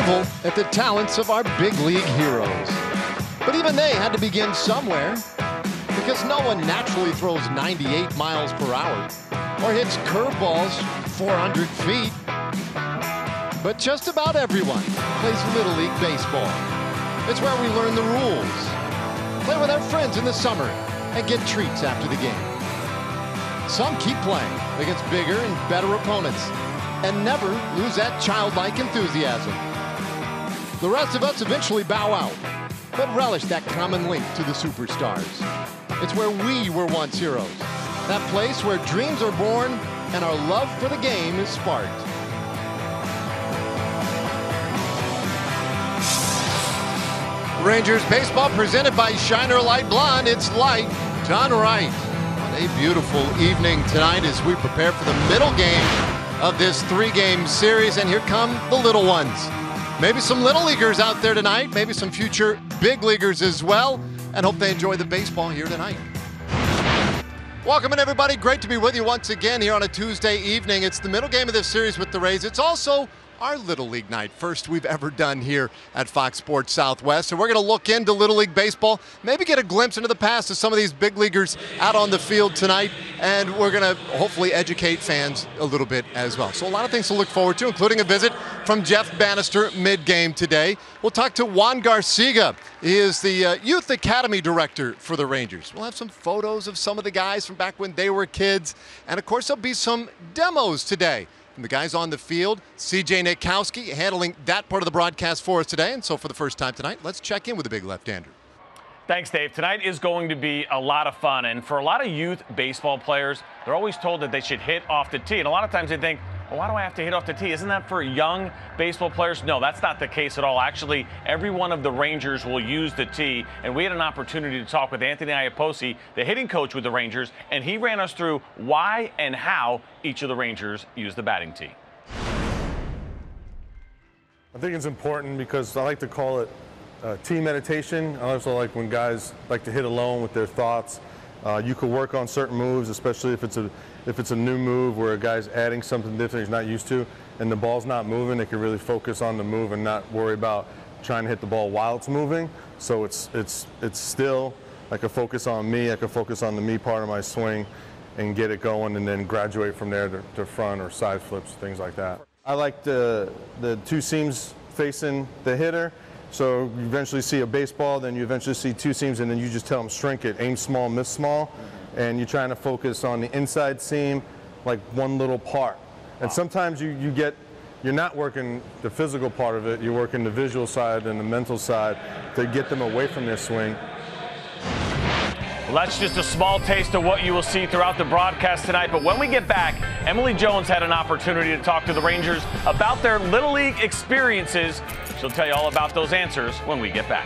marvel at the talents of our big league heroes. But even they had to begin somewhere, because no one naturally throws 98 miles per hour or hits curveballs 400 feet. But just about everyone plays Little League Baseball. It's where we learn the rules, play with our friends in the summer, and get treats after the game. Some keep playing against bigger and better opponents and never lose that childlike enthusiasm. The rest of us eventually bow out, but relish that common link to the superstars. It's where we were once heroes, that place where dreams are born and our love for the game is sparked. Rangers baseball presented by Shiner Light Blonde. It's light done right. What a beautiful evening tonight as we prepare for the middle game of this three-game series. And here come the little ones. Maybe some little leaguers out there tonight, maybe some future big leaguers as well, and hope they enjoy the baseball here tonight. Welcome in, everybody. Great to be with you once again here on a Tuesday evening. It's the middle game of this series with the Rays. It's also our Little League night, first we've ever done here at Fox Sports Southwest. So we're going to look into Little League Baseball, maybe get a glimpse into the past of some of these big leaguers out on the field tonight, and we're going to hopefully educate fans a little bit as well. So a lot of things to look forward to, including a visit from Jeff Bannister mid-game today. We'll talk to Juan Garcia. He is the Youth Academy Director for the Rangers. We'll have some photos of some of the guys from back when they were kids, and of course there'll be some demos today. And the guys on the field, C.J. Nitkowski handling that part of the broadcast for us today. And so for the first time tonight, let's check in with the big left-hander. Thanks, Dave. Tonight is going to be a lot of fun. And for a lot of youth baseball players, they're always told that they should hit off the tee. And a lot of times they think, well, why do I have to hit off the tee? Isn't that for young baseball players? No, that's not the case at all. Actually, every one of the Rangers will use the tee. And we had an opportunity to talk with Anthony Iapoce, the hitting coach with the Rangers, and he ran us through why and how each of the Rangers use the batting tee. I think it's important because I like to call it tee meditation. I also like when guys like to hit alone with their thoughts. You could work on certain moves, especially if it's a new move where a guy's adding something different he's not used to, and the ball's not moving. They can really focus on the move and not worry about trying to hit the ball while it's moving. So it's still, I can focus on me. I can focus on the me part of my swing and get it going, and then graduate from there to front or side flips, things like that. I like the two seams facing the hitter. So you eventually see a baseball, then you eventually see two seams, and then you just tell them shrink it, aim small, miss small, and you're trying to focus on the inside seam, like one little part. And sometimes you're not working the physical part of it, you're working the visual side and the mental side to get them away from their swing. Well, that's just a small taste of what you will see throughout the broadcast tonight. But when we get back, Emily Jones had an opportunity to talk to the Rangers about their Little League experiences. She'll tell you all about those answers when we get back.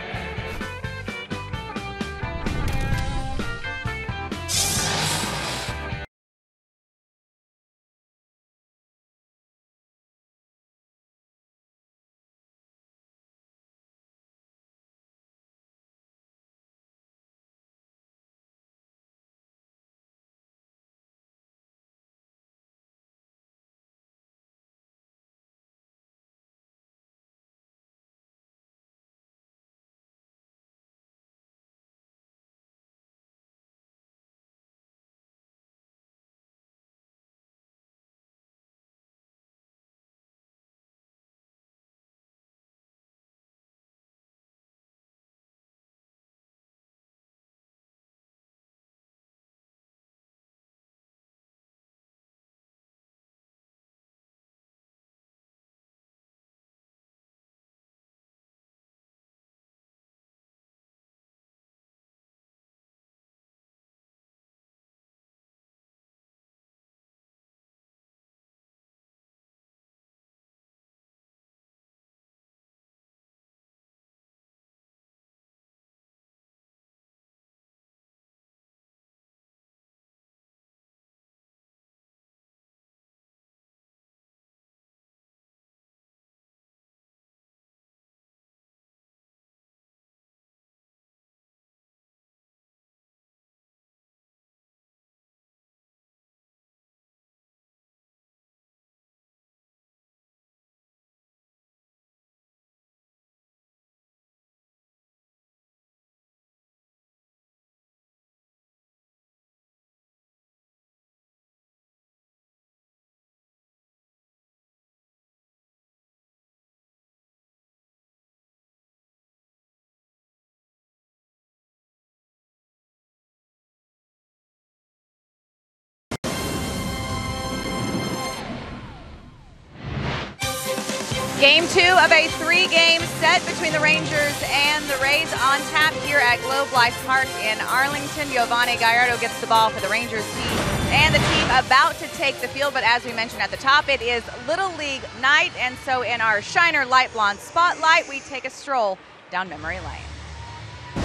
Game 2 of a 3-game set between the Rangers and the Rays on tap here at Globe Life Park in Arlington. Giovanni Gallardo gets the ball for the Rangers team and the team about to take the field. But as we mentioned at the top, it is Little League night. And so in our Shiner Light Blonde Spotlight, we take a stroll down memory lane.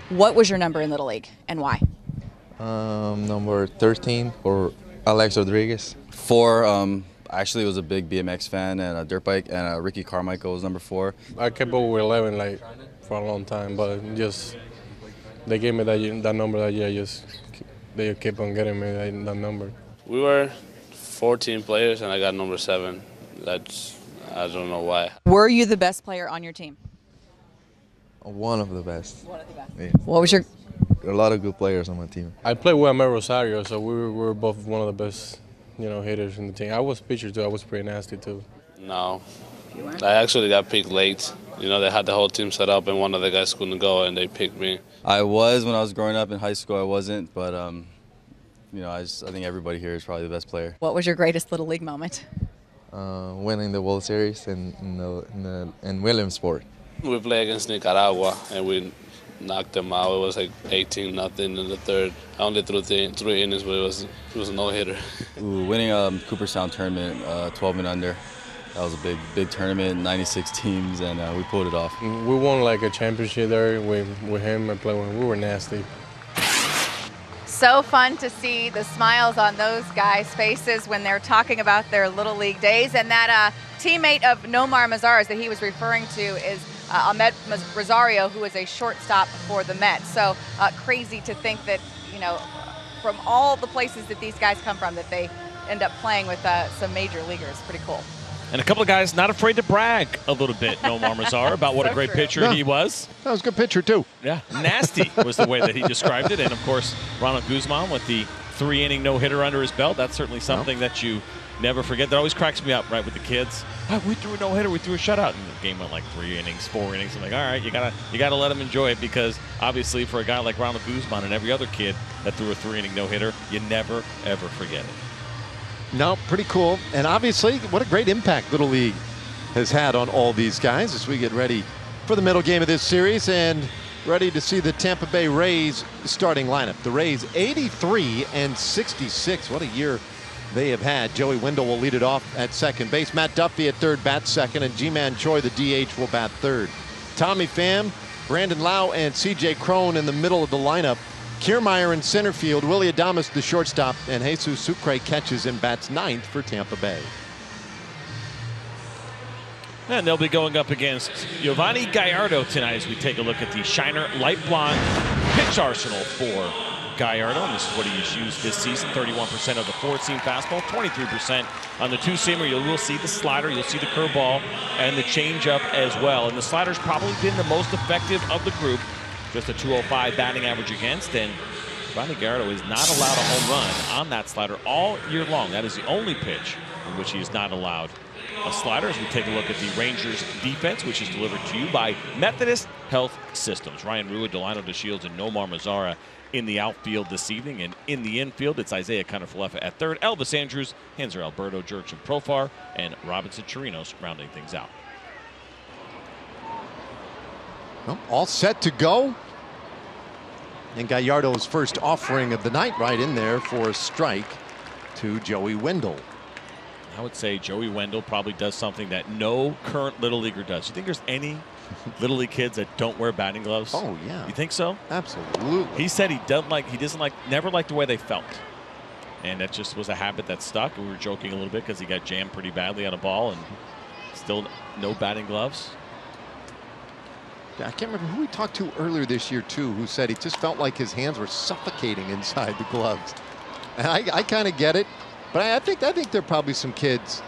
What was your number in Little League and why? Number 13 for Alex Rodriguez. 4, actually was a big BMX fan and a dirt bike, and Ricky Carmichael was number 4. I kept up with 11 like for a long time, but just they gave me that number that year. Just they kept on getting me that number. We were 14 players, and I got number 7. I don't know why. Were you the best player on your team? One of the best. One of the best. Yeah. What was your? A lot of good players on my team. I played with Amel Rosario, so we were both one of the best, hitters in the team. I was pitcher too. I was pretty nasty too. No, I actually got picked late. They had the whole team set up, and one of the guys couldn't go, and they picked me. I was when I was growing up in high school. I wasn't, but I think everybody here is probably the best player. What was your greatest Little League moment? Winning the World Series in Williamsport. We played against Nicaragua, and we knocked them out. It was like 18-0 in the third. I only threw 3 innings, but it was a no-hitter. Winning Cooperstown tournament, 12 and under. That was a big tournament, 96 teams, and we pulled it off. We won like a championship there with him and playing. We were nasty. So fun to see the smiles on those guys' faces when they're talking about their Little League days. And that teammate of Nomar Mazara's that he was referring to is Ahmed Rosario, who is a shortstop for the Mets. So crazy to think that, from all the places that these guys come from, that they end up playing with some major leaguers. Pretty cool. And a couple of guys not afraid to brag a little bit, Nomar Mazara, about what So a great true. pitcher he was. That was a good pitcher, too. Yeah, nasty was the way that he described it. And, of course, Ronald Guzman with the 3-inning no-hitter under his belt. That's certainly something that you never forget. That always cracks me up, right, with the kids. Oh, we threw a no-hitter, we threw a shutout. And the game went like 3 innings, 4 innings. I'm like, all right, you gotta let him enjoy it, because obviously for a guy like Ronald Guzman and every other kid that threw a 3-inning no-hitter, you never, ever forget it. No, pretty cool. And obviously, what a great impact Little League has had on all these guys as we get ready for the middle game of this series and ready to see the Tampa Bay Rays starting lineup. The Rays 83 and 66. What a year they have had. Joey Wendell will lead it off at second base. Matt Duffy at third bats second, and G-Man Choi, the DH, will bat third. Tommy Pham, Brandon Lau, and C.J. Cron in the middle of the lineup. Kiermaier in center field, Willie Adames the shortstop, and Jesus Sucre catches and bats ninth for Tampa Bay. And they'll be going up against Giovanni Gallardo tonight as we take a look at the Shiner Light Blonde pitch arsenal for Gallardo. And this is what he's used this season. 31% of the 4-seam fastball, 23% on the 2-seamer. You will see the slider, you'll see the curveball, and the changeup as well. And the slider's probably been the most effective of the group. Just a 205 batting average against, and Giovanni Gallardo is not allowed a home run on that slider all year long. That is the only pitch in which he is not allowed a slider. As we take a look at the Rangers defense, which is delivered to you by Methodist Health Systems. Ryan Rua, Delano DeShields, and Nomar Mazara in the outfield this evening. And in the infield, it's Isaiah Cunafalefa at third, Elvis Andrews, Hanser Alberto, Jurgen Profar, and Robinson Chirinos rounding things out. Well, all set to go. And Gallardo's first offering of the night right in there for a strike to Joey Wendell. I would say Joey Wendell probably does something that no current Little Leaguer does. You think there's any Little League kids that don't wear batting gloves? Oh, yeah. You think so? Absolutely. He said he never liked the way they felt. And that just was a habit that stuck. We were joking a little bit because he got jammed pretty badly on a ball and still no batting gloves. I can't remember who we talked to earlier this year, too, who said he just felt like his hands were suffocating inside the gloves. And I kind of get it. But I think there are probably some kids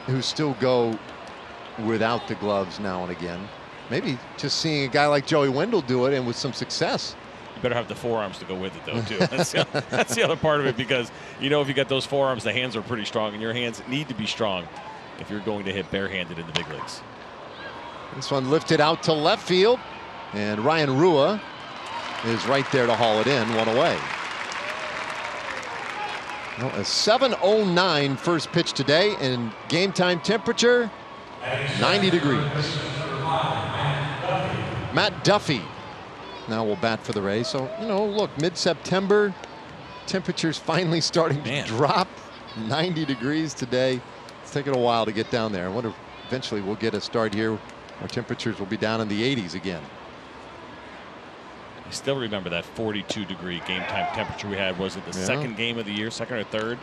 who still go without the gloves now and again. Maybe just seeing a guy like Joey Wendell do it and with some success. You better have the forearms to go with it, though, too. That's the other part of it, because, if you got those forearms, the hands are pretty strong, and your hands need to be strong if you're going to hit barehanded in the big leagues. This one lifted out to left field, and Ryan Rua is right there to haul it in, one away. Well, a 7:09 first pitch today, and game time temperature 90 degrees. Matt Duffy now will bat for the Rays. So, you know, look, mid-September, temperatures finally starting to drop. 90 degrees today. It's taken a while to get down there. I wonder if eventually we'll get a start here where temperatures will be down in the 80s again. I still remember that 42-degree game time temperature we had. Was it the second game of the year, second or third?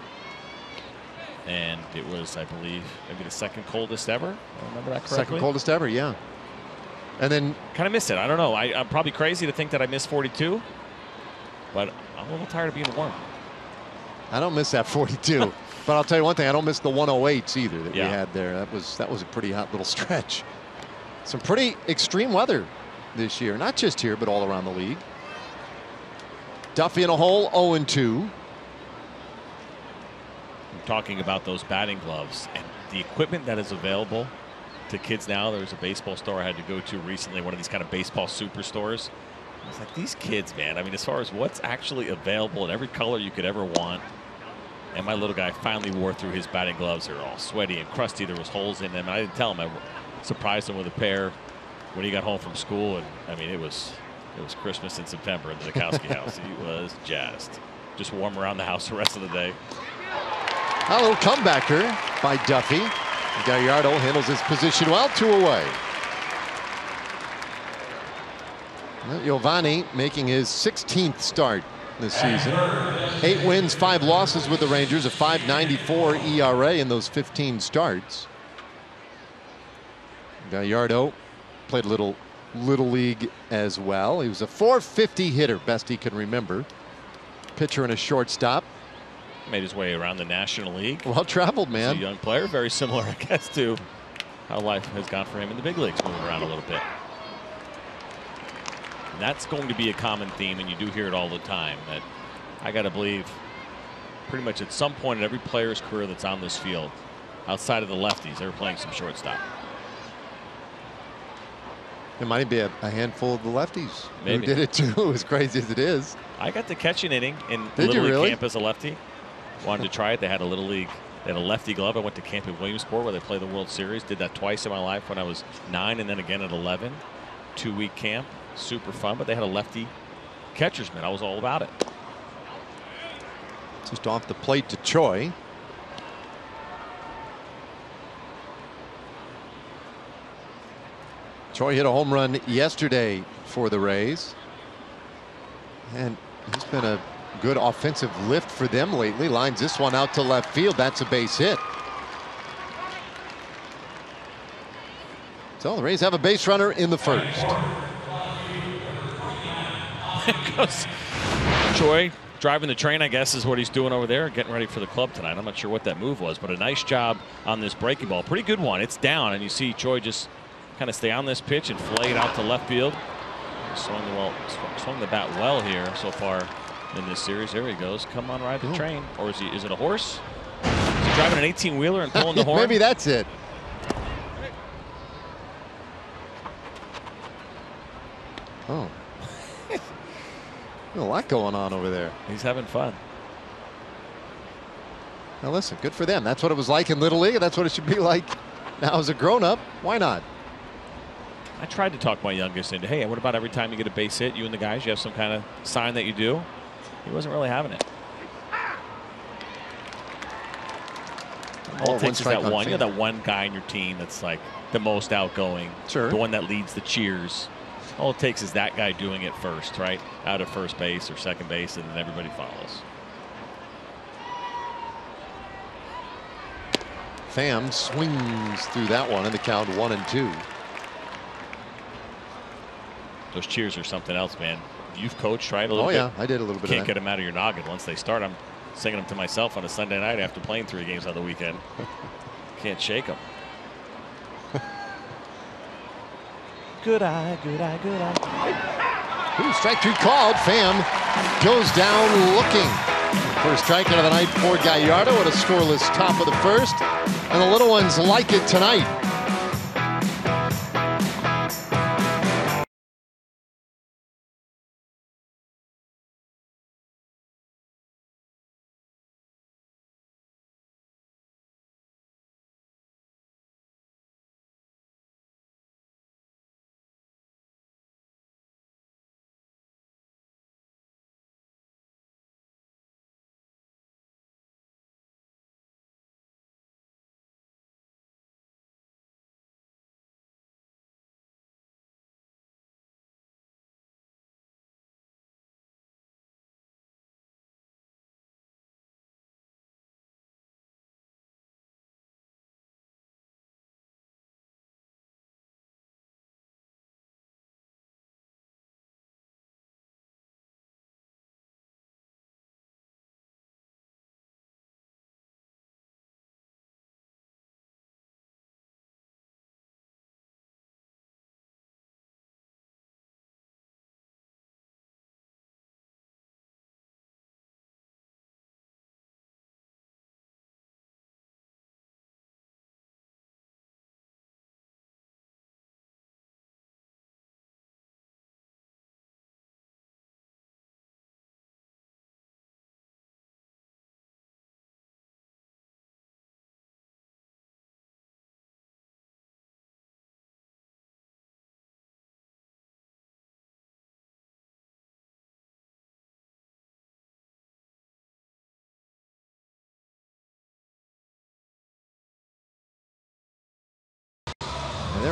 And it was, I believe, maybe the second coldest ever. I remember that correctly. Second coldest ever, yeah. And then kind of miss it. I don't know. I'm probably crazy to think that I missed 42, but I'm a little tired of being warm. I don't miss that 42, but I'll tell you one thing: I don't miss the 108s either that we had there. That was a pretty hot little stretch. Some pretty extreme weather this year, not just here, but all around the league. Duffy in a hole, 0-2. I'm talking about those batting gloves and the equipment that is available to kids now. There's a baseball store I had to go to recently, one of these kind of baseball superstores. I was like, these kids, man. I mean, as far as what's actually available in every color you could ever want. And my little guy finally wore through his batting gloves. They were all sweaty and crusty. There was holes in them. And I didn't tell him. I surprised him with a pair when he got home from school. And I mean, it was Christmas in September in the Nikowski house. He was jazzed. Just warm around the house the rest of the day. A little comebacker by Duffy. Gallardo handles his position well, 2 away. Giovanni making his 16th start this season. 8 wins, 5 losses with the Rangers, a .594 ERA in those 15 starts. Gallardo played a little league as well. He was a .450 hitter, best he can remember. Pitcher and a shortstop. Made his way around the National League. Well traveled, man. He's a young player, very similar, I guess, to how life has gone for him in the big leagues, moving around a little bit. And that's going to be a common theme, and you do hear it all the time, that I got to believe pretty much at some point in every player's career that's on this field, outside of the lefties, they were playing some shortstop. There might be a handful of the lefties Maybe. who did it too, as crazy as it is. I got to catch an inning in Did Little you League really? camp as a lefty. Wanted to try it. They had a Little League. They had a lefty glove. I went to camp in Williamsport where they play the World Series. Did that twice in my life when I was 9 and then again at 11. 2-week camp. Super fun. But they had a lefty catcher's mitt. I was all about it. Just off the plate to Choi. Choi hit a home run yesterday for the Rays. And he's been a good offensive lift for them lately. Lines this one out to left field. That's a base hit. So the Rays have a base runner in the first. Goes Choi driving the train, I guess, is what he's doing over there, getting ready for the club tonight. I'm not sure what that move was, but a nice job on this breaking ball. Pretty good one. It's down, and you see Choi just kind of stay on this pitch and flay it out to left field. Swung the bat well here so far in this series. There he goes. Come on, ride the train. Or is it a horse? Is he driving an 18-wheeler and pulling the horn? Maybe that's it. Oh. A lot going on over there. He's having fun. Now listen, good for them. That's what it was like in Little League. That's what it should be like now as a grown-up. Why not? I tried to talk my youngest into, hey, what about every time you get a base hit, you and the guys, you have some kind of sign that you do? He wasn't really having it. All it takes is that one. You know, that one guy in your team that's like the most outgoing. Sure. The one that leads the cheers. All it takes is that guy doing it first, right? Out of first base or second base, and then everybody follows. Pham swings through that one in the count 1-2. Those cheers are something else, man. You've coached, right? A little bit. Yeah, I did a little bit. Can't of get them out of your noggin. Once they start, I'm singing them to myself on a Sunday night after playing 3 games on the weekend. Can't shake them. Good eye, good eye, good eye. Ooh, strike 3 called. Pham goes down looking. First strikeout of the night for Gallardo at a scoreless top of the first. And the little ones like it tonight.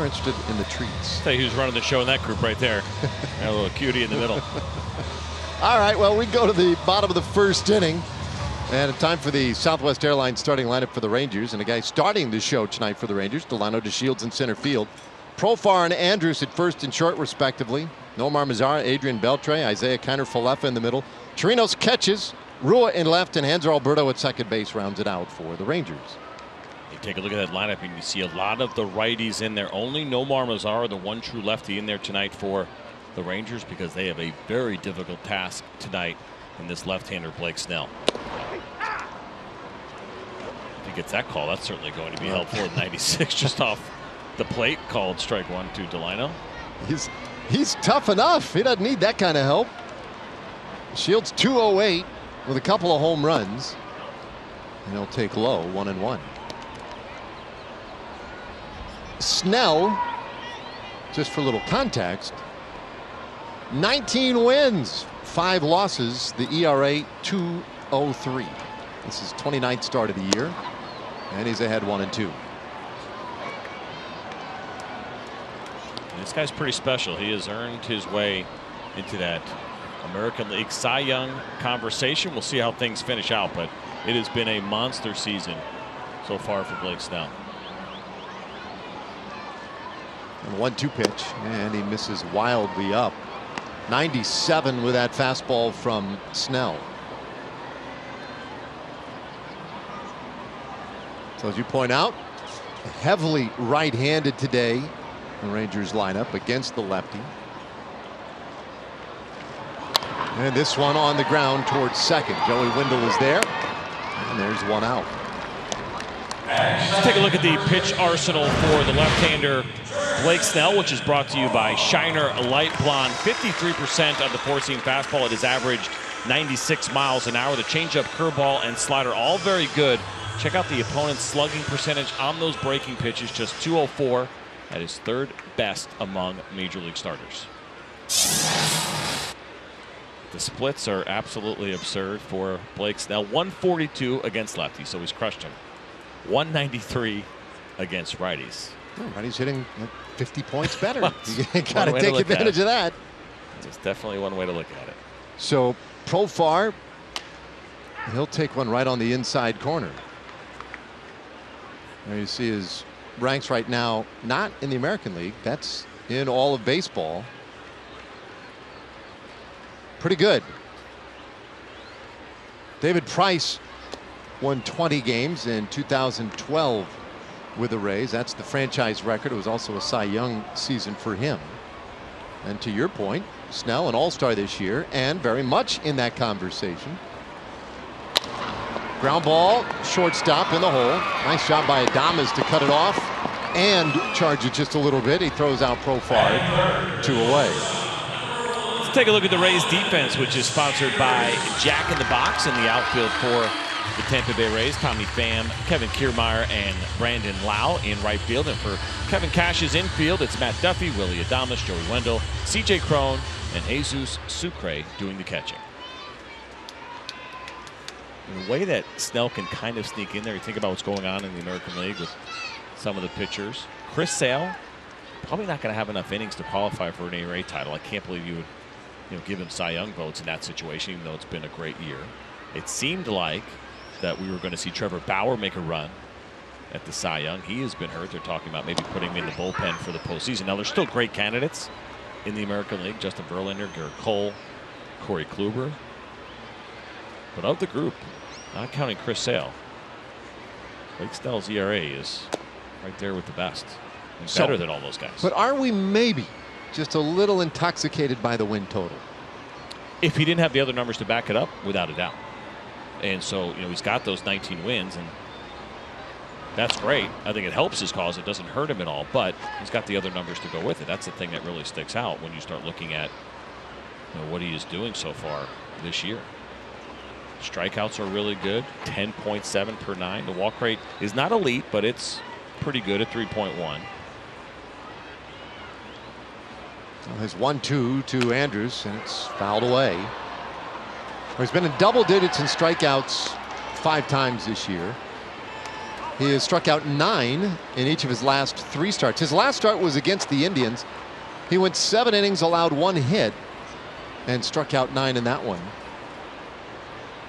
They're interested in the treats. Tell you who's running the show in that group right there. A little cutie in the middle. All right, well, we go to the bottom of the first inning. And time for the Southwest Airlines starting lineup for the Rangers. And the guy starting the show tonight for the Rangers, Delano DeShields in center field. Profar and Andrus at first and short, respectively. Nomar Mazara, Adrian Beltre, Isaiah Kiner-Falefa in the middle. Chirinos catches, Rua in left, and Hanser Alberto at second base rounds it out for the Rangers. You take a look at that lineup, and you see a lot of the righties in there. Only Nomar Mazara, the one true lefty, in there tonight for the Rangers because they have a very difficult task tonight in this left-hander Blake Snell. If he gets that call, that's certainly going to be helpful. 96 just off the plate, called strike one to Delano. He's tough enough. He doesn't need that kind of help. Shields 208 with a couple of home runs. And he'll take low, 1-1. Snell, just for a little context, 19 wins, 5 losses, the ERA 2.03. This is 29th start of the year, and he's ahead 1-2. This guy's pretty special. He has earned his way into that American League Cy Young conversation. We'll see how things finish out, but it has been a monster season so far for Blake Snell. And 1-2 pitch, and he misses wildly up. 97 with that fastball from Snell. So as you point out, heavily right-handed today, the Rangers lineup against the lefty. And this one on the ground towards second. Joey Wendell is there, and there's one out. Let's take a look at the pitch arsenal for the left-hander Blake Snell, which is brought to you by Shiner Light Blonde. 53% of the four-seam fastball. It has averaged 96 miles an hour. The changeup, curveball, and slider, all very good. Check out the opponent's slugging percentage on those breaking pitches, just 204. That is third best among major league starters. The splits are absolutely absurd for Blake Snell. 142 against lefties, so he's crushed him. 193 against righties. Oh, righties hitting 50 points better. You got to take advantage of that. It's definitely one way to look at it. So Profar, he'll take one right on the inside corner. There you see his ranks right now, not in the American League. That's in all of baseball. Pretty good. David Price won 20 games in 2012 with the Rays. That's the franchise record. It was also a Cy Young season for him. And to your point, Snell, an all-star this year, and very much in that conversation. Ground ball, shortstop in the hole. Nice job by Adames to cut it off and charge it just a little bit. He throws out Profar, 2 away. Let's take a look at the Rays defense, which is sponsored by Jack in the Box in the outfield for the Tampa Bay Rays. Tommy Pham, Kevin Kiermaier, and Brandon Lau in right field. And for Kevin Cash's infield, it's Matt Duffy, Willie Adames, Joey Wendell, CJ Cron, and Jesus Sucre doing the catching. In the way that Snell can kind of sneak in there, you think about what's going on in the American League with some of the pitchers. Chris Sale, probably not going to have enough innings to qualify for an ERA title. I can't believe you would give him Cy Young votes in that situation, even though it's been a great year. It seemed like that we were going to see Trevor Bauer make a run at the Cy Young. He has been hurt. They're talking about maybe putting him in the bullpen for the postseason. Now, there's still great candidates in the American League. Justin Verlander, Garrett Cole, Corey Kluber. But of the group, not counting Chris Sale, Blake Snell's ERA is right there with the best. And better than all those guys. But are we maybe just a little intoxicated by the win total? If he didn't have the other numbers to back it up, without a doubt. And so, he's got those 19 wins, and that's great. I think it helps his cause. It doesn't hurt him at all, but he's got the other numbers to go with it. That's the thing that really sticks out when you start looking at what he is doing so far this year. Strikeouts are really good, 10.7 per 9. The walk rate is not elite, but it's pretty good at 3.1. There's 1-2 to Andrus, and it's fouled away. He's been in double digits in strikeouts 5 times this year. He has struck out 9 in each of his last 3 starts. His last start was against the Indians. He went 7 innings, allowed 1 hit, and struck out 9 in that one.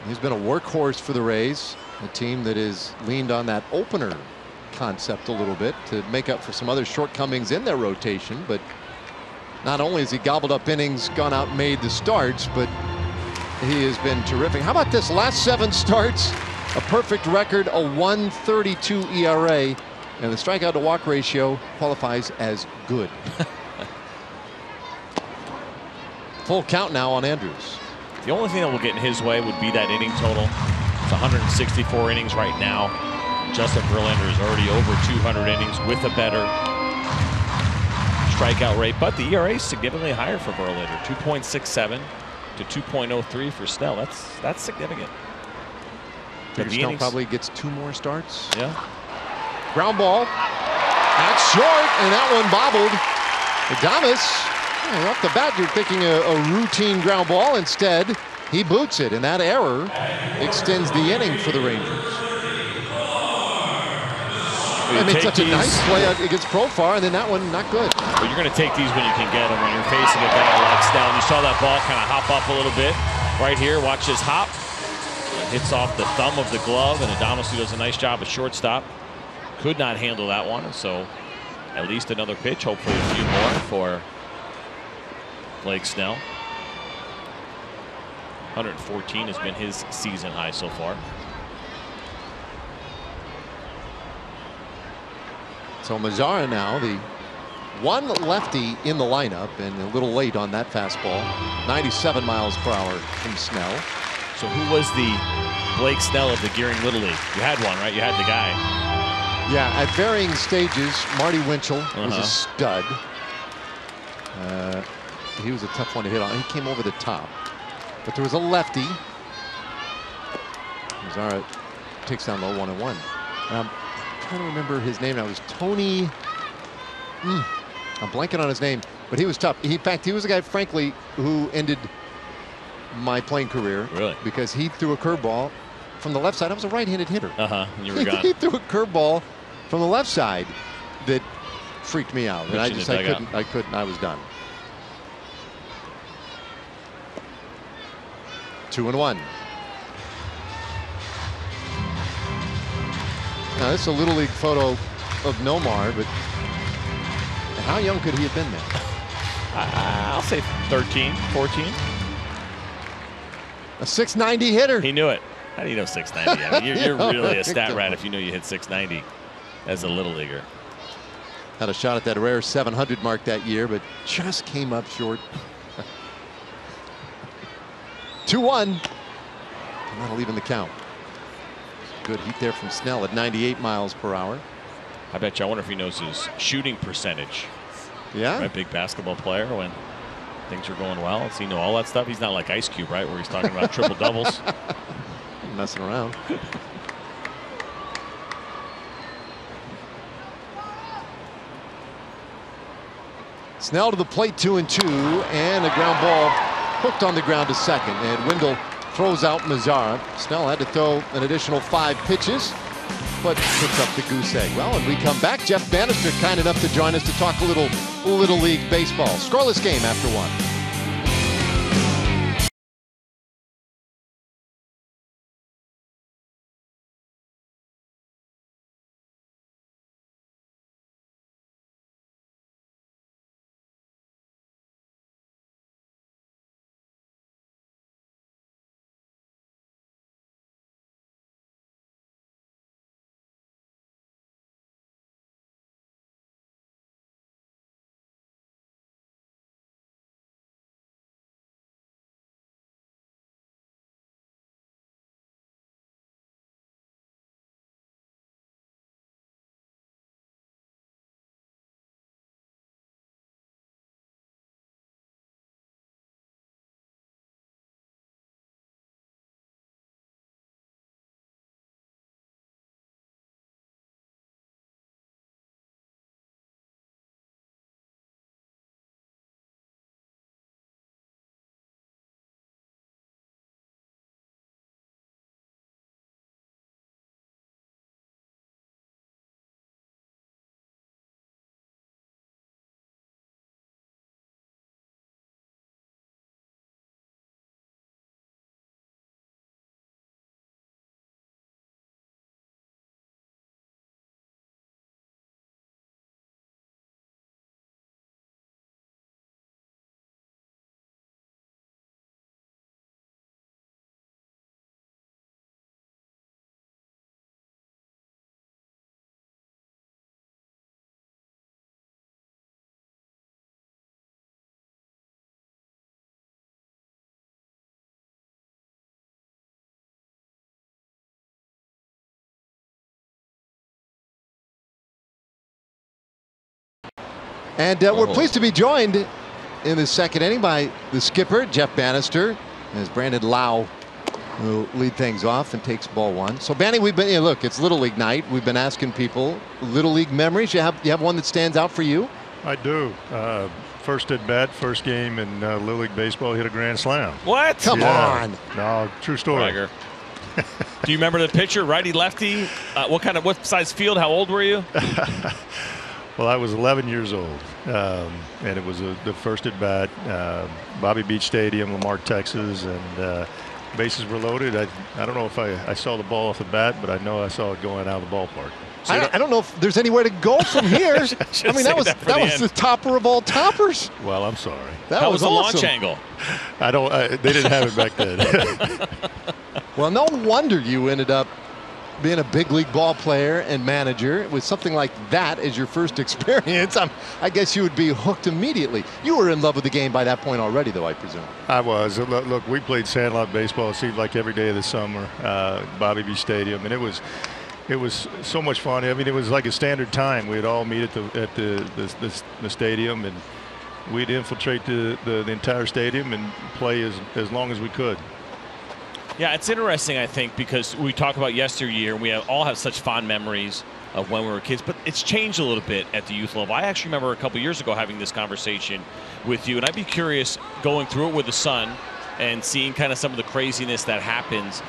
He's been a workhorse for the Rays, a team that has leaned on that opener concept a little bit to make up for some other shortcomings in their rotation. But not only has he gobbled up innings, gone out and made the starts, but he has been terrific. How about this? Last 7 starts, a perfect record, a 1.32 ERA, and the strikeout to walk ratio qualifies as good. Full count now on Andrews. The only thing that will get in his way would be that inning total. It's 164 innings right now. Justin Verlander is already over 200 innings with a better strikeout rate, but the ERA is significantly higher for Verlander, 2.67 to 2.03 for Snell. That's significant. But the Snell probably gets 2 more starts. Yeah. Ground ball. That's short, and that one bobbled. Adames, off the bat, you're thinking a routine ground ball. Instead, he boots it, and that error extends the inning for the Rangers. I mean, such a nice play against Profar, and then that one not good. Well, you're going to take these when you can get them. When you're facing a guy like Snell, and you saw that ball kind of hop up a little bit right here. Watch this hop. It hits off the thumb of the glove, and Adames, who does a nice job at shortstop, could not handle that one. And so at least another pitch, hopefully a few more for Blake Snell. 114 has been his season high so far. So Mazzara now, the one lefty in the lineup, and a little late on that fastball. 97 miles per hour from Snell. So who was the Blake Snell of the Gearing Little League? You had one, right? You had the guy. Yeah, at varying stages, Marty Winchell was a stud. He was a tough one to hit on. He came over the top. But there was a lefty. Mazzara takes down low 1-1. I'm trying to remember his name now. It was Tony. I'm blanking on his name, but he was tough. In fact, he was a guy, frankly, who ended my playing career. Really? Because he threw a curveball from the left side. I was a right-handed hitter. And you were gone. He threw a curveball from the left side that freaked me out. And I couldn't. I was done. 2-1. Now this is a little league photo of Nomar, but how young could he have been then? I'll say 13, 14. A 690 hitter. He knew it. How do you know 690? I mean, you're really a stat rat if you know you hit 690 as a little leaguer. Had a shot at that rare 700 mark that year, but just came up short. 2-1. And that'll even the count. Good heat there from Snell at 98 miles per hour. I bet you. I wonder if he knows his shooting percentage. Yeah. Right, big basketball player when things are going well. Does he know all that stuff? He's not like Ice Cube, right, where he's talking about triple doubles. Messing around. Snell to the plate, 2-2, and a ground ball hooked on the ground to second. And Wendell throws out Mazzara. Snell had to throw an additional 5 pitches, but picks up the goose egg. Well, when we come back, Jeff Bannister kind enough to join us to talk a little Little League baseball. Scoreless game after 1. And we're pleased to be joined in the second inning by the skipper, Jeff Bannister, as Brandon Lau will lead things off and takes ball one. So, Banny, we've been, look, it's Little League night. We've been asking people Little League memories. You have one that stands out for you? I do. First at bat, first game in Little League baseball, hit a grand slam. What? Come on. No, true story. Do you remember the pitcher, righty, lefty? What size field? How old were you? Well, I was 11 years old, and it was the first at bat, Bobby Beach Stadium, Lamar, Texas, and bases were loaded. I don't know if I saw the ball off the bat, but I know I saw it going out of the ballpark. So I don't know if there's anywhere to go from here. I mean, that was the topper of all toppers. Well, I'm sorry. That was a awesome. launch angle. They didn't have it back then. Well, no wonder you ended up being a big league ball player and manager with something like that as your first experience. I guess you would be hooked immediately. You were in love with the game by that point already, though, I presume. I was. Look, we played sandlot baseball. It seemed like every day of the summer, Bobby Beach Stadium, and it was so much fun. I mean, it was like a standard time. We'd all meet at the stadium, and we'd infiltrate the entire stadium and play as long as we could. Yeah, it's interesting, I think, because we talk about yesteryear, and we all have such fond memories of when we were kids, but it's changed a little bit at the youth level. I actually remember a couple years ago having this conversation with you, and I'd be curious going through it with the son and seeing kind of some of the craziness that happens.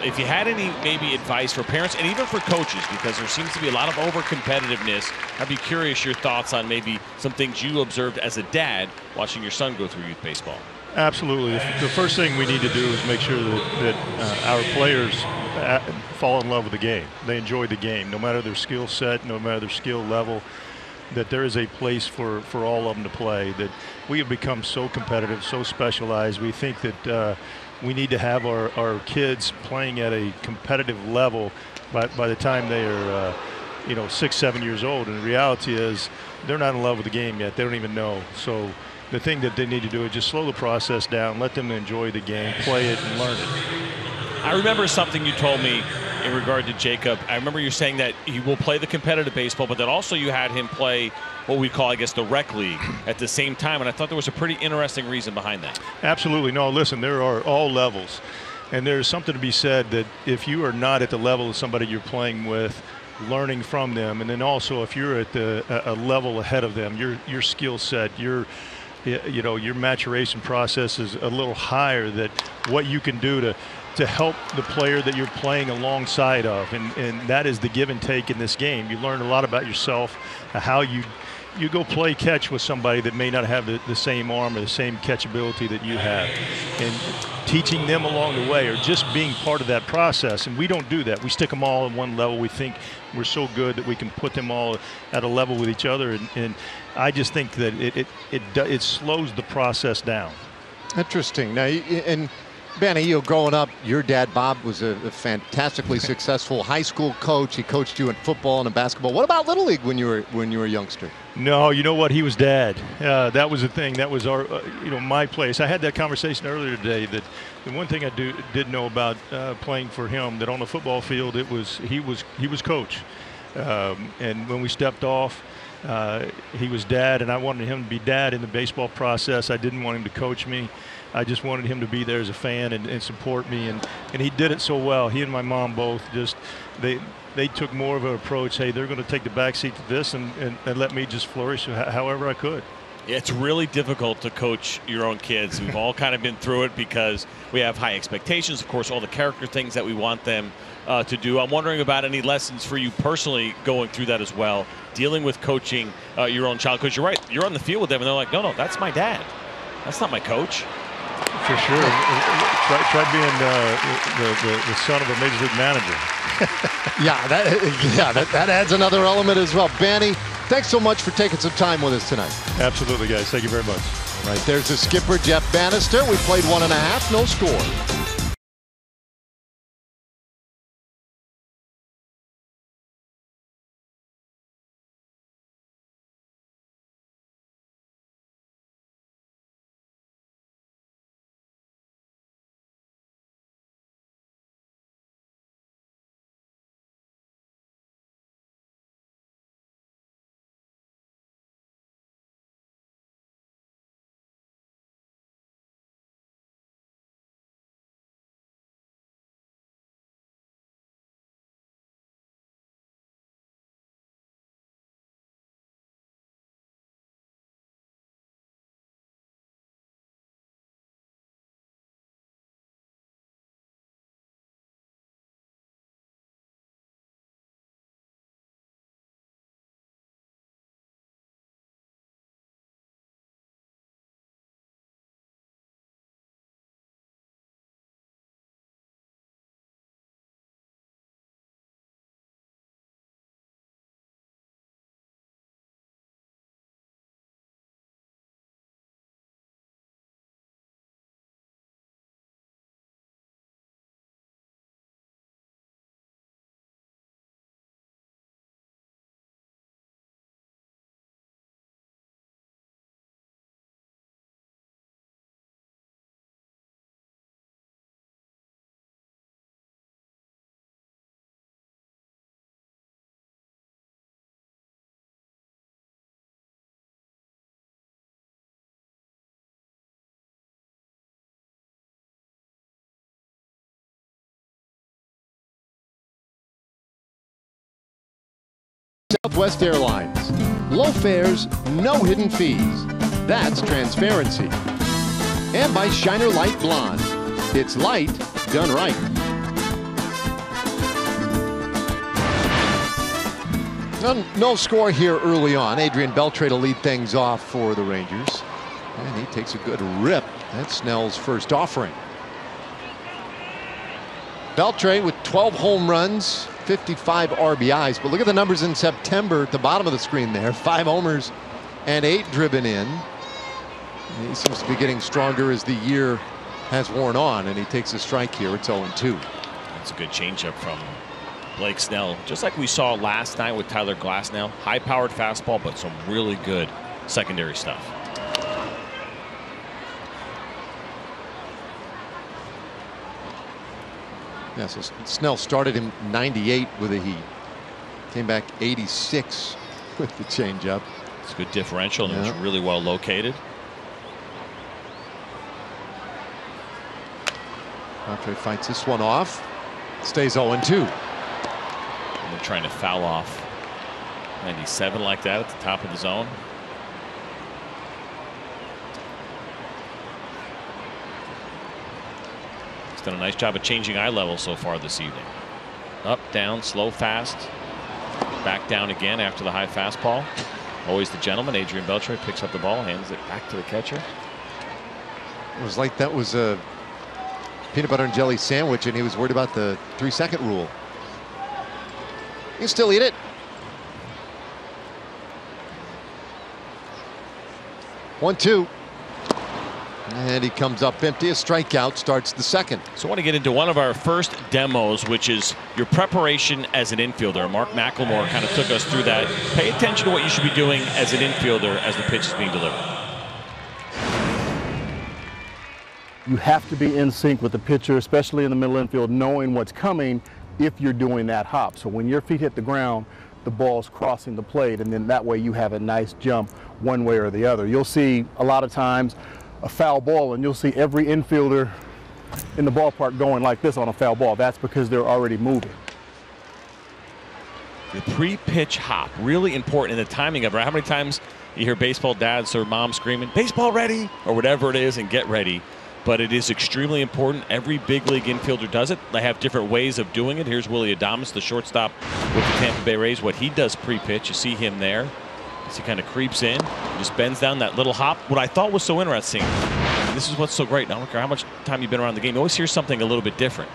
If you had any maybe advice for parents and even for coaches, because there seems to be a lot of over-competitiveness, I'd be curious your thoughts on maybe some things you observed as a dad watching your son go through youth baseball. Absolutely. The first thing we need to do is make sure that our players fall in love with the game. They enjoy the game, no matter their skill set, no matter their skill level, that there is a place for all of them to play. That we have become so competitive, so specialized. We think that we need to have our kids playing at a competitive level by the time they are 6, 7 years old. And the reality is they're not in love with the game yet. They don't even know. So the thing that they need to do is just slow the process down, let them enjoy the game, play it, and learn it. I remember something you told me in regard to Jacob. I remember you saying that he will play the competitive baseball, but that also you had him play what we call, I guess, the rec league at the same time. And I thought there was a pretty interesting reason behind that. Absolutely. No, listen, there are all levels. And there's something to be said that if you are not at the level of somebody you're playing with, learning from them, and then also if you're at a level ahead of them, your skill set, your maturation process is a little higher, that what you can do to help the player that you're playing alongside of, and that is the give and take in this game. You learn a lot about yourself, how you go play catch with somebody that may not have the same arm or the same catchability that you have, and teaching them along the way, or just being part of that process. And we don't do that. We stick them all at one level. We think we're so good that we can put them all at a level with each other, and I just think that it slows the process down. Interesting. Now, and Benny, growing up, your dad, Bob, was a fantastically successful high school coach. He coached you in football and in basketball. What about Little League when you were a youngster? No, you know what? He was dad. That was the thing. That was our, my place. I had that conversation earlier today. That the one thing I did know about playing for him, that on the football field, he was coach, and when we stepped off, he was dad, and I wanted him to be dad in the baseball process. I didn't want him to coach me. I just wanted him to be there as a fan and support me, and he did it so well. He and my mom both they took more of an approach. Hey, they're going to take the back seat to this and let me just flourish however I could. Yeah, it's really difficult to coach your own kids. We've all kind of been through it because we have high expectations, of course, all the character things that we want them to do. I'm wondering about any lessons for you personally going through that as well, dealing with coaching your own child. Because you're right, you're on the field with them and they're like, no, that's my dad. That's not my coach. For sure. Try being the son of a major league manager. that adds another element as well. Banny, thanks so much for taking some time with us tonight. Absolutely, guys. Thank you very much. All right, there's the skipper, Jeff Bannister. We played 1.5, no score. Southwest Airlines. Low fares, no hidden fees. That's transparency. And by Shiner Light Blonde. It's light done right. No score here early on. Adrian Beltre to lead things off for the Rangers. And he takes a good rip. That's Snell's first offering. Beltre with 12 home runs, 55 RBIs. But look at the numbers in September at the bottom of the screen there. 5 homers and 8 driven in. And he seems to be getting stronger as the year has worn on. And he takes a strike here. It's 0-2. That's a good changeup from Blake Snell. Just like we saw last night with Tyler Glasnow. High-powered fastball, but some really good secondary stuff. Yeah, so Snell started in 98 with a heat. Came back 86 with the changeup. It's a good differential, and it was really well located. Manfred fights this one off. Stays 0-2. And they're trying to foul off 97 like that at the top of the zone. He's done a nice job of changing eye level so far this evening. Up, down, slow, fast. Back down again after the high fastball. Always the gentleman. Adrian Beltre picks up the ball, hands it back to the catcher. It was like that was a peanut butter and jelly sandwich, and he was worried about the 3-second rule. You can still eat it. One, two. And he comes up empty. A strikeout starts the second. So I want to get into one of our first demos, which is your preparation as an infielder. Mark McLemore kind of took us through that. Pay attention to what you should be doing as an infielder as the pitch is being delivered. You have to be in sync with the pitcher, especially in the middle infield, knowing what's coming if you're doing that hop. So when your feet hit the ground, the ball's crossing the plate, and then that way you have a nice jump one way or the other. You'll see a lot of times a foul ball, and you'll see every infielder in the ballpark going like this on a foul ball. That's because they're already moving. The pre-pitch hop, really important in the timing of it. How many times you hear baseball dads or moms screaming, baseball ready, or whatever it is, and get ready. But it is extremely important. Every big league infielder does it. They have different ways of doing it. Here's Willie Adames, the shortstop with the Tampa Bay Rays. What he does pre-pitch, you see him there. As he kind of creeps in, just bends down that little hop. What I thought was so interesting, and this is what's so great, I don't care how much time you've been around the game, you always hear something a little bit different.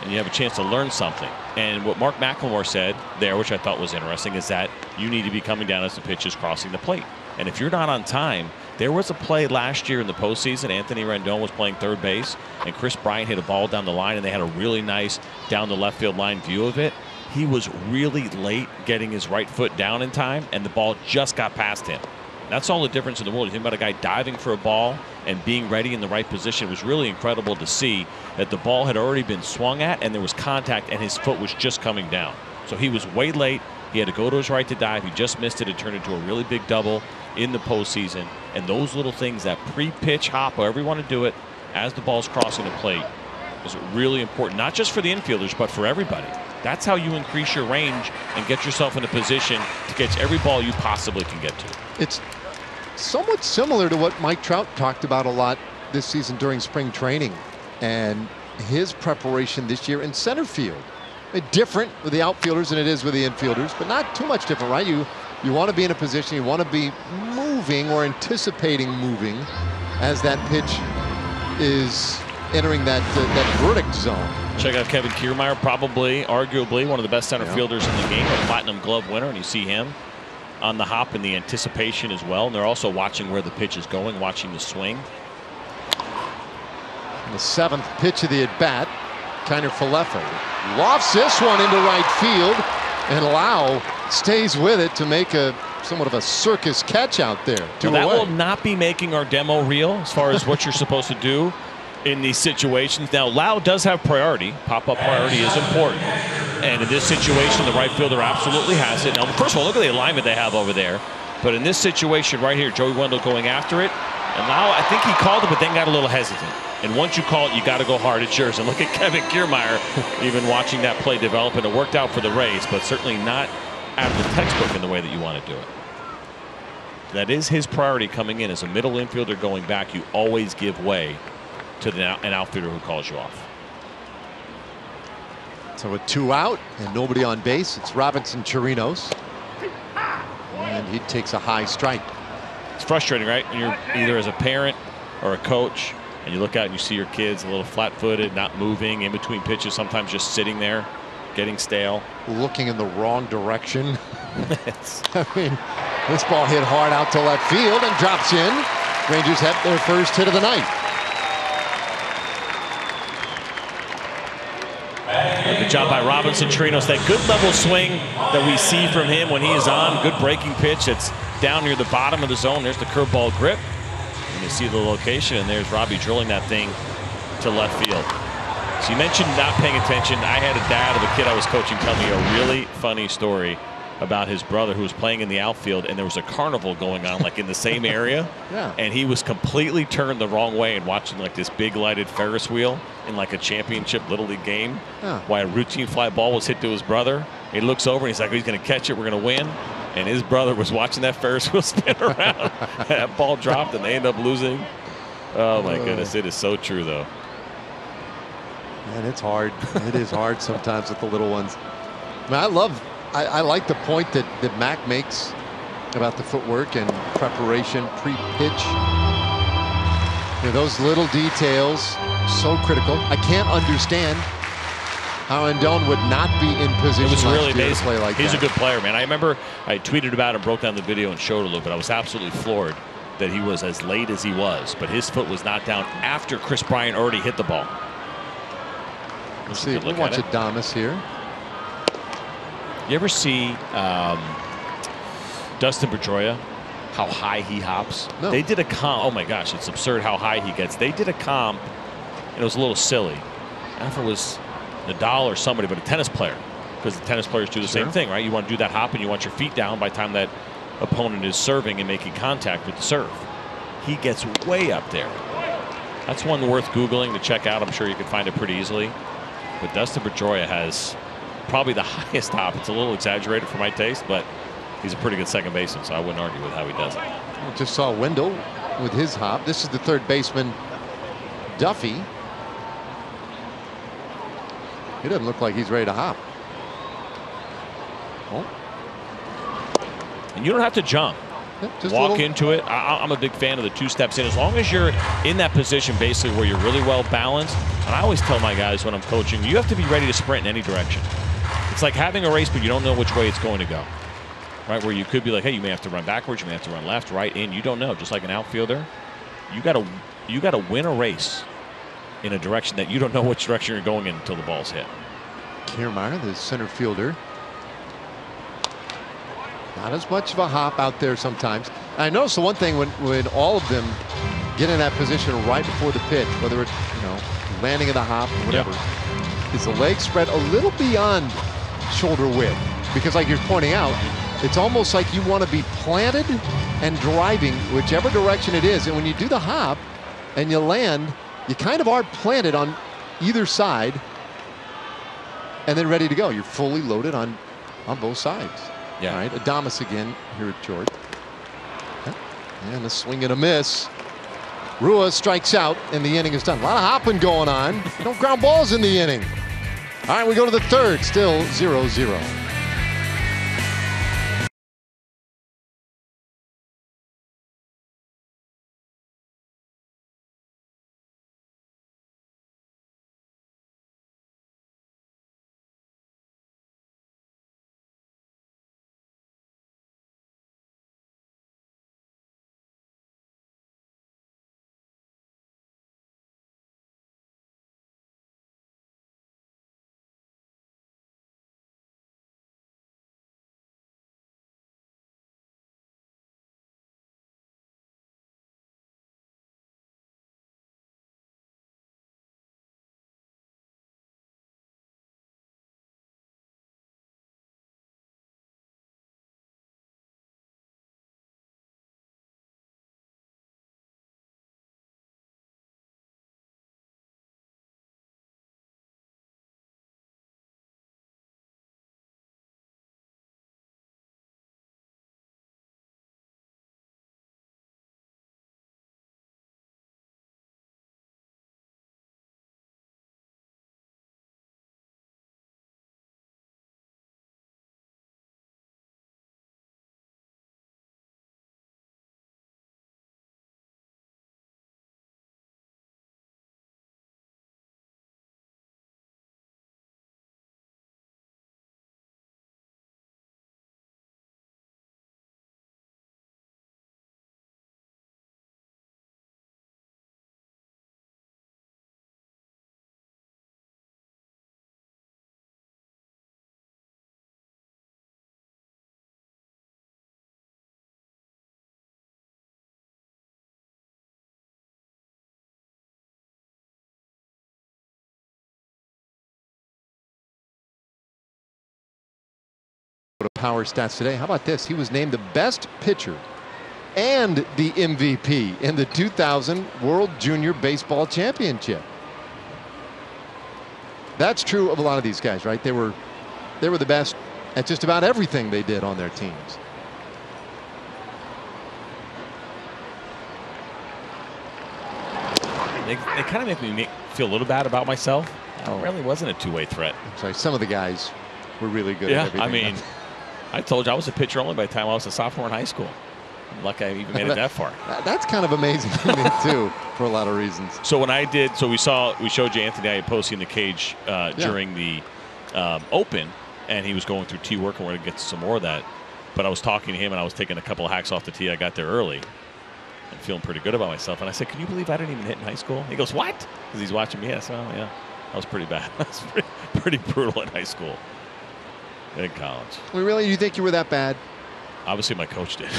And you have a chance to learn something. And what Mark McLemore said there, which I thought was interesting, is that you need to be coming down as the pitch is crossing the plate. And if you're not on time, there was a play last year in the postseason. Anthony Rendon was playing third base, and Chris Bryant hit a ball down the line, and they had a really nice down the left field line view of it. He was really late getting his right foot down in time, and the ball just got past him. That's all the difference in the world. You think about a guy diving for a ball and being ready in the right position. It was really incredible to see that the ball had already been swung at, and there was contact, and his foot was just coming down. So he was way late. He had to go to his right to dive. He just missed it. It turned into a really big double in the postseason. And those little things, that pre-pitch hop, however you want to do it, as the ball's crossing the plate, is really important, not just for the infielders, but for everybody. That's how you increase your range and get yourself in a position to catch every ball you possibly can get to. It's somewhat similar to what Mike Trout talked about a lot this season during spring training and his preparation this year in center field. Different with the outfielders than it is with the infielders, but not too much different, right? You want to be in a position, you want to be moving or anticipating moving as that pitch is entering that verdict zone. Check out Kevin Kiermaier, probably, arguably, one of the best center fielders in the game, a Platinum Glove winner, and you see him on the hop in the anticipation as well. And they're also watching where the pitch is going, watching the swing. And the 7th pitch of the at-bat, Kiner Falefa lofts this one into right field, and Lau stays with it to make somewhat of a circus catch out there. Well, that will not be making our demo real as far as what you're supposed to do in these situations. Now, Lau does have priority. Pop-up priority is important. And in this situation, the right fielder absolutely has it. Now, first of all, look at the alignment they have over there. But in this situation right here, Joey Wendell going after it. And Lau, I think he called it, but then got a little hesitant. And once you call it, you got to go hard. It's yours. And look at Kevin Kiermaier even watching that play develop. And it worked out for the Rays, but certainly not out of the textbook in the way that you want to do it. That is his priority coming in. As a middle infielder going back, you always give way to an outfielder who calls you off. So with 2 out and nobody on base, it's Robinson Chirinos. And he takes a high strike. It's frustrating, right? You're either as a parent or a coach, and you look out and you see your kids a little flat-footed, not moving, in between pitches, sometimes just sitting there, getting stale. Looking in the wrong direction. I mean, this ball hit hard out to left field and drops in. Rangers have their first hit of the night. Good job by Robinson Chirinos. That good level swing that we see from him when he is on. Good breaking pitch. It's down near the bottom of the zone. There's the curveball grip. And you see the location, and there's Robbie drilling that thing to left field. So you mentioned not paying attention. I had a dad of a kid I was coaching tell me a really funny story about his brother who was playing in the outfield, and there was a carnival going on like in the same area. Yeah. And he was completely turned the wrong way and watching like this big lighted Ferris wheel in like a championship Little League game. Yeah. While a routine fly ball was hit to his brother. He looks over and he's like, he's going to catch it, we're going to win. And his brother was watching that Ferris wheel spin around. That ball dropped and they end up losing. Oh my goodness, it is so true though. Man, it's hard. It is hard sometimes with the little ones. I mean, I like the point that Mac makes about the footwork and preparation pre-pitch. You know, those little details, so critical. I can't understand how Rendon would not be in position it was really last year amazing. to play like He's that. a good player, man. I remember I tweeted about him, broke down the video and showed a little bit. I was absolutely floored that he was as late as he was, but his foot was not down after Chris Bryant already hit the ball. Let's see, we'll watch Adames here. You ever see Dustin Pedroia, how high he hops? No. They did a comp. Oh my gosh, it's absurd how high he gets. They did a comp, and it was a little silly. I don't know if it was Nadal or somebody, but a tennis player, because the tennis players do the same thing, right? You want to do that hop, and you want your feet down by the time that opponent is serving and making contact with the serve. He gets way up there. That's one worth Googling to check out. I'm sure you can find it pretty easily. But Dustin Pedroia has probably the highest hop. It's a little exaggerated for my taste, but he's a pretty good second baseman, so I wouldn't argue with how he does it. We just saw Wendell with his hop. This is the third baseman, Duffy. He doesn't look like he's ready to hop. Oh. And you don't have to jump. Just walk into it. I'm a big fan of the 2 steps in. As long as you're in that position basically where you're really well balanced. And I always tell my guys when I'm coaching, you have to be ready to sprint in any direction. It's like having a race, but you don't know which way it's going to go. Right? Where you could be like, hey, you may have to run backwards, you may have to run left, right, in. You don't know. Just like an outfielder, you gotta win a race in a direction that you don't know which direction you're going in until the ball's hit. Kiermaier, the center fielder. Not as much of a hop out there sometimes. I noticed the one thing when all of them get in that position right before the pitch, whether it's landing in the hop or whatever, is the leg spread a little beyond shoulder width. Because like you're pointing out, it's almost like you want to be planted and driving whichever direction it is. And when you do the hop and you land, you kind of are planted on either side and then ready to go. You're fully loaded on both sides. Yeah. All right, Adames again here at short. And a swing and a miss. Rua strikes out, and the inning is done. A lot of hopping going on. No ground balls in the inning. All right, we go to the third, still 0-0. power stats today. How about this? He was named the best pitcher and the MVP in the 2000 World Junior Baseball Championship. That's true of a lot of these guys, right? They were the best at just about everything they did on their teams. They kind of make me feel a little bad about myself. I really wasn't a two-way threat. Sorry, some of the guys were really good Yeah, at everything. I mean, I told you I was a pitcher only by the time I was a sophomore in high school. I'm lucky I even made it that far. That's kind of amazing to me too, for a lot of reasons. So when I did, so we showed you Anthony Iapoce in the cage during the Open, and he was going through tee work, and we're going to get to some more of that. But I was talking to him, and I was taking a couple of hacks off the tee. I got there early and feeling pretty good about myself. And I said, "Can you believe I didn't even hit in high school?" He goes, "What?" Because he's watching me. I said, "Oh yeah, that was pretty bad. That was pretty brutal in high school, in college." Well, really, you think you were that bad? Obviously, my coach did.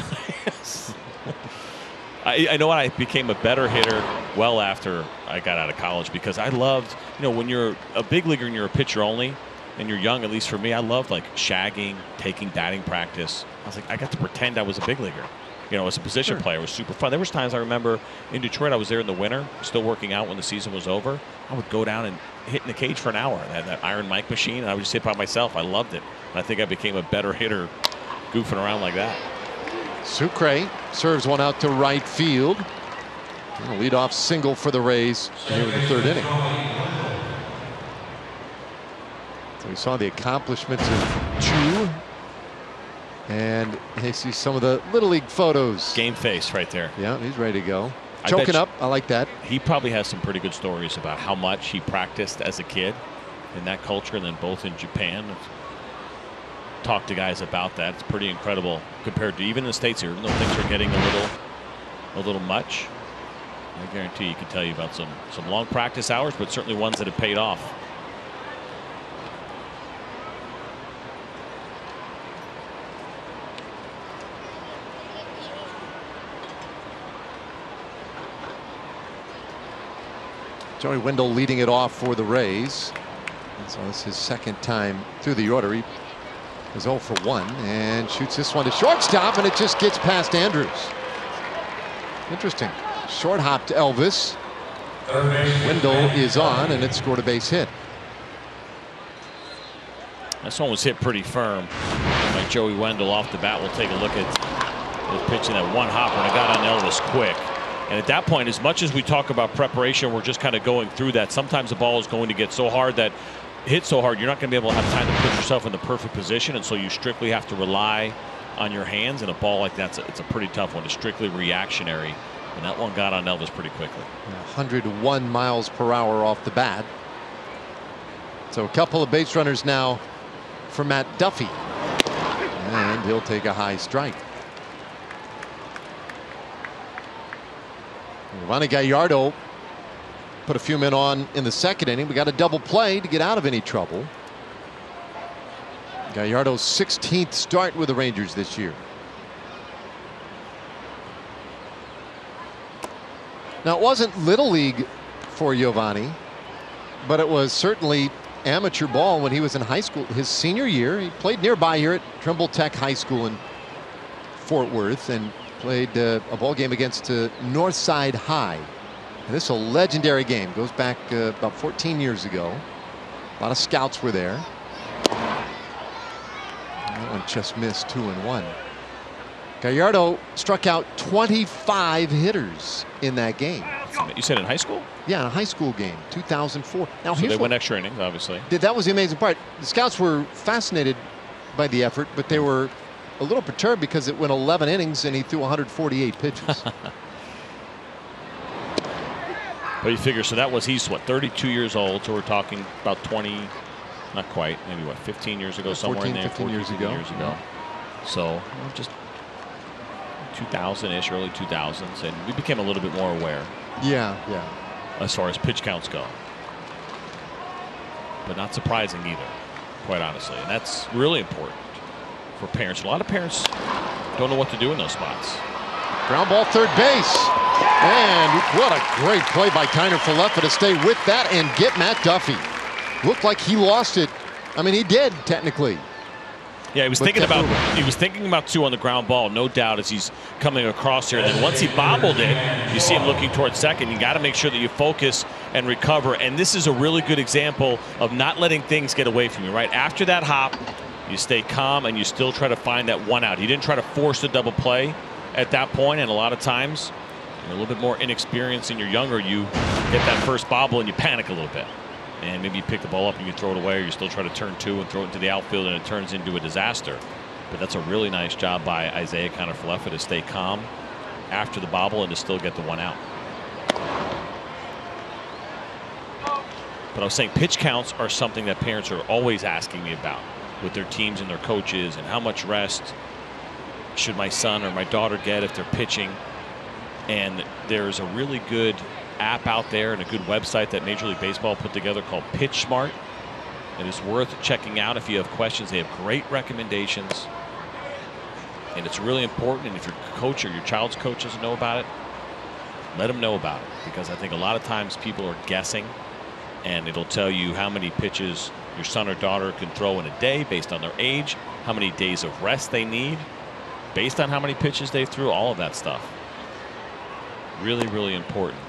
I know I became a better hitter well after I got out of college, because I loved, when you're a big leaguer and you're a pitcher only and you're young, at least for me, I loved like shagging, taking batting practice. I was like, I got to pretend I was a big leaguer. As a position player, it was super fun. There was times I remember in Detroit, I was there in the winter, still working out when the season was over. I would go down and hit in the cage for an hour. I had that Iron Mike machine, and I would just hit by myself. I loved it. And I think I became a better hitter goofing around like that. Sucre serves one out to right field. A leadoff single for the Rays here in the third inning. So we saw the accomplishments of Chu. And you see some of the Little League photos. Game face right there. Yeah, he's ready to go. Choking up. I like that. He probably has some pretty good stories about how much he practiced as a kid in that culture, and then both in Japan. Talk to guys about that. It's pretty incredible compared to even in the States here, even though things are getting a little much. I guarantee he could tell you about some long practice hours, but certainly ones that have paid off. Joey Wendell leading it off for the Rays. And so this is his second time through the order. He is 0 for 1 and shoots this one to shortstop, and it just gets past Andrews. Interesting. Short hop to Elvis. Wendell is on, and it scored a base hit. This one was hit pretty firm by Joey Wendell off the bat. We'll take a look at the pitching, that one hopper, and it got on Elvis quick. And at that point, as much as we talk about preparation, we're just kind of going through that. Sometimes the ball is going to get so hard that hit so hard, you're not going to be able to have time to put yourself in the perfect position, and so you strictly have to rely on your hands. And a ball like that, it's a pretty tough one. It's strictly reactionary, and that one got on Elvis pretty quickly. 101 miles per hour off the bat. So a couple of base runners now for Matt Duffy, and he'll take a high strike. Giovanni Gallardo put a few men on in the second inning. We got a double play to get out of any trouble. Gallardo's 16th start with the Rangers this year. Now, it wasn't Little League for Giovanni, but it was certainly amateur ball when he was in high school. His senior year, he played nearby here at Trimble Tech High School in Fort Worth, and played a ball game against Northside High. And this is a legendary game. Goes back about 14 years ago. A lot of scouts were there. That one just missed 2-1. Gallardo struck out 25 hitters in that game. You said in high school? Yeah, in a high school game, 2004. Now, so they went extra innings, obviously. That was the amazing part. The scouts were fascinated by the effort, but they were a little perturbed because it went 11 innings and he threw 148 pitches. But you figure, so that was, he's what, 32 years old, so we're talking about 20, not quite, maybe what, 15 years ago, somewhere in there. 15 years ago. So just 2000-ish, early 2000s, and we became a little bit more aware. Yeah. As far as pitch counts go. But not surprising either, quite honestly. And that's really important for parents. A lot of parents don't know what to do in those spots. Ground ball, third base. And what a great play by Kiner Falefa to stay with that and get Matt Duffy. Looked like he lost it. I mean, he did, technically. Yeah, he was thinking about 2 on the ground ball, no doubt, as he's coming across here. And then once he bobbled it, you see him looking towards second. You got to make sure that you focus and recover. And this is a really good example of not letting things get away from you, right? After that hop, you stay calm and you still try to find that 1 out. He didn't try to force the double play at that point, and a lot of times you're a little bit more inexperienced and you're younger, you get that first bobble and you panic a little bit. And maybe you pick the ball up and you throw it away, or you still try to turn 2 and throw it into the outfield and it turns into a disaster. But that's a really nice job by Isaiah Kiner-Falefa to stay calm after the bobble and to still get the 1 out. But I was saying pitch counts are something that parents are always asking me about with their teams and their coaches, and how much rest should my son or my daughter get if they're pitching. And there's a really good app out there and a good website that Major League Baseball put together called Pitch Smart. It is worth checking out if you have questions. They have great recommendations, and it's really important. And if your coach or your child's coach doesn't know about it, let them know about it, because I think a lot of times people are guessing, and it'll tell you how many pitches your son or daughter can throw in a day based on their age, how many days of rest they need based on how many pitches they threw, all of that stuff. Really, really important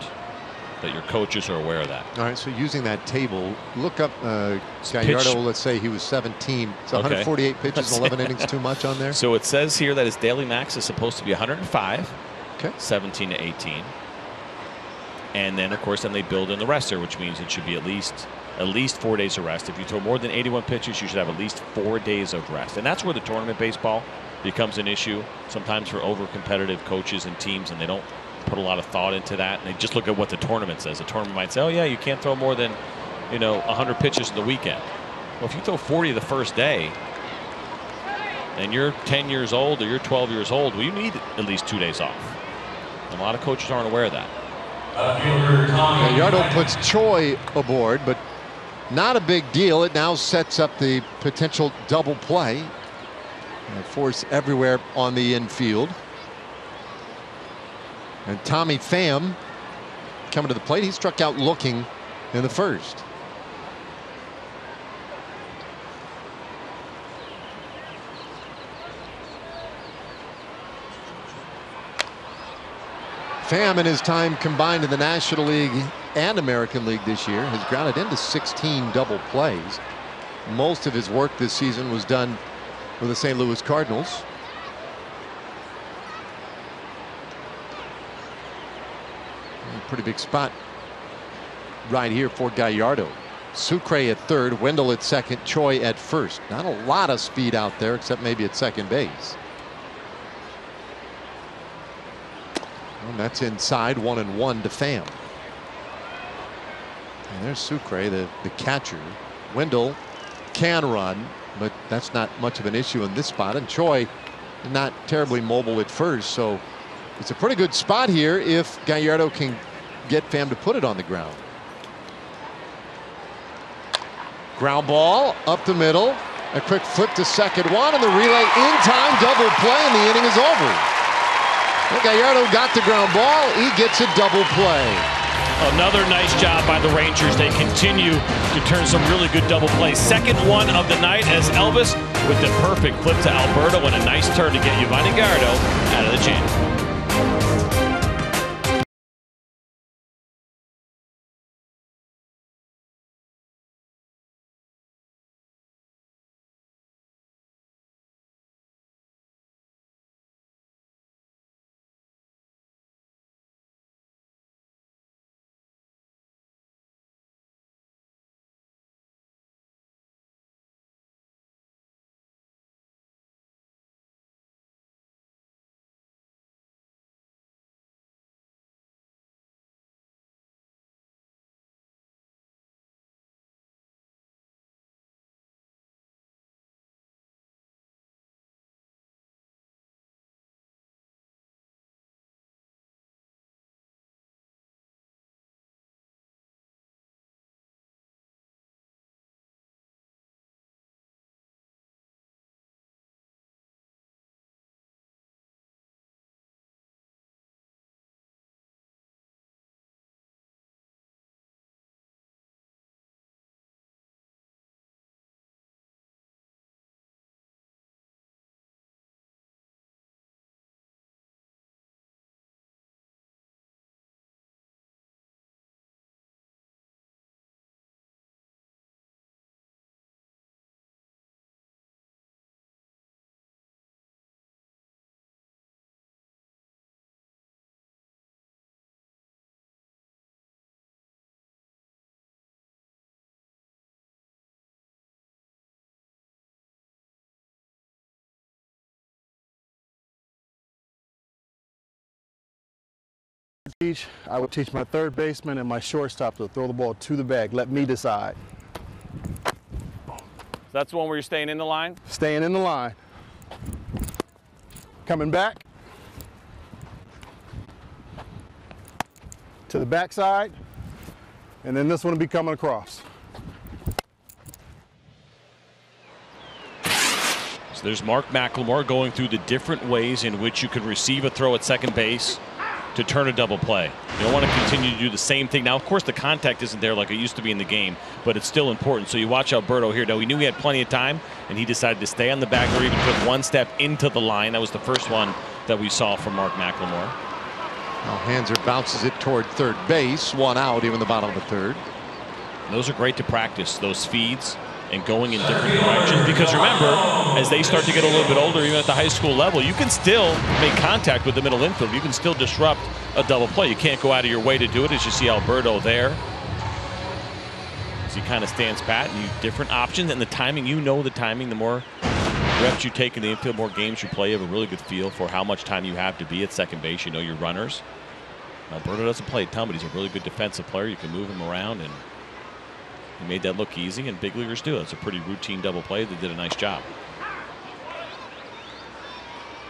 that your coaches are aware of that. All right, so using that table, look up Gallardo. Let's say he was 17. So 148 pitches, 11 innings, too much on there? So it says here that his daily max is supposed to be 105, okay, 17 to 18. And then, of course, then they build in the rester, which means it should be at least 4 days of rest. If you throw more than 81 pitches, you should have at least 4 days of rest. And that's where the tournament baseball becomes an issue sometimes for over-competitive coaches and teams, and they don't put a lot of thought into that. And they just look at what the tournament says. The tournament might say, oh, yeah, you can't throw more than 100 pitches in the weekend. Well, if you throw 40 the first day and you're 10 years old or you're 12 years old, well, you need at least 2 days off. And a lot of coaches aren't aware of that. Gallardo puts Choi aboard, but not a big deal. It now sets up the potential double play. Force everywhere on the infield. And Tommy Pham coming to the plate. He struck out looking in the first. Pham, in his time combined in the National League and American League this year, has grounded into 16 double plays. Most of his work this season was done with the St. Louis Cardinals. Pretty big spot right here for Gallardo. Sucre at third, Wendell at second, Choi at first. Not a lot of speed out there, except maybe at second base. And that's inside, 1-1 to Pham. And there's Sucre, the catcher. Wendell can run, but that's not much of an issue in this spot. And Choi not terribly mobile at first, so it's a pretty good spot here if Gallardo can get Pham to put it on the ground. Ground ball up the middle. A quick flip to second one, and the relay in time, double play, and the inning is over. Well, Gallardo got the ground ball. He gets a double play. Another nice job by the Rangers. They continue to turn some really good double plays. Second one of the night as Elvis with the perfect flip to Alberto and a nice turn to get Giovanni Gallardo out of the jam. I would teach my third baseman and my shortstop to throw the ball to the bag. Let me decide. That's the one where you're staying in the line? Staying in the line. Coming back. To the backside. And then this one will be coming across. So there's Mark McLemore going through the different ways in which you can receive a throw at second base to turn a double play. You don't want to continue to do the same thing. Now, of course, the contact isn't there like it used to be in the game, but it's still important. So you watch Alberto here. Now, we knew he had plenty of time, and he decided to stay on the back or even took one step into the line. That was the first one that we saw from Mark McLemore. Now Hanser bounces it toward third base. One out here in the bottom of the third. Those are great to practice, those feeds and going in different directions, because remember, as they start to get a little bit older, even at the high school level, you can still make contact with the middle infield. You can still disrupt a double play. You can't go out of your way to do it, as you see Alberto there. So he kind of stands pat, and you different options, and the timing, you know the timing. The more reps you take in the infield, more games you play, you have a really good feel for how much time you have to be at second base. You know your runners. Alberto doesn't play a ton, but he's a really good defensive player. You can move him around, and he made that look easy, and big leaguers do. That's a pretty routine double play. They did a nice job.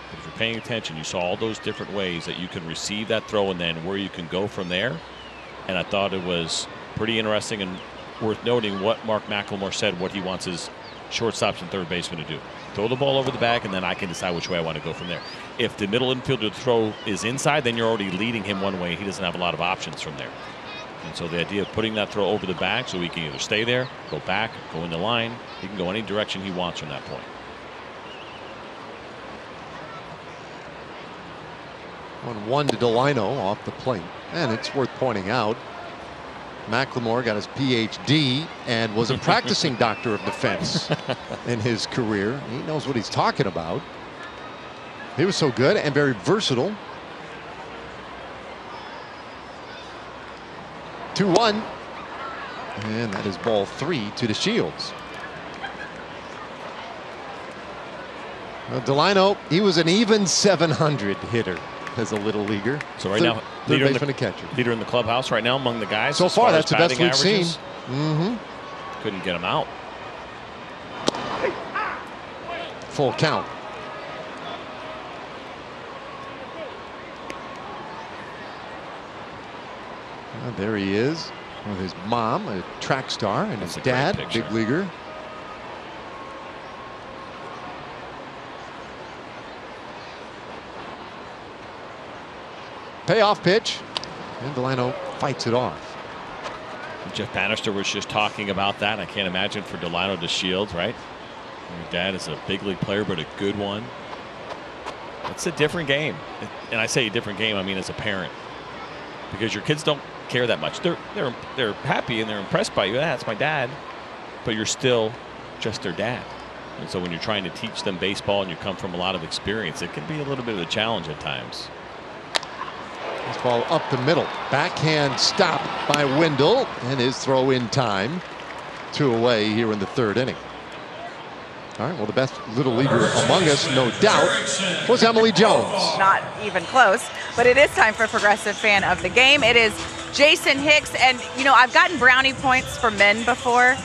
But if you're paying attention, you saw all those different ways that you can receive that throw and then where you can go from there. And I thought it was pretty interesting and worth noting what Mark McLemore said, what he wants his shortstops and third baseman to do. Throw the ball over the bag, and then I can decide which way I want to go from there. If the middle infielder throw is inside, then you're already leading him one way. He doesn't have a lot of options from there. And so the idea of putting that throw over the back so he can either stay there, go back, go in the line. He can go any direction he wants from that point. 1-1 to Delino off the plate. And it's worth pointing out, McLemore got his PhD and was a practicing doctor of defense in his career. He knows what he's talking about. He was so good and very versatile. 2-1, and that is ball 3 to the Shields. Well, Delino, he was an even 700 hitter as a little leaguer. So right now, leader in the clubhouse right now among the guys. So far, that's the best we've seen. Couldn't get him out. Full count. There he is with his mom, a track star, and his dad, big leaguer. Payoff pitch, and Delino fights it off. Jeff Bannister was just talking about that. I can't imagine for Delino to Shields, right? Your dad is a big league player, but a good one. It's a different game, and I say a different game, I mean as a parent, because your kids don't care that much. They're happy and they're impressed by you. That's my dad, but you're still just their dad. And so when you're trying to teach them baseball and you come from a lot of experience, it can be a little bit of a challenge at times. This ball up the middle, backhand stop by Wendell, and his throw in time. 2 away here in the third inning. All right, well, the best little leaguer among us, no doubt, was Emily Jones. Not even close, but it is time for Progressive Fan of the Game. It is Jason Hicks, and you know, I've gotten brownie points for men before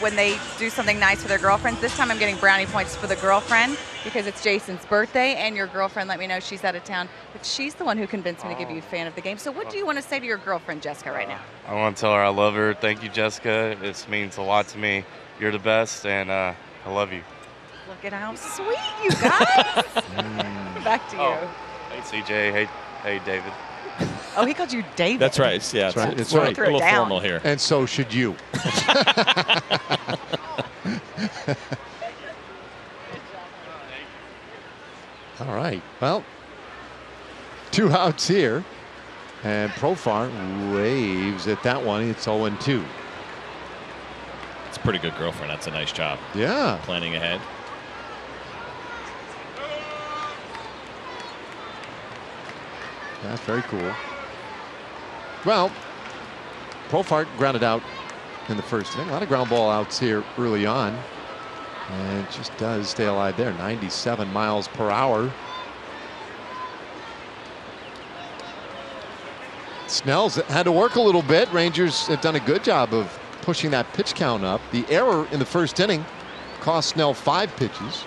when they do something nice for their girlfriends. This time I'm getting brownie points for the girlfriend because it's Jason's birthday, and your girlfriend let me know she's out of town, but she's the one who convinced me to give you Fan of the Game. So what do you want to say to your girlfriend, Jessica, right now? I want to tell her I love her. Thank you, Jessica. This means a lot to me. You're the best, and I love you. Look at how sweet you guys. Back to you. Hey, CJ. Hey, David. Oh, he called you David. That's right. Yeah, That's right. A little formal here. And so should you. All right. Well, 2 outs here. And Profar waves at that one. It's 0-2. It's a pretty good girlfriend. That's a nice job. Yeah. Planning ahead. That's very cool. Well, Profart grounded out in the first inning. A lot of ground ball outs here early on. And it just does stay alive there. 97 miles per hour. Snell's had to work a little bit. Rangers have done a good job of pushing that pitch count up. The error in the first inning cost Snell 5 pitches.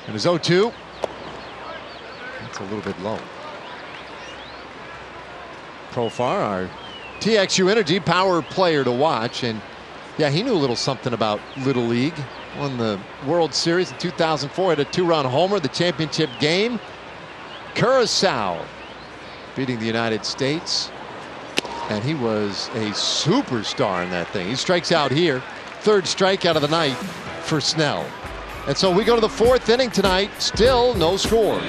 And his 0-2. That's a little bit low. Profar, our TXU Energy power player to watch. And yeah, he knew a little something about Little League. Won the World Series in 2004. Had a 2-run homer, the championship game. Curacao beating the United States. And he was a superstar in that thing. He strikes out here. 3rd strikeout of the night for Snell. And so we go to the 4th inning tonight. Still no score.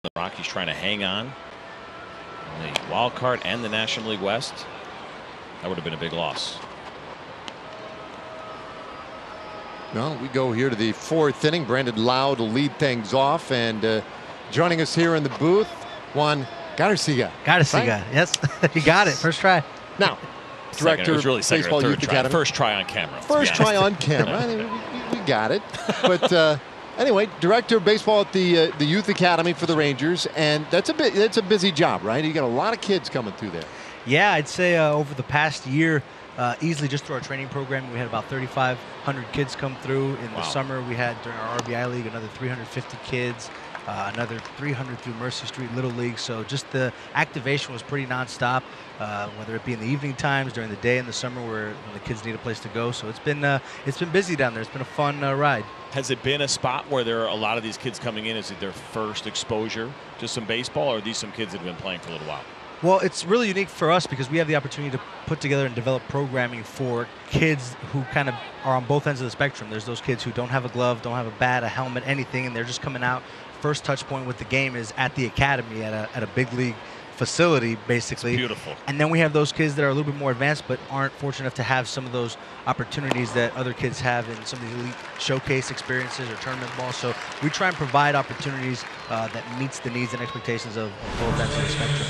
The Rockies trying to hang on in the wild card and the National League West. That would have been a big loss. Well, we go here to the 4th inning. Brandon Lau to lead things off, and joining us here in the booth, Juan Garcia. Garcia, right? Yes, you got it. First try. Now, director of really Baseball Youth Academy. First try on camera. First try on camera. I mean, we got it. But anyway, director of baseball at the Youth Academy for the Rangers, and that's a busy job, right? You got a lot of kids coming through there. Yeah, I'd say over the past year, easily just through our training program, we had about 3,500 kids come through. In the summer, we had during our RBI League another 350 kids. Another 300 through Mercy Street Little League. So just the activation was pretty nonstop, whether it be in the evening times, during the day in the summer, when the kids need a place to go. So it's been busy down there. It's been a fun ride. Has it been a spot where there are a lot of these kids coming in? Is it their first exposure to some baseball, or are these some kids that have been playing for a little while? Well, it's really unique for us because we have the opportunity to put together and develop programming for kids who kind of are on both ends of the spectrum. There's those kids who don't have a glove, don't have a bat, a helmet, anything, and they're just coming out. First touch point with the game is at the academy at a big league facility, basically. It's beautiful. And then we have those kids that are a little bit more advanced but aren't fortunate enough to have some of those opportunities that other kids have in some of the elite showcase experiences or tournament ball. So we try and provide opportunities that meets the needs and expectations of both ends of the spectrum.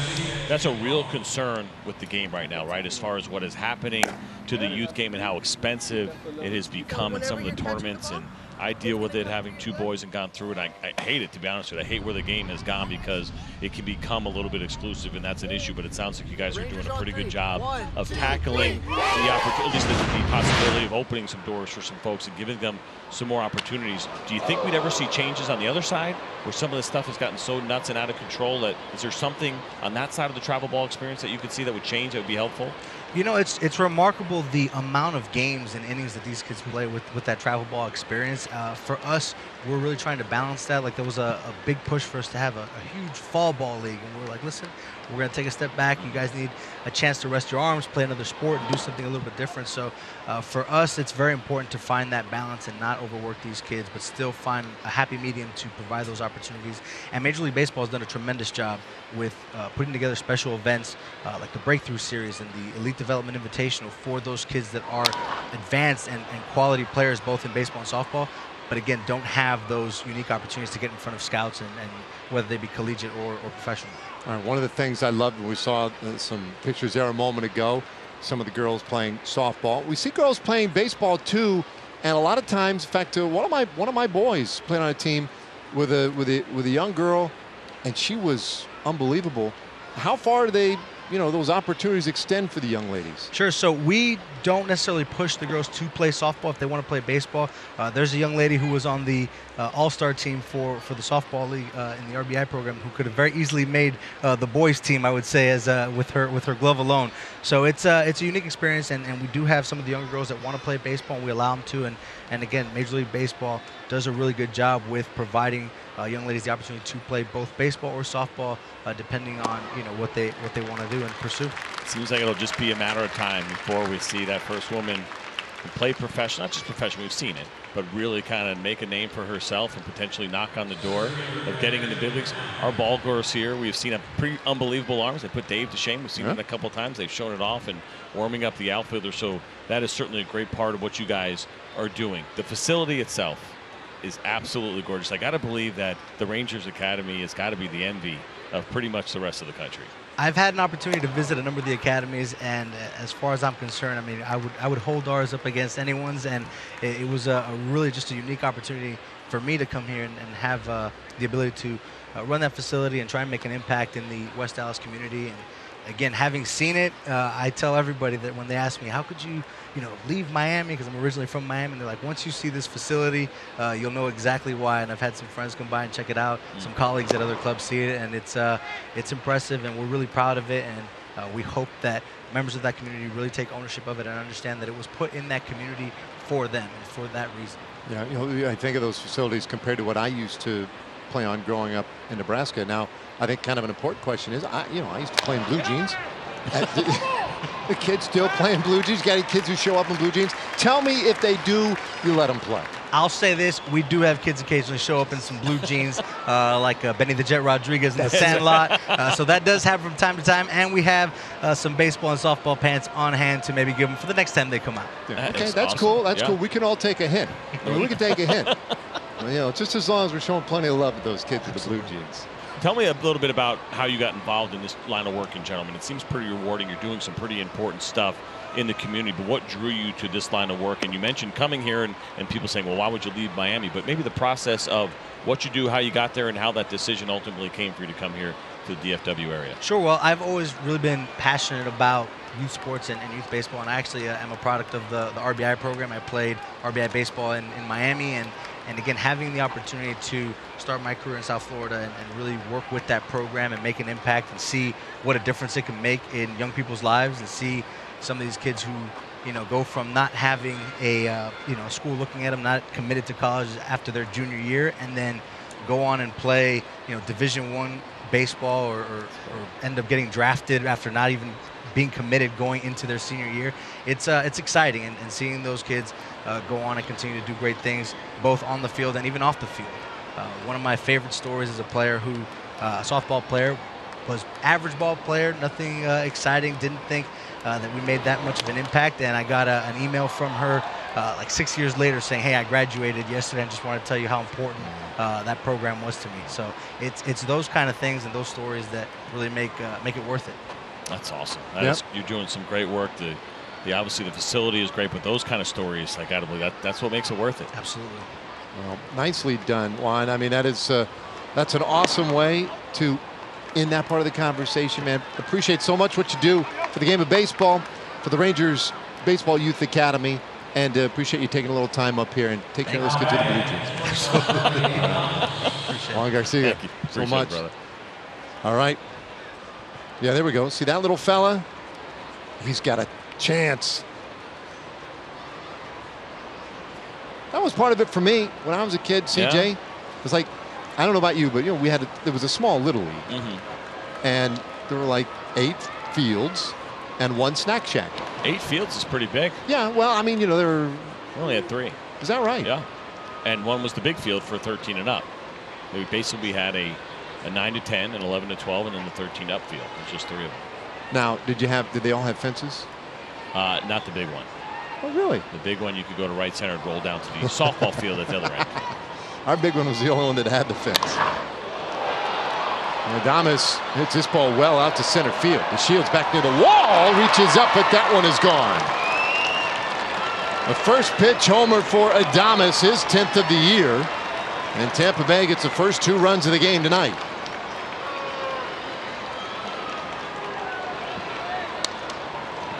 That's a real concern with the game right now, right? As far as what is happening to the youth game and how expensive it has become in some of the tournaments. And I deal with it having two boys and gone through it. I hate it, to be honest with you. I hate where the game has gone because it can become a little bit exclusive, and that's an issue. But it sounds like you guys are doing a pretty good job of tackling the opportunity, at least the possibility of opening some doors for some folks and giving them some more opportunities. Do you think we'd ever see changes on the other side where some of the this stuff has gotten so nuts and out of control that is there something on that side of the travel ball experience that you could see that would change, that would be helpful? You know, it's remarkable the amount of games and innings that these kids play with that travel ball experience. For us, we're really trying to balance that. Like, there was a big push for us to have a huge fall ball league, and we're like, listen, we're going to take a step back. You guys need a chance to rest your arms, play another sport, and do something a little bit different. So for us, it's very important to find that balance and not overwork these kids, but still find a happy medium to provide those opportunities. And Major League Baseball has done a tremendous job with putting together special events like the Breakthrough Series and the Elite Development Invitational for those kids that are advanced and quality players both in baseball and softball, but again, don't have those unique opportunities to get in front of scouts and whether they be collegiate or professional. All right, one of the things I loved when we saw some pictures there a moment ago, some of the girls playing softball. We see girls playing baseball too, and a lot of times, in fact, one of my boys played on a team with a young girl, and she was unbelievable. How far do they, those opportunities extend for the young ladies? Sure. So we don't necessarily push the girls to play softball if they want to play baseball. There's a young lady who was on the all-star team for the softball league in the RBI program who could have very easily made the boys team, I would say, as with her glove alone. So it's a unique experience, and we do have some of the younger girls that want to play baseball, and we allow them to. And again, Major League Baseball does a really good job with providing young ladies the opportunity to play both baseball or softball, depending on what they want to do and pursue. It seems like it'll just be a matter of time before we see that first woman play professional, not just professional, we've seen it, but really kind of make a name for herself and potentially knock on the door of getting into big leagues. Our ball girls here, we've seen a pretty unbelievable arms. They put Dave to shame. We've seen it a couple of times. They've shown it off and warming up the outfielder. So that is certainly a great part of what you guys are doing. The facility itself is absolutely gorgeous. I got to believe that the Rangers Academy has got to be the envy of pretty much the rest of the country. I've had an opportunity to visit a number of the academies, and as far as I'm concerned, I mean, I would hold ours up against anyone's, and it was a really just a unique opportunity for me to come here and have the ability to run that facility and try and make an impact in the West Dallas community. And again, having seen it, I tell everybody that when they ask me, how could you, leave Miami, because I'm originally from Miami, and they're like, once you see this facility, you'll know exactly why. And I've had some friends come by and check it out, some colleagues at other clubs see it, and it's impressive, and we're really proud of it. And we hope that members of that community really take ownership of it and understand that it was put in that community for them and for that reason. Yeah, I think of those facilities compared to what I used to play on growing up in Nebraska. Now, I think kind of an important question is, I used to play in blue jeans. The kids still playing blue jeans. You got any kids who show up in blue jeans? Tell me if they do, you let them play. I'll say this, we do have kids occasionally show up in some blue jeans, like Benny the Jet Rodriguez in the Sandlot. So that does happen from time to time. And we have some baseball and softball pants on hand to maybe give them for the next time they come out. Yeah. Okay, that's awesome. Cool. That's cool. We can all take a hint. We can take a hint. Just as long as we're showing plenty of love to those kids with the blue jeans. Tell me a little bit about how you got involved in this line of work in general. It seems pretty rewarding. You're doing some pretty important stuff in the community, but what drew you to this line of work? And you mentioned coming here and people saying, well, why would you leave Miami? But maybe the process of what you do, how you got there, and how that decision ultimately came for you to come here to the DFW area. Sure. Well, I've always really been passionate about youth sports and youth baseball, and I actually am a product of the RBI program. I played RBI baseball in Miami, and again, having the opportunity to start my career in South Florida and really work with that program and make an impact and see what a difference it can make in young people's lives, and see some of these kids who, go from not having a, school looking at them, not committed to college after their junior year, and then go on and play, Division I baseball or end up getting drafted after not even being committed going into their senior year. It's exciting, and seeing those kids go on and continue to do great things, both on the field and even off the field. One of my favorite stories is a player who, a softball player, was average ball player, nothing exciting, didn't think that we made that much of an impact, and I got an email from her like 6 years later saying, hey, I graduated yesterday and just wanted to tell you how important that program was to me. So it's those kind of things and those stories that really make it worth it. That's awesome. You're doing some great work. Obviously the facility is great, but those kind of stories, I gotta believe that's what makes it worth it. Absolutely. Well, nicely done, Juan. I mean, that's an awesome way to end that part of the conversation, man. Appreciate so much what you do for the game of baseball, for the Rangers Baseball Youth Academy, and appreciate you taking a little time up here and taking those kids to the blue jeans. Absolutely. Juan Garcia. Thank you. So Appreciate much. it, brother. All right. Yeah, there we go. See that little fella? He's got a chance. That was part of it for me when I was a kid, CJ. Yeah. It was like, I don't know about you, but we had there was a small little league, and there were like 8 fields and 1 snack shack. 8 fields is pretty big. Yeah, well, I mean, there were. We only had 3. Is that right? Yeah. And 1 was the big field for 13 and up. We basically had a 9 to 10, an 11 to 12, and then the 13 up field. It was just 3 of them. Now, did they all have fences? Not the big one. Oh, really? The big one, you could go to right center and roll down to the softball field at the other end. Our big one was the only one that had the fence. And Adames hits this ball well out to center field. The Shields back near the wall, reaches up, but that one is gone. The first pitch homer for Adames, his 10th of the year. And Tampa Bay gets the first 2 runs of the game tonight.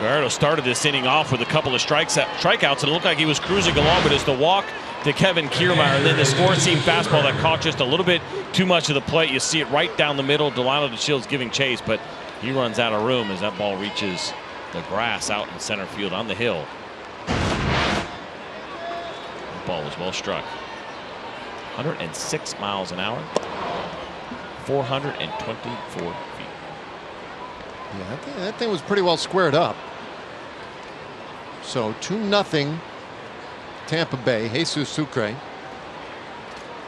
Gallardo started this inning off with a couple of strikeouts, and it looked like he was cruising along, but it's the walk to Kevin Kiermaier, and then this 4-seam fastball that caught just a little bit too much of the plate. You see it right down the middle. Delano DeShields giving chase, but he runs out of room as that ball reaches the grass out in center field on the hill. The ball was well struck. 106 miles an hour, 424 feet. Yeah, that thing was pretty well squared up. So 2-0 Tampa Bay. Jesus Sucre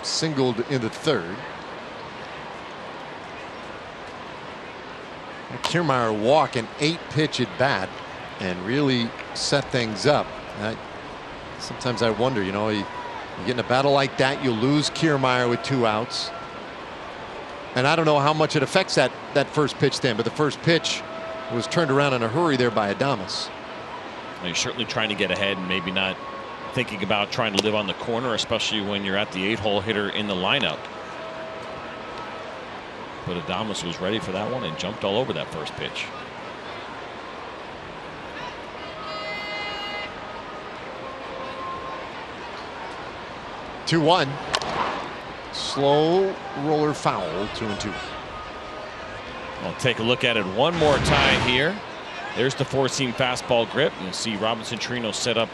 singled in the 3rd. Kiermaier walk an 8-pitch at bat and really set things up. Sometimes I wonder, you get in a battle like that, you lose Kiermaier with 2 outs. And I don't know how much it affects that first pitch then, but the first pitch was turned around in a hurry there by Adames. Well, you're certainly trying to get ahead and maybe not thinking about trying to live on the corner, especially when you're at the 8-hole hitter in the lineup. But Adames was ready for that one and jumped all over that first pitch. Two-1. Slow roller foul, 2-2. I'll take a look at it one more time here. There's the 4-seam fastball grip. You'll see Robinson Chirino set up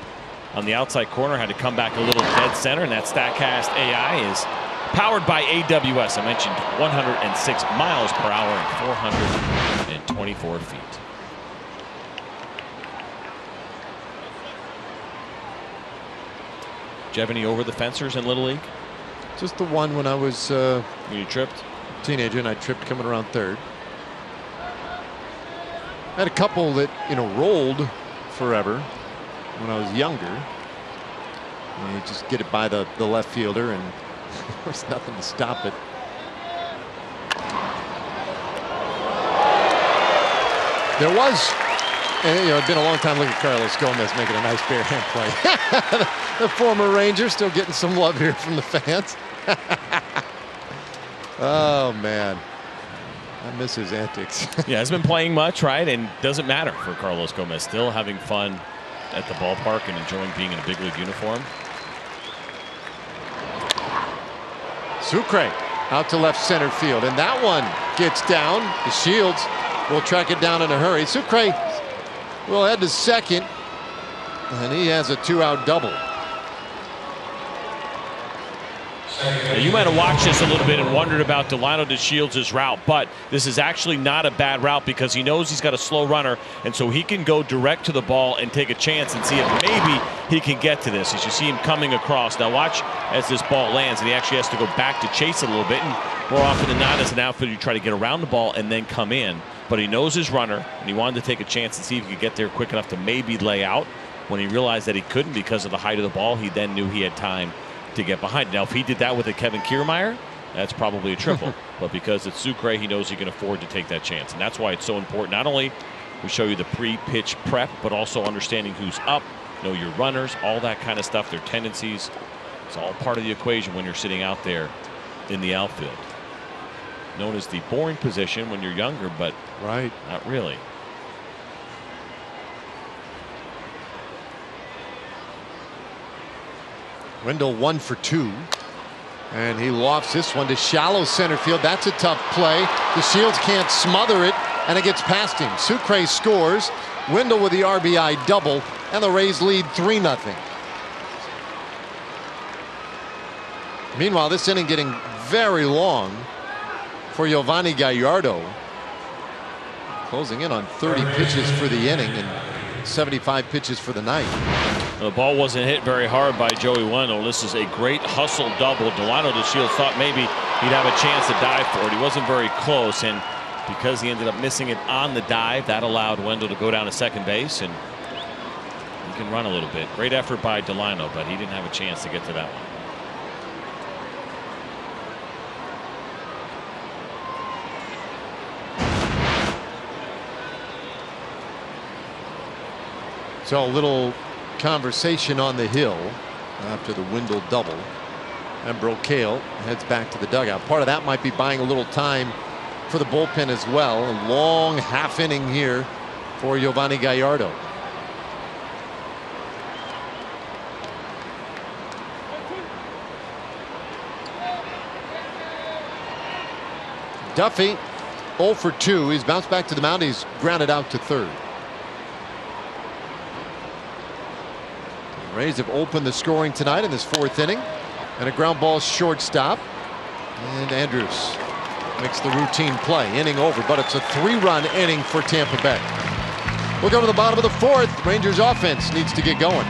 on the outside corner, had to come back a little dead center, and that StatCast AI is powered by AWS. I mentioned 106 miles per hour and 424 feet. Did you have any over the fencers in Little League? Just the one when I was when you tripped? Teenager, and I tripped coming around 3rd. I had a couple that rolled forever when I was younger. And you just get it by the left fielder, and there's nothing to stop it. There was, and it'd been a long time looking at Carlos Gomez making a nice bare hand play. The former Ranger still getting some love here from the fans. Oh man, I miss his antics. Yeah, hasn't been playing much, right? And doesn't matter for Carlos Gomez. Still having fun at the ballpark and enjoying being in a big league uniform. Sucre out to left center field, and that one gets down. The Shields will track it down in a hurry. Sucre will head to second, and he has a 2-out double. Now, you might have watched this a little bit and wondered about Delano DeShields' route, but this is actually not a bad route because he knows he's got a slow runner, and so he can go direct to the ball and take a chance and see if maybe he can get to this. As you see him coming across. Now watch as this ball lands, and he actually has to go back to chase it a little bit, and more often than not as an outfielder you try to get around the ball and then come in. But he knows his runner, and he wanted to take a chance and see if he could get there quick enough to maybe lay out. When he realized that he couldn't because of the height of the ball, he then knew he had time to get behind. Now, if he did that with a Kevin Kiermaier, that's probably a triple. But because it's Sucre, he knows he can afford to take that chance. And that's why it's so important. Not only we show you the pre-pitch prep, but also understanding who's up, know your runners, all that kind of stuff, their tendencies. It's all part of the equation when you're sitting out there in the outfield. Known as the boring position when you're younger, but right, not really. Wendell 1 for 2. And he lofts this one to shallow center field. That's a tough play. The Shields can't smother it, and it gets past him. Sucre scores. Wendell with the RBI double, and the Rays lead 3-0. Meanwhile, this inning getting very long for Giovanni Gallardo. Closing in on 30 pitches for the inning and 75 pitches for the night. The ball wasn't hit very hard by Joey Wendell. This is a great hustle double. Delano DeShields thought maybe he'd have a chance to dive for it. He wasn't very close, and because he ended up missing it on the dive, that allowed Wendell to go down to second base, and he can run a little bit. Great effort by Delano, but he didn't have a chance to get to that one. So a little conversation on the hill after the Wendell double, and Brocale heads back to the dugout. Part of that might be buying a little time for the bullpen as well. A long half inning here for Giovanni Gallardo. Duffy 0 for 2. He's bounced back to the mound. He's grounded out to third. Rays have opened the scoring tonight in this fourth inning, and a ground ball shortstop, and Andrews makes the routine play. Inning over, but it's a 3-run inning for Tampa Bay. We'll go to the bottom of the fourth. Rangers offense needs to get going.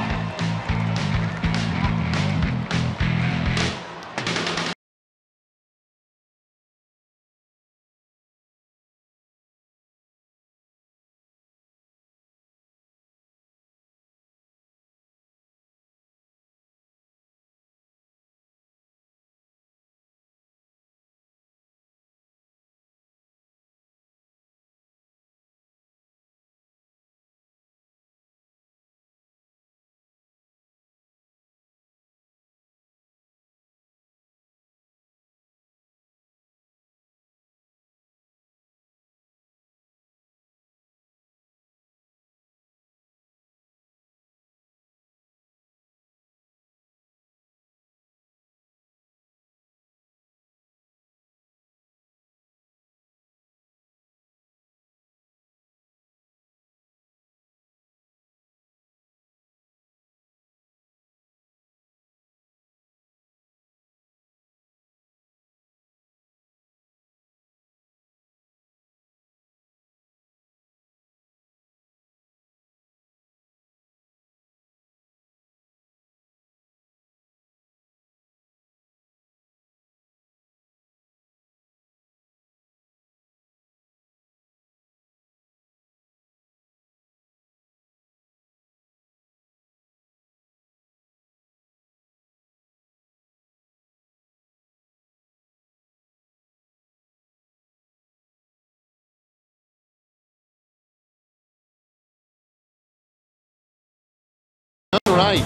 Right.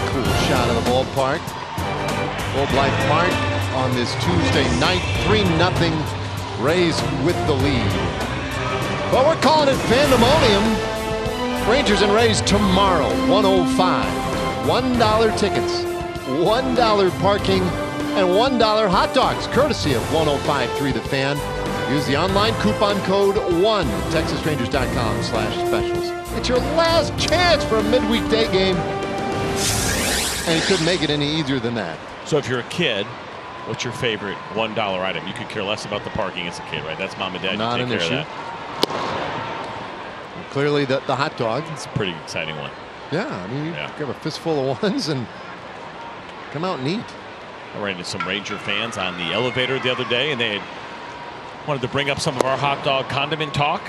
Cool shot of the ballpark. Globe Life Park on this Tuesday night. 3-0 Rays with the lead. But we're calling it Pandemonium. Rangers and Rays tomorrow, 105. $1 tickets, $1 parking, and $1 hot dogs, courtesy of 105.3 The Fan. Use the online coupon code 1 at TexasRangers.com/specials. It's your last chance for a midweek day game. And you couldn't make it any easier than that. So if you're a kid, what's your favorite $1 item? You could care less about the parking as a kid, right? That's mom and dad. Not you take an care issue. of that. Clearly the hot dog. It's a pretty exciting one. Yeah, I mean, you grab a fistful of ones and come out and eat. I ran into some Ranger fans on the elevator the other day, and they had wanted to bring up some of our hot dog condiment talk.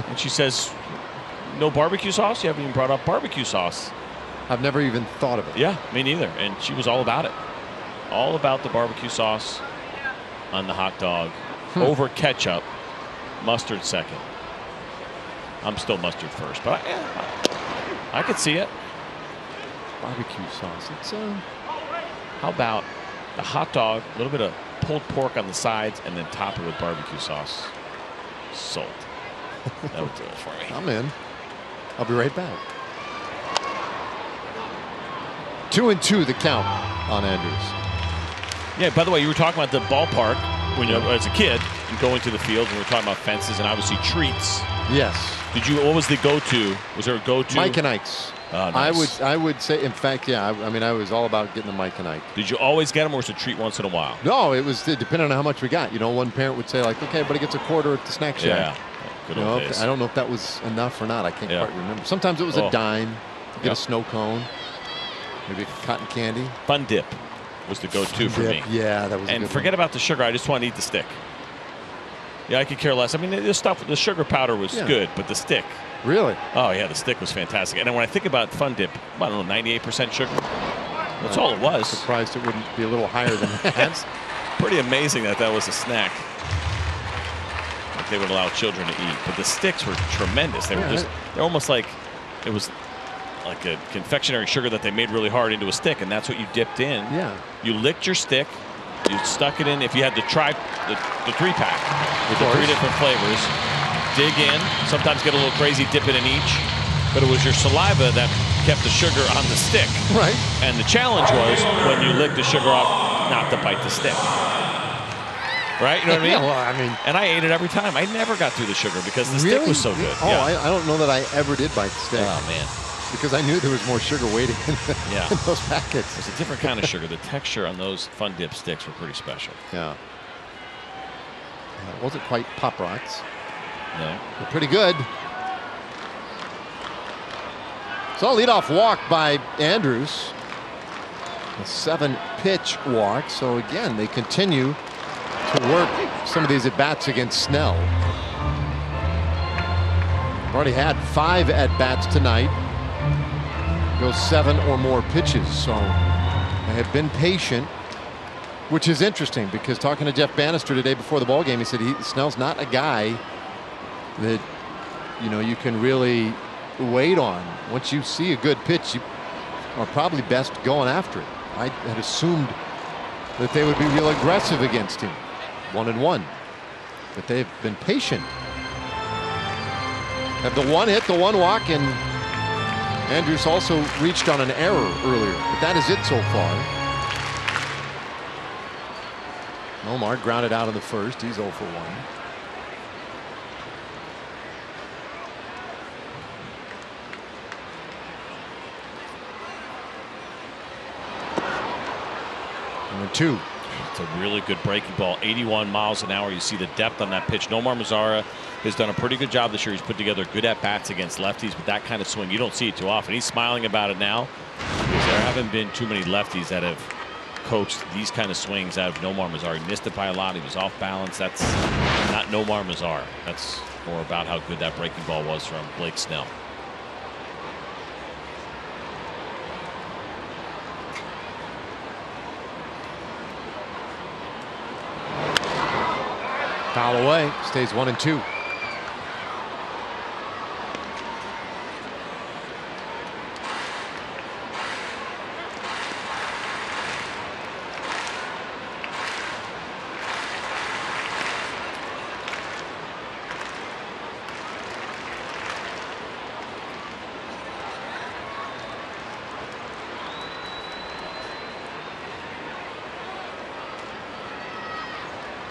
And she says, no barbecue sauce? You haven't even brought up barbecue sauce. I've never even thought of it. Yeah, me neither. And she was all about it. All about the barbecue sauce on the hot dog. Over ketchup, mustard second. I'm still mustard first, but I could see it. Barbecue sauce. It's How about the hot dog, a little bit of pulled pork on the sides, and then top it with barbecue sauce? Sold. That would do it for me. I'm in. I'll be right back. 2-2 the count on Andrews. Yeah, by the way, you were talking about the ballpark when you as a kid and going to the field, and we were talking about fences and obviously treats. Yes. What was the go-to? Was there a go-to? Mike and Ike's. Oh, nice. I would say, in fact, yeah. I mean, I was all about getting the Mike and Ike. Did you always get them, or was it a treat once in a while? No, it was depending on how much we got. You know, one parent would say like, okay, everybody gets a quarter at the snack shack. Yeah. Good old days. I don't know if that was enough or not. I can't quite remember. Sometimes it was a dime. Get a snow cone, maybe cotton candy. Fun Dip was the go-to for me. Yeah, that was. And a good forget about the sugar. I just want to eat the stick. Yeah, I could care less. I mean, the sugar powder was good, but the stick. Really? Oh yeah, the stick was fantastic. And then when I think about Fun Dip, I don't know, 98% sugar. That's all it was. Surprised it wouldn't be a little higher than that. That's pretty amazing that was a snack that they would allow children to eat. But the sticks were tremendous. They were they're almost like it was like a confectionery sugar that they made really hard into a stick, and that's what you dipped in. Yeah. You licked your stick. You stuck it in. If you had the 3-pack with the 3 different flavors. Dig in, sometimes get a little crazy, dip it in each, but it was your saliva that kept the sugar on the stick. Right. And the challenge was when you lick the sugar off, not to bite the stick. Right? You know what I mean? Yeah, well, I mean. And I ate it every time. I never got through the sugar because the stick was so good. Oh, yeah. I don't know that I ever did bite the stick. Oh, man. Because I knew there was more sugar waiting in those packets. It's a different kind of sugar. The texture on those Fun Dip sticks were pretty special. Yeah. It wasn't quite Pop Rocks. No. They're pretty good. So a leadoff walk by Andrews. A 7-pitch walk. So again, they continue to work some of these at-bats against Snell. They've already had 5 at-bats tonight. Go 7 or more pitches. So they have been patient, which is interesting because talking to Jeff Bannister today before the ball game, he said Snell's not a guy that you can really wait on. Once you see a good pitch, you are probably best going after it. I had assumed that they would be real aggressive against him, 1-1, but they've been patient. Have the 1 hit, the 1 walk, and Andrews also reached on an error earlier, but that is it so far. Omar grounded out in the first. He's 0 for 1. Number 2. It's a really good breaking ball. 81 miles an hour. You see the depth on that pitch. Nomar Mazara has done a pretty good job this year. He's put together good at-bats against lefties, but that kind of swing, you don't see it too often. He's smiling about it now because there haven't been too many lefties that have coached these kind of swings out of Nomar Mazara. He missed it by a lot. He was off balance. That's not Nomar Mazara. That's more about how good that breaking ball was from Blake Snell. Foul away. Stays 1-2.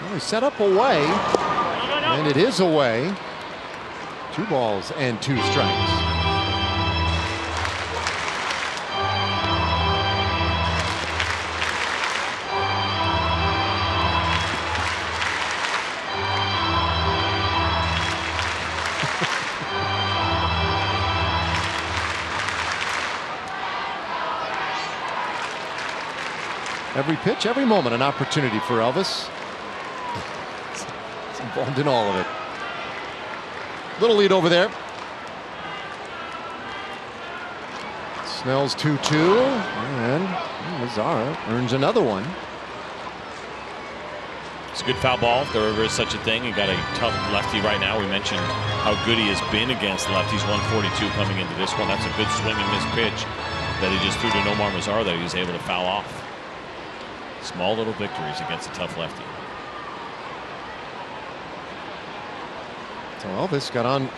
Well, he set up away, and it is away. 2 balls and 2 strikes. Every pitch, every moment, an opportunity for Elvis. He's involved in all of it. Little lead over there. Snell's 2-2, and Mazara earns another one. It's a good foul ball if there ever is such a thing. You got a tough lefty right now. We mentioned how good he has been against lefties. 142 coming into this one. That's a good swing and miss pitch that he just threw to Nomar Mazara that he was able to foul off. Small little victories against a tough lefty. So Elvis got on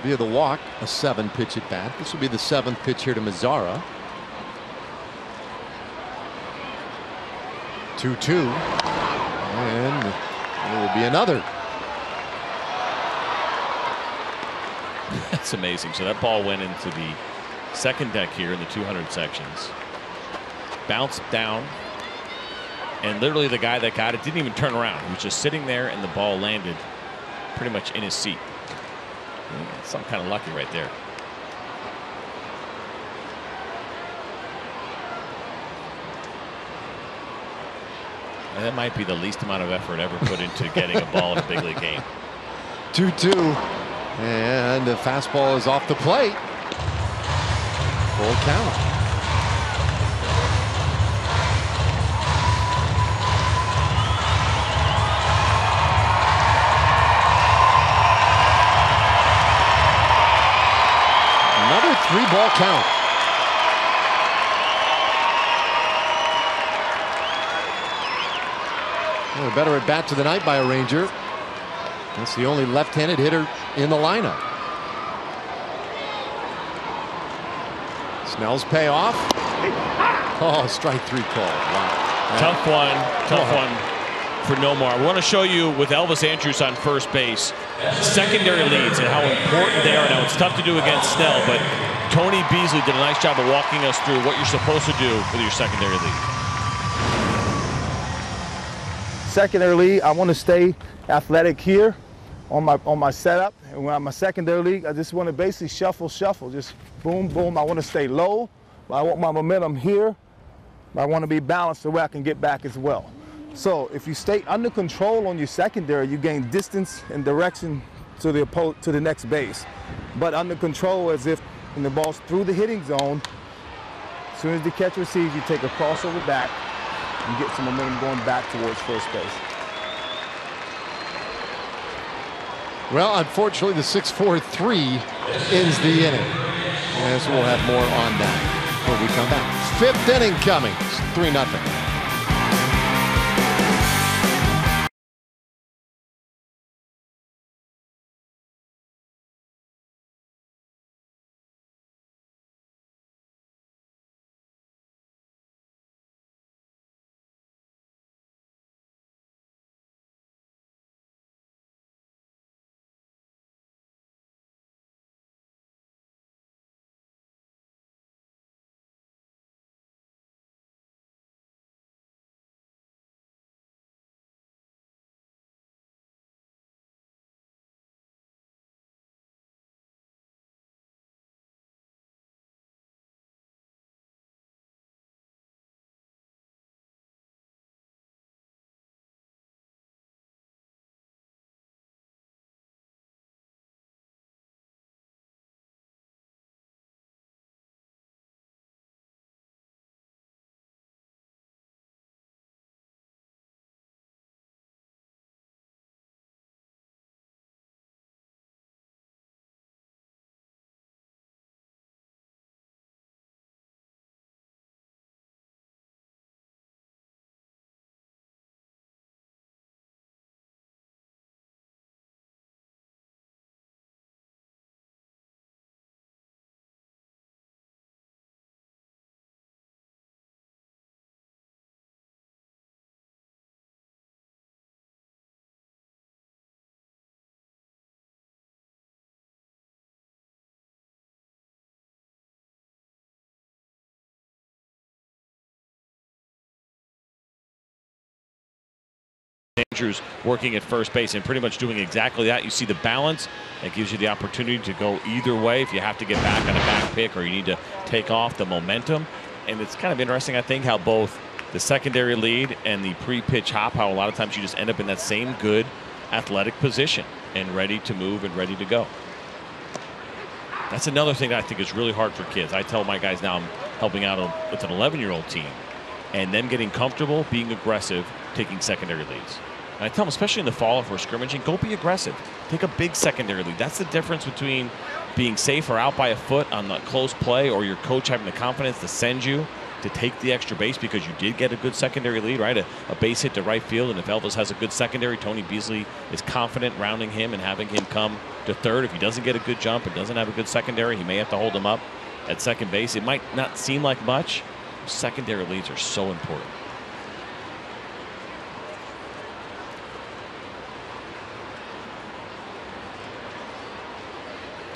via the walk, a 7-pitch at bat. This will be the 7th pitch here to Mazara. 2-2. And it will be another. That's amazing. So that ball went into the second deck here in the 200 sections. Bounced down. And literally the guy that got it didn't even turn around. He was just sitting there and the ball landed pretty much in his seat. Some kind of lucky right there. And that might be the least amount of effort ever put into getting a ball in a big league game. 2-2. And the fastball is off the plate. Full count. Another 3-ball count. Well, a better at bat to the night by a Ranger. That's the only left-handed hitter in the lineup. Snell's payoff. Oh, strike 3 call. Wow. Tough one for Nomar. We want to show you with Elvis Andrus on first base, secondary leads and how important they are. Now, it's tough to do against Snell, but Tony Beasley did a nice job of walking us through what you're supposed to do with your secondary lead. Secondary lead, I want to stay athletic here on my setup. And when I'm a secondary lead, I just want to basically shuffle, just boom, boom. I want to stay low, but I want my momentum here. But I want to be balanced so where I can get back as well. So if you stay under control on your secondary, you gain distance and direction to the next base. But under control, as if when the ball's through the hitting zone, as soon as the catcher receives, you take a crossover back and get some momentum going back towards first base. Well, unfortunately, the 6-4-3 ends the inning. And so we'll have more on that when we come back. 5th inning coming. It's 3-0. Andrus working at first base and pretty much doing exactly that. You see the balance. It gives you the opportunity to go either way if you have to get back on a back pick or you need to take off the momentum. And it's kind of interesting, I think, how both the secondary lead and the pre-pitch hop, how a lot of times you just end up in that same good athletic position and ready to move and ready to go. That's another thing that I think is really hard for kids. I tell my guys now I'm helping out with an 11-year-old team and them getting comfortable, being aggressive, taking secondary leads. And I tell them, especially in the fall if we're scrimmaging, go be aggressive. Take a big secondary lead. That's the difference between being safe or out by a foot on the close play or your coach having the confidence to send you to take the extra base because you did get a good secondary lead, right? A base hit to right field, and if Elvis has a good secondary, Tony Beasley is confident rounding him and having him come to third. If he doesn't get a good jump and doesn't have a good secondary, he may have to hold him up at second base. It might not seem like much. Secondary leads are so important.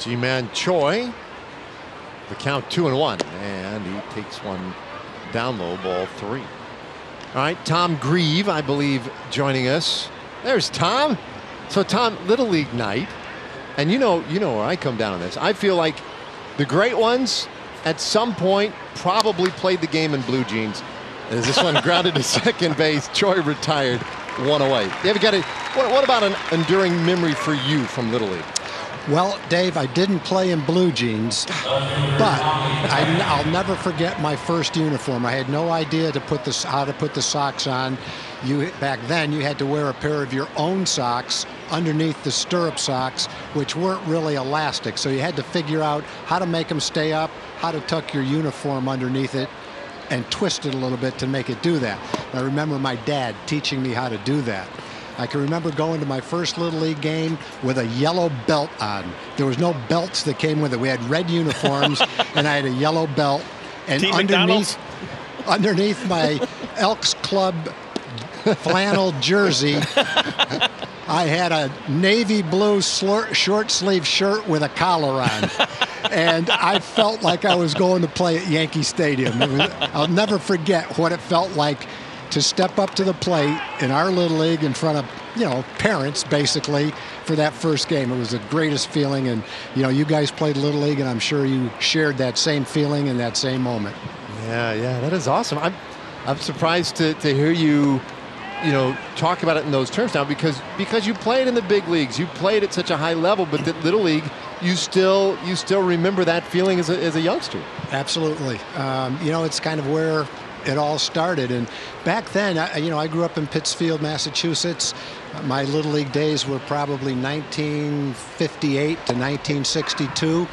G-Man Choi. The count 2-1, and he takes one down low, ball 3. All right, Tom Grieve, I believe, joining us. There's Tom. So Tom, Little League night, and you know where I come down on this. I feel like the great ones at some point probably played the game in blue jeans. As this one grounded to second base, Choi retired, 1 away. You ever got what about an enduring memory for you from Little League? Well, Dave, I didn't play in blue jeans, but I'll never forget my first uniform. I had no idea how to put the socks on. Back then, you had to wear a pair of your own socks underneath the stirrup socks, which weren't really elastic. So you had to figure out how to make them stay up, how to tuck your uniform underneath it, and twist it a little bit to make it do that. I remember my dad teaching me how to do that. I can remember going to my first Little League game with a yellow belt on. There was no belts that came with it. We had red uniforms, and I had a yellow belt. And underneath my Elks Club flannel jersey, I had a navy blue short sleeve shirt with a collar on. And I felt like I was going to play at Yankee Stadium. I'll never forget what it felt like to step up to the plate in our Little League in front of, parents, basically, for that first game. It was the greatest feeling. And, you guys played Little League, and I'm sure you shared that same feeling in that same moment. Yeah, that is awesome. I'm surprised to hear you, talk about it in those terms now, because you played in the big leagues. You played at such a high level, but the Little League, you still remember that feeling as a youngster. Absolutely. It's kind of where it all started. And back then, I grew up in Pittsfield, Massachusetts. My Little League days were probably 1958 to 1962.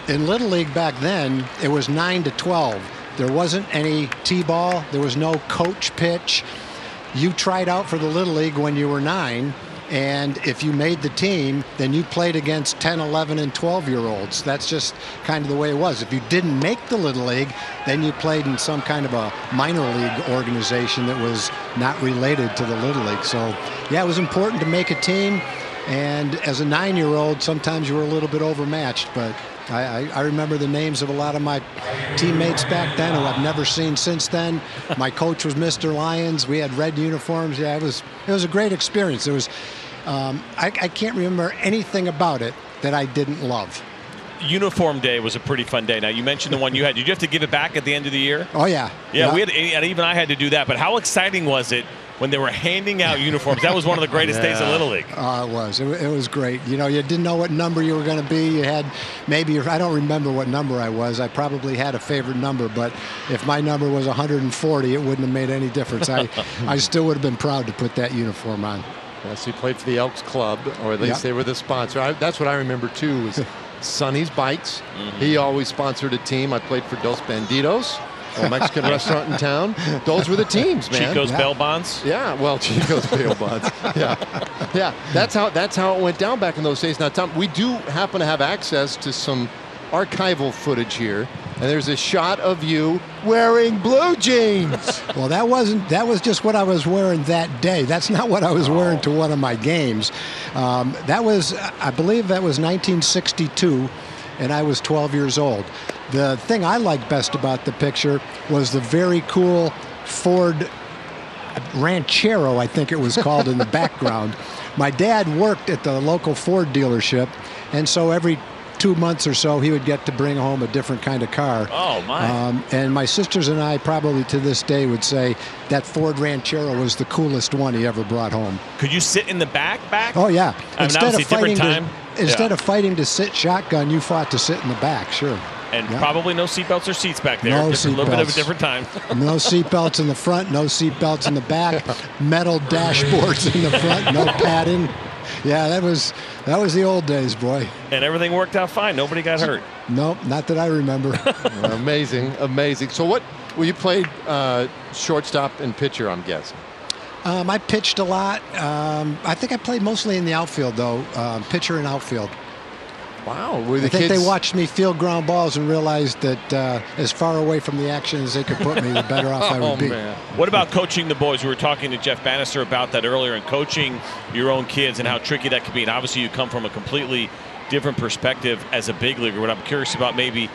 In Little League back then, it was 9 to 12. There wasn't any T-ball. There was no coach pitch. You tried out for the Little League when you were 9. And if you made the team, then you played against 10, 11, and 12-year-olds. That's just kind of the way it was. If you didn't make the Little League, then you played in some kind of a minor league organization that was not related to the Little League. So, yeah, it was important to make a team. And as a 9-year-old, sometimes you were a little bit overmatched. But I remember the names of a lot of my teammates back then who I've never seen since then. My coach was Mr. Lyons. We had red uniforms. Yeah, it was a great experience. It was I can't remember anything about it that I didn't love. Uniform day was a pretty fun day. Now, you mentioned the one you had. Did you have to give it back at the end of the year? Oh, yeah. Yeah, we had, and even I had to do that. But how exciting was it when they were handing out uniforms? That was one of the greatest days of Little League. It was. It was great. You didn't know what number you were going to be. You had maybe, I don't remember what number I was. I probably had a favorite number, but if my number was 140, it wouldn't have made any difference. I still would have been proud to put that uniform on. Yes, he played for the Elks Club, or at least they were the sponsor. That's what I remember, too, was Sonny's Bites. He always sponsored a team. I played for Dos Bandidos, a Mexican restaurant in town. Those were the teams, man. Chico's Bail Bonds? Yeah, well, Chico's Bail Bonds. Yeah, that's how it went down back in those days. Now, Tom, we do happen to have access to some archival footage here. And there's a shot of you wearing blue jeans. Well, that was just what I was wearing that day. That's not what I was wearing to one of my games. I believe that was 1962, and I was 12 years old. The thing I liked best about the picture was the very cool Ford Ranchero, I think it was called, in the background. My dad worked at the local Ford dealership, and so every 2 months or so, he would get to bring home a different kind of car. Oh, my. And my sisters and I probably to this day would say that Ford Ranchero was the coolest one he ever brought home. Could you sit in the back? Oh, yeah. Instead of fighting to sit shotgun, you fought to sit in the back, sure. And probably no seatbelts or seats back there. No Just a little bit of a different time. No seatbelts in the front, no seatbelts in the back, metal dashboards in the front, no padding. Yeah, that was the old days, boy. And everything worked out fine. Nobody got hurt. Nope, not that I remember. Amazing. So you played shortstop and pitcher, I'm guessing? I pitched a lot. I think I played mostly in the outfield, though, pitcher and outfield. Wow. I think they watched me field ground balls and realized that as far away from the action as they could put me, the better off I would be. Man. What about coaching the boys? We were talking to Jeff Bannister about that earlier, and coaching your own kids and how tricky that can be. And obviously you come from a completely different perspective as a big leaguer. What I'm curious about, maybe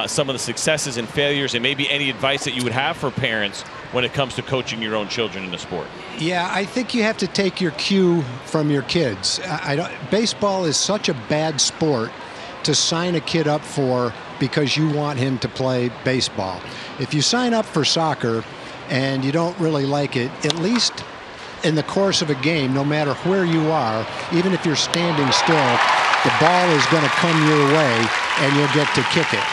some of the successes and failures, and maybe any advice that you would have for parents when it comes to coaching your own children in the sport. Yeah, I think you have to take your cue from your kids. Baseball is such a bad sport to sign a kid up for because you want him to play baseball. If you sign up for soccer and you don't really like it, at least in the course of a game, no matter where you are, even if you're standing still, the ball is going to come your way and you'll get to kick it.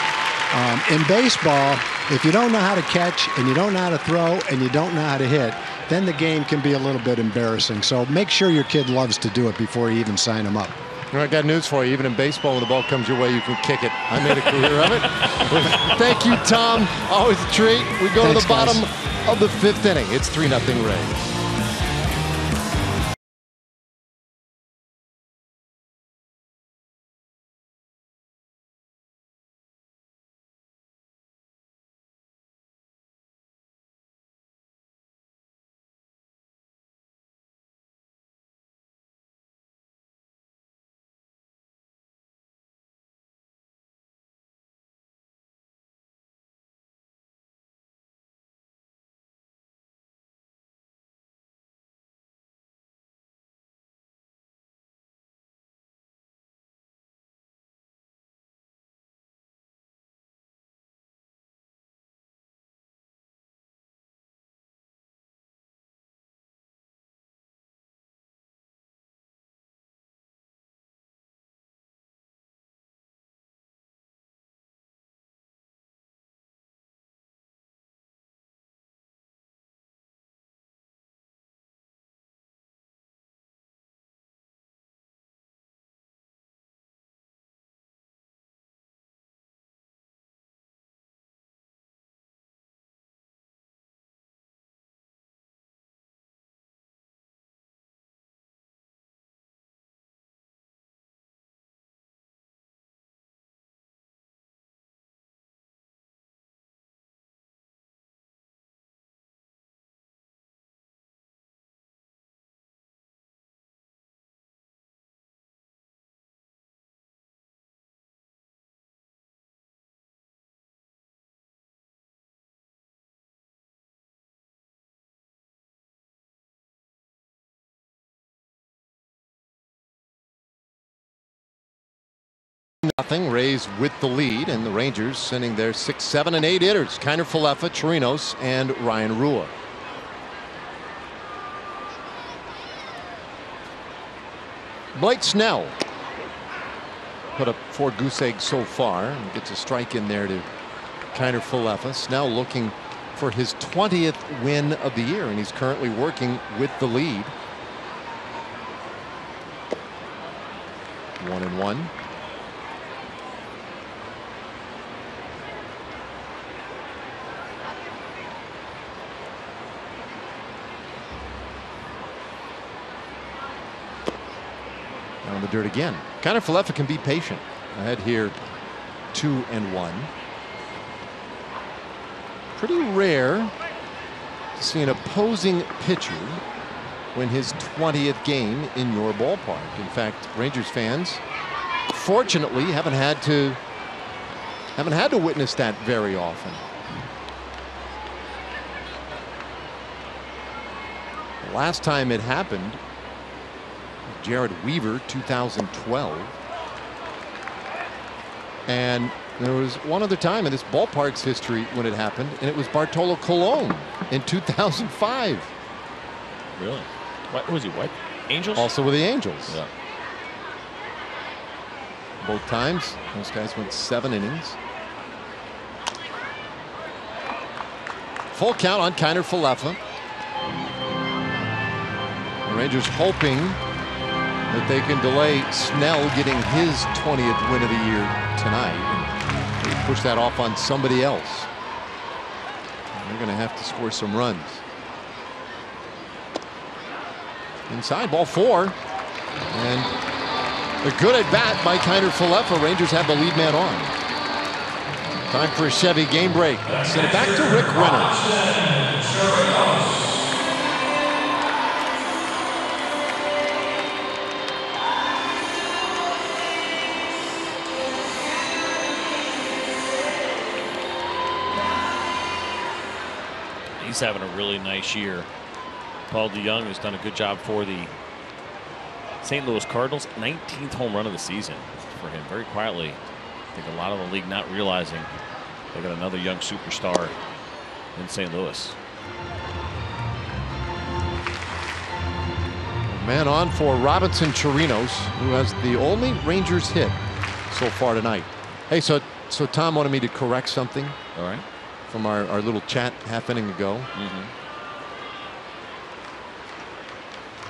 In baseball, if you don't know how to catch and you don't know how to throw and you don't know how to hit, then the game can be a little bit embarrassing. So make sure your kid loves to do it before you even sign him up. I got news for you. Even in baseball, when the ball comes your way, you can kick it. I made a career of it. Thank you, Tom. Always a treat. We go to the bottom of the 5th inning. It's 3-0 Rays. Nothing. Rays with the lead, and the Rangers sending their 6, 7, and 8 hitters. Kiner Falefa, Chirinos, and Ryan Rua. Blake Snell put up 4 goose eggs so far and gets a strike in there to Kiner Falefa. Snell looking for his 20th win of the year, and he's currently working with the lead. 1-1. On the dirt again. Kiner Falefa can be patient. Ahead here, 2-1. Pretty rare to see an opposing pitcher win his 20th game in your ballpark. In fact, Rangers fans, fortunately, haven't had to witness that very often. The last time it happened, Jared Weaver, 2012. And there was one other time in this ballpark's history when it happened, and it was Bartolo Colon in 2005. Really? What was he? What? Angels? Also with the Angels. Yeah. Both times, those guys went 7 innings. Full count on Kiner Falefa. The Rangers hoping that they can delay Snell getting his 20th win of the year tonight and they push that off on somebody else. And they're going to have to score some runs. Inside, ball 4, and a good at bat by Kiner Falefa. Rangers have the lead man on. Time for a Chevy game break. Send it back to Rick Reynolds. He's having a really nice year. Paul DeYoung has done a good job for the St. Louis Cardinals. 19th home run of the season for him. Very quietly, I think a lot of the league not realizing they got another young superstar in St. Louis. Man on for Robinson Chirinos, who has the only Rangers hit so far tonight. Hey, so Tom wanted me to correct something. All right. From our little chat half inning ago.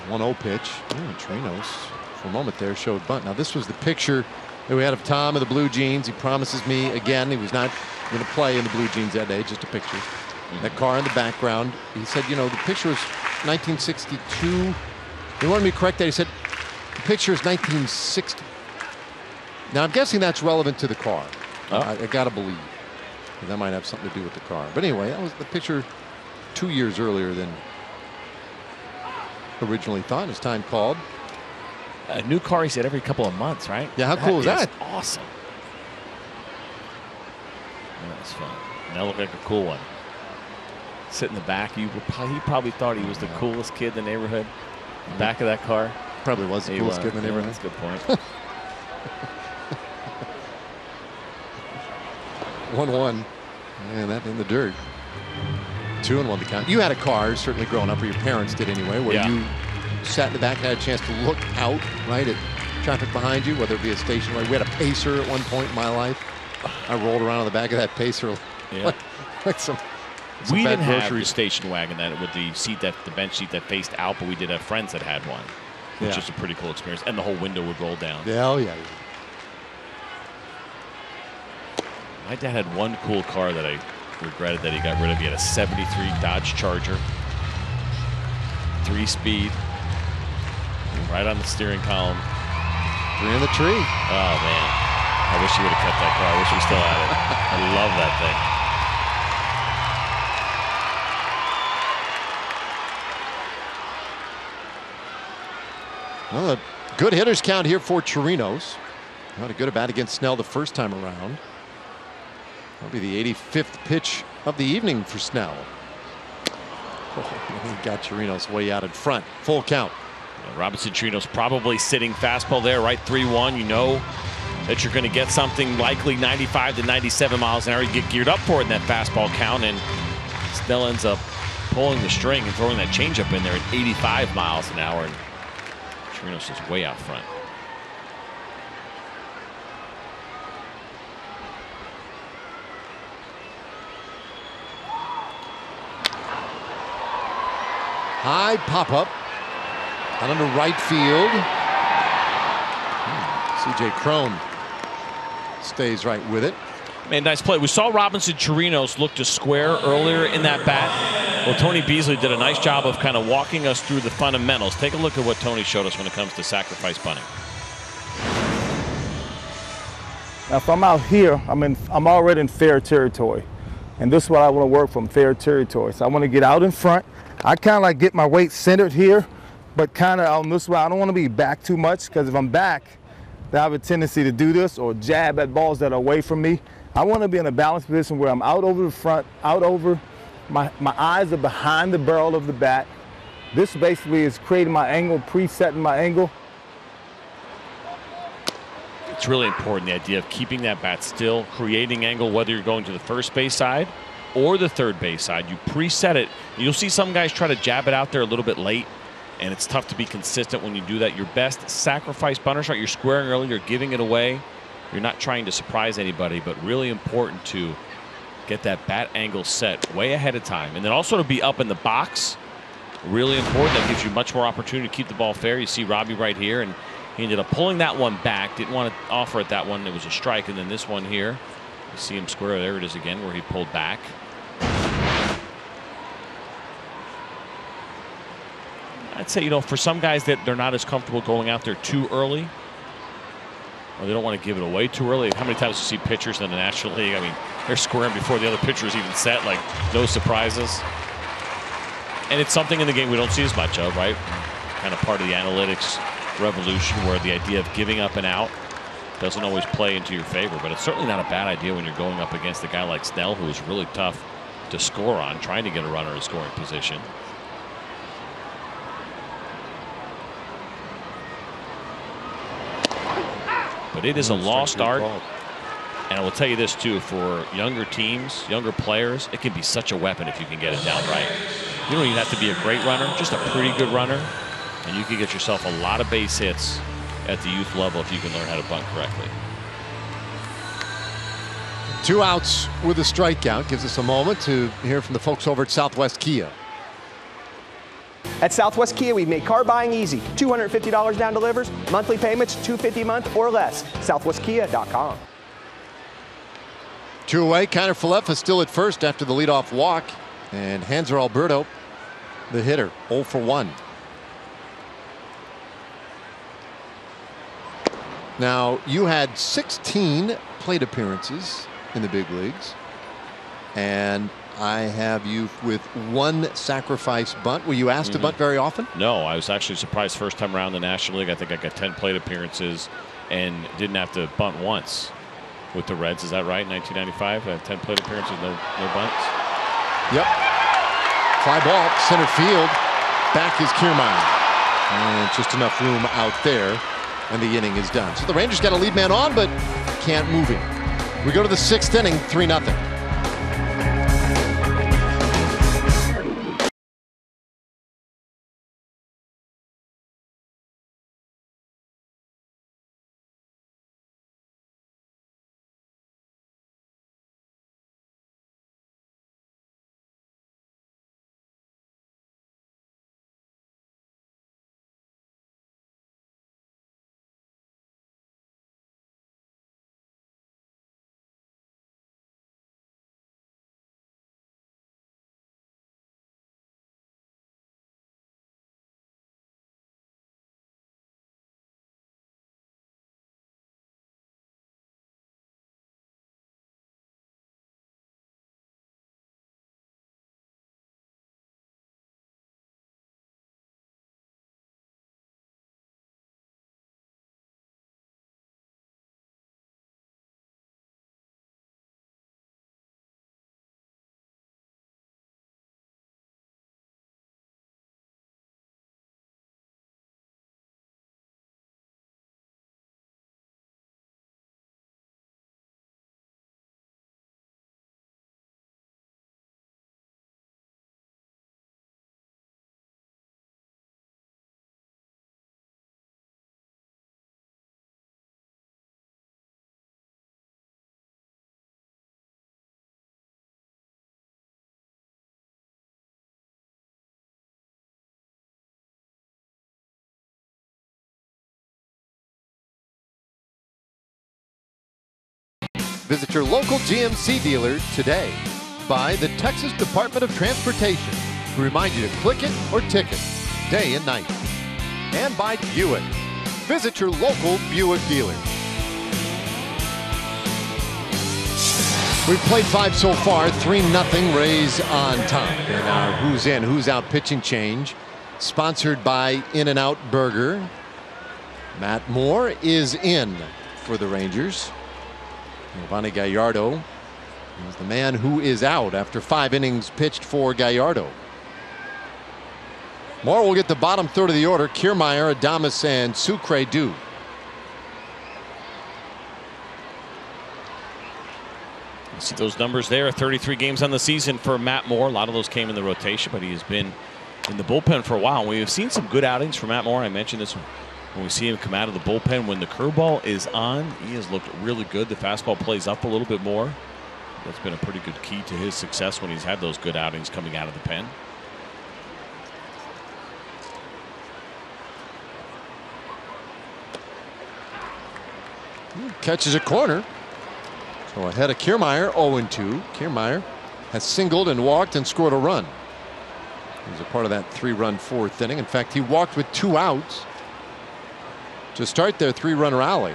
1-0 pitch. Oh, Chirinos for a moment there showed bunt. Now this was the picture that we had of Tom in the blue jeans. He promises me again he was not going to play in the blue jeans that day, just a picture. That car in the background. He said, you know, the picture was 1962. He wanted me to correct that. He said the picture is 1960. Now I'm guessing that's relevant to the car. I gotta believe that might have something to do with the car. But anyway, that was the picture 2 years earlier than originally thought. As time called. A new car, he said, every couple of months, right? Yeah, how cool is that? Awesome. That was fun. And that looked like a cool one. Sit in the back. He probably thought he was the coolest kid in the neighborhood. Back of that car. Probably was the coolest kid in the neighborhood. That's a good point. 1-1. Man, that in the dirt. 2-1 the count. You had a car, certainly growing up, or your parents did anyway, where you sat in the back and had a chance to look out, right, at traffic behind you, whether it be a station wagon. We had a Pacer at one point in my life. I rolled around on the back of that Pacer like some we didn't have the station wagon that with the seat the bench seat that faced out, but we did have friends that had one, which is a pretty cool experience. And the whole window would roll down. Yeah, oh yeah. My dad had one cool car that I regretted that he got rid of. He had a '73 Dodge Charger, 3-speed, right on the steering column. 3 in the tree. Oh man, I wish he would have kept that car. I wish we still had it. I love that thing. Well, a good hitters count here for Chirinos. Not a good bat against Snell the first time around. That'll be the 85th pitch of the evening for Snell. Oh, he got Chirinos way out in front. Full count. Robinson Chirinos probably sitting fastball there, right? 3-1. You know that you're going to get something likely 95 to 97 miles an hour. You get geared up for it in that fastball count, and Snell ends up pulling the string and throwing that changeup in there at 85 miles an hour. And Chirinos is way out front. High pop-up out into right field. C.J. Cron stays right with it. Man, nice play. We saw Robinson Chirinos look to square earlier in that bat. Well, Tony Beasley did a nice job of kind of walking us through the fundamentals. Take a look at what Tony showed us when it comes to sacrifice bunting. Now, if I'm out here, I'm already in fair territory. And this is what I want to work from, fair territory. So I want to get out in front. I kind of like get my weight centered here, but kind of on this way. I don't want to be back too much, because if I'm back, I have a tendency to do this or jab at balls that are away from me. I want to be in a balanced position where I'm out over the front, out over, my eyes are behind the barrel of the bat. This basically is creating my angle, presetting my angle. It's really important, the idea of keeping that bat still, creating angle, whether you're going to the first base side or the third base side. You preset it. You'll see some guys try to jab it out there a little bit late, and it's tough to be consistent when you do that. Your best sacrifice bunter shot, you're squaring early, you're giving it away. You're not trying to surprise anybody, but really important to get that bat angle set way ahead of time. And then also to be up in the box, really important. That gives you much more opportunity to keep the ball fair. You see Robbie right here, and he ended up pulling that one back. Didn't want to offer it that one. It was a strike. And then this one here, you see him square. There it is again, where he pulled back. I'd say, you know, for some guys that they're not as comfortable going out there too early, or they don't want to give it away too early. How many times you see pitchers in the National League? I mean, they're squaring before the other pitcher is even set, like no surprises. And it's something in the game we don't see as much of, right? Kind of part of the analytics revolution, where the idea of giving up and out doesn't always play into your favor. But it's certainly not a bad idea when you're going up against a guy like Snell, who is really tough to score on, trying to get a runner in scoring position. But it is a lost art. And I will tell you this too, for younger teams, younger players, it can be such a weapon if you can get it down right. You don't even have to be a great runner, just a pretty good runner, and you can get yourself a lot of base hits at the youth level if you can learn how to bunt correctly. 2 outs with a strikeout. Gives us a moment to hear from the folks over at Southwest Kia. At Southwest Kia, we've made car buying easy. $250 down delivers, monthly payments $250 a month or less. SouthwestKia.com. 2 away. Kiner Falefa still at first after the leadoff walk. And Hanser Alberto, the hitter, 0 for 1. Now, you had 16 plate appearances in the big leagues. And I have you with 1 sacrifice bunt. Were you asked to bunt very often? No, I was actually surprised first time around the National League. I think I got 10 plate appearances and didn't have to bunt once with the Reds. Is that right? 1995, 10 plate appearances, no bunts. Yep. Fly ball, center field. Back is Kiermaier. And just enough room out there, and the inning is done. So the Rangers got a lead man on, but can't move him. We go to the 6th inning, 3-0. Visit your local GMC dealer today. By the Texas Department of Transportation, to remind you to click it or ticket, day and night. And by Buick. Visit your local Buick dealer. We've played 5 so far, 3-0 Rays on top. And our who's in, who's out pitching change, sponsored by In-N-Out Burger. Matt Moore is in for the Rangers. Giovanni Gallardo is the man who is out after 5 innings pitched for Gallardo. Moore will get the bottom third of the order. Kiermaier, Adames, and Sucre do. You see those numbers there, 33 games on the season for Matt Moore. A lot of those came in the rotation, but he has been in the bullpen for a while. We have seen some good outings from Matt Moore. I mentioned this when we see him come out of the bullpen. When the curveball is on, he has looked really good. The fastball plays up a little bit more. That's been a pretty good key to his success when he's had those good outings coming out of the pen. Catches a corner. So ahead of Kiermaier, 0-2. Kiermaier has singled and walked and scored a run. He was a part of that 3-run 4th inning. In fact, he walked with 2 outs to start their 3-run rally.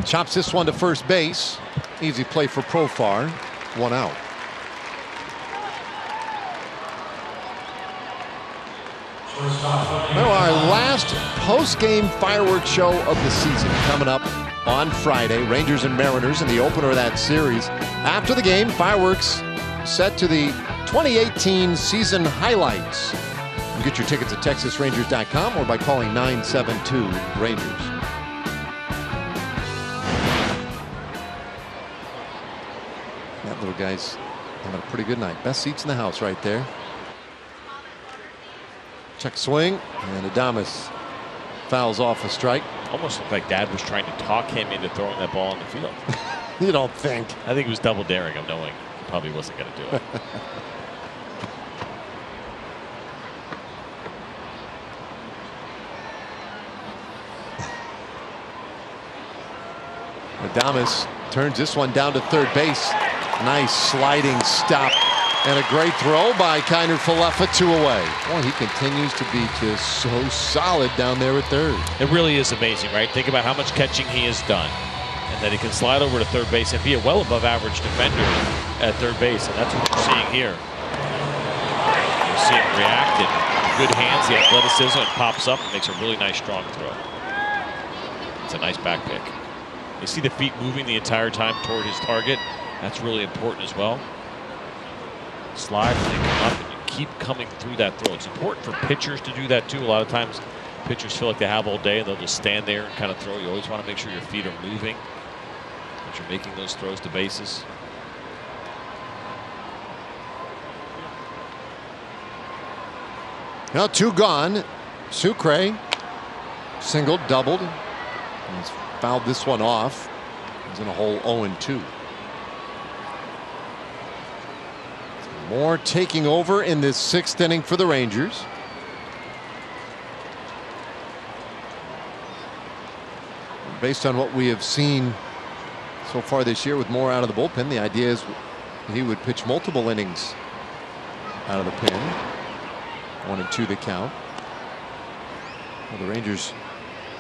Chops this one to first base. Easy play for Profar. 1 out. Now our last post-game fireworks show of the season coming up on Friday. Rangers and Mariners in the opener of that series. After the game, fireworks set to the 2018 season highlights. You get your tickets at TexasRangers.com or by calling 972-RANGERS. That little guy's having a pretty good night. Best seats in the house right there. Check swing, and Adames fouls off a strike. Almost looked like Dad was trying to talk him into throwing that ball on the field. You don't think? I think he was double daring him, knowing he probably wasn't going to do it. Adames turns this one down to third base. Nice sliding stop and a great throw by Kiner Falefa, 2 away. Boy, he continues to be just so solid down there at third. It really is amazing, right? Think about how much catching he has done, and that he can slide over to third base and be a well above average defender at third base, and that's what you're seeing here. You see him react in good hands, the athleticism, and pops up and makes a really nice strong throw. It's a nice back pick. You see the feet moving the entire time toward his target. That's really important as well. Slide and they come up and you keep coming through that throw. It's important for pitchers to do that too. A lot of times pitchers feel like they have all day and they'll just stand there and kind of throw. You always want to make sure your feet are moving as you're making those throws to bases. Now 2 gone. Sucre singled, doubled. He's fouled this one off. He's in a hole 0-2. Moore taking over in this 6th inning for the Rangers. Based on what we have seen so far this year with Moore out of the bullpen, the idea is he would pitch multiple innings out of the pen. 1-2 the count. Well, the Rangers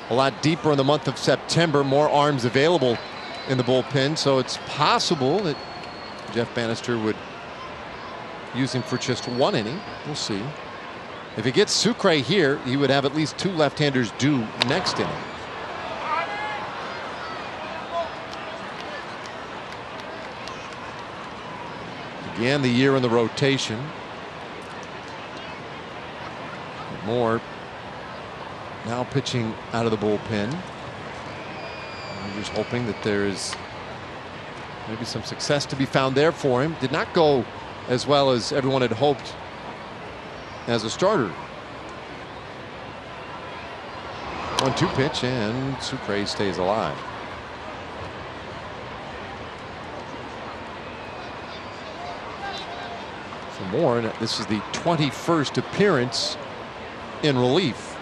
a lot deeper in the month of September, more arms available in the bullpen, so it's possible that Jeff Bannister would use him for just 1 inning. We'll see. If he gets Sucre here, he would have at least 2 left-handers due next inning. Began the year in the rotation. Moore now pitching out of the bullpen. I'm just hoping that there is maybe some success to be found there for him. Did not go as well as everyone had hoped as a starter. 1-2 pitch, and Sucre stays alive. For Moore, this is the 21st appearance in relief.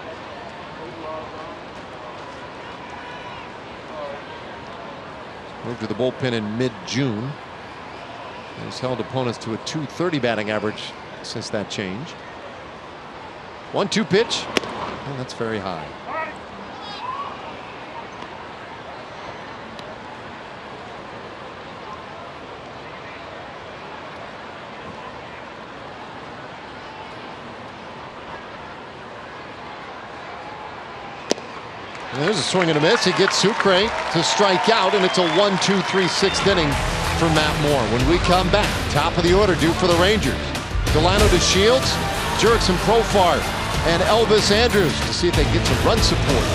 Moved to the bullpen in mid-June. He's held opponents to a .230 batting average since that change. 1-2 pitch. Oh, that's very high. And there's a swing and a miss. He gets Sucre to strike out, and it's a 1-2-3 6th inning for Matt Moore. When we come back, top of the order due for the Rangers. Delano to Shields, Jurickson Profar, and Elvis Andrus to see if they can get some run support.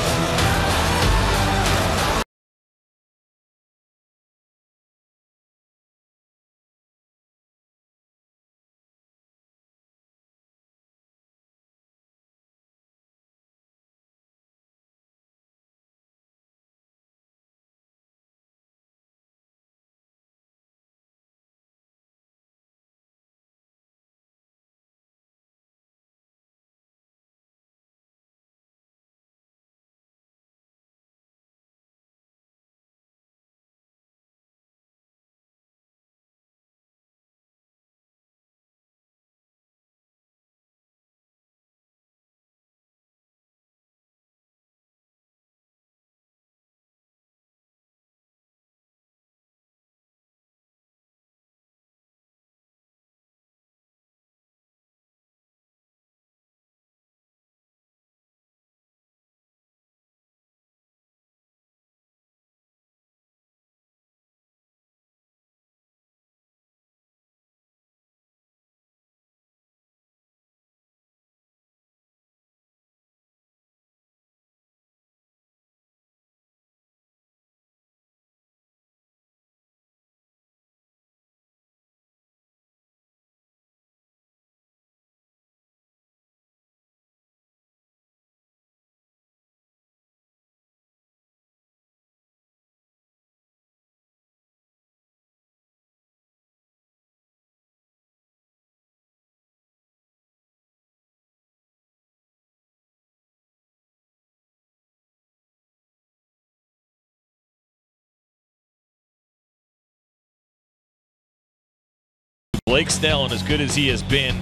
Blake Snell, and as good as he has been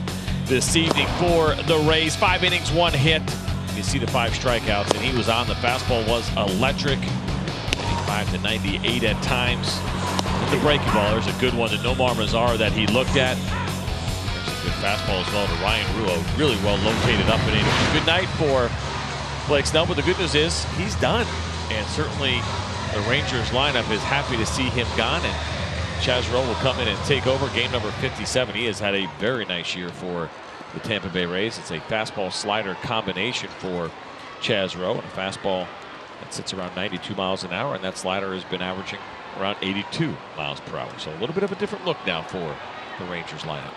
this evening for the Rays, 5 innings, 1 hit. You see the 5 strikeouts, and he was on. The fastball was electric. 85 to 98 at times. The breaking ball, there's a good one to Nomar Mazar that he looked at. There's a good fastball as well to Ryan Ruo. Really well located up and in. Good night for Blake Snell, but the good news is he's done. And certainly the Rangers lineup is happy to see him gone. And Chaz Rowe will come in and take over game number 57. He has had a very nice year for the Tampa Bay Rays. It's a fastball slider combination for Chaz Rowe, and a fastball that sits around 92 miles an hour, and that slider has been averaging around 82 miles per hour. So a little bit of a different look now for the Rangers lineup.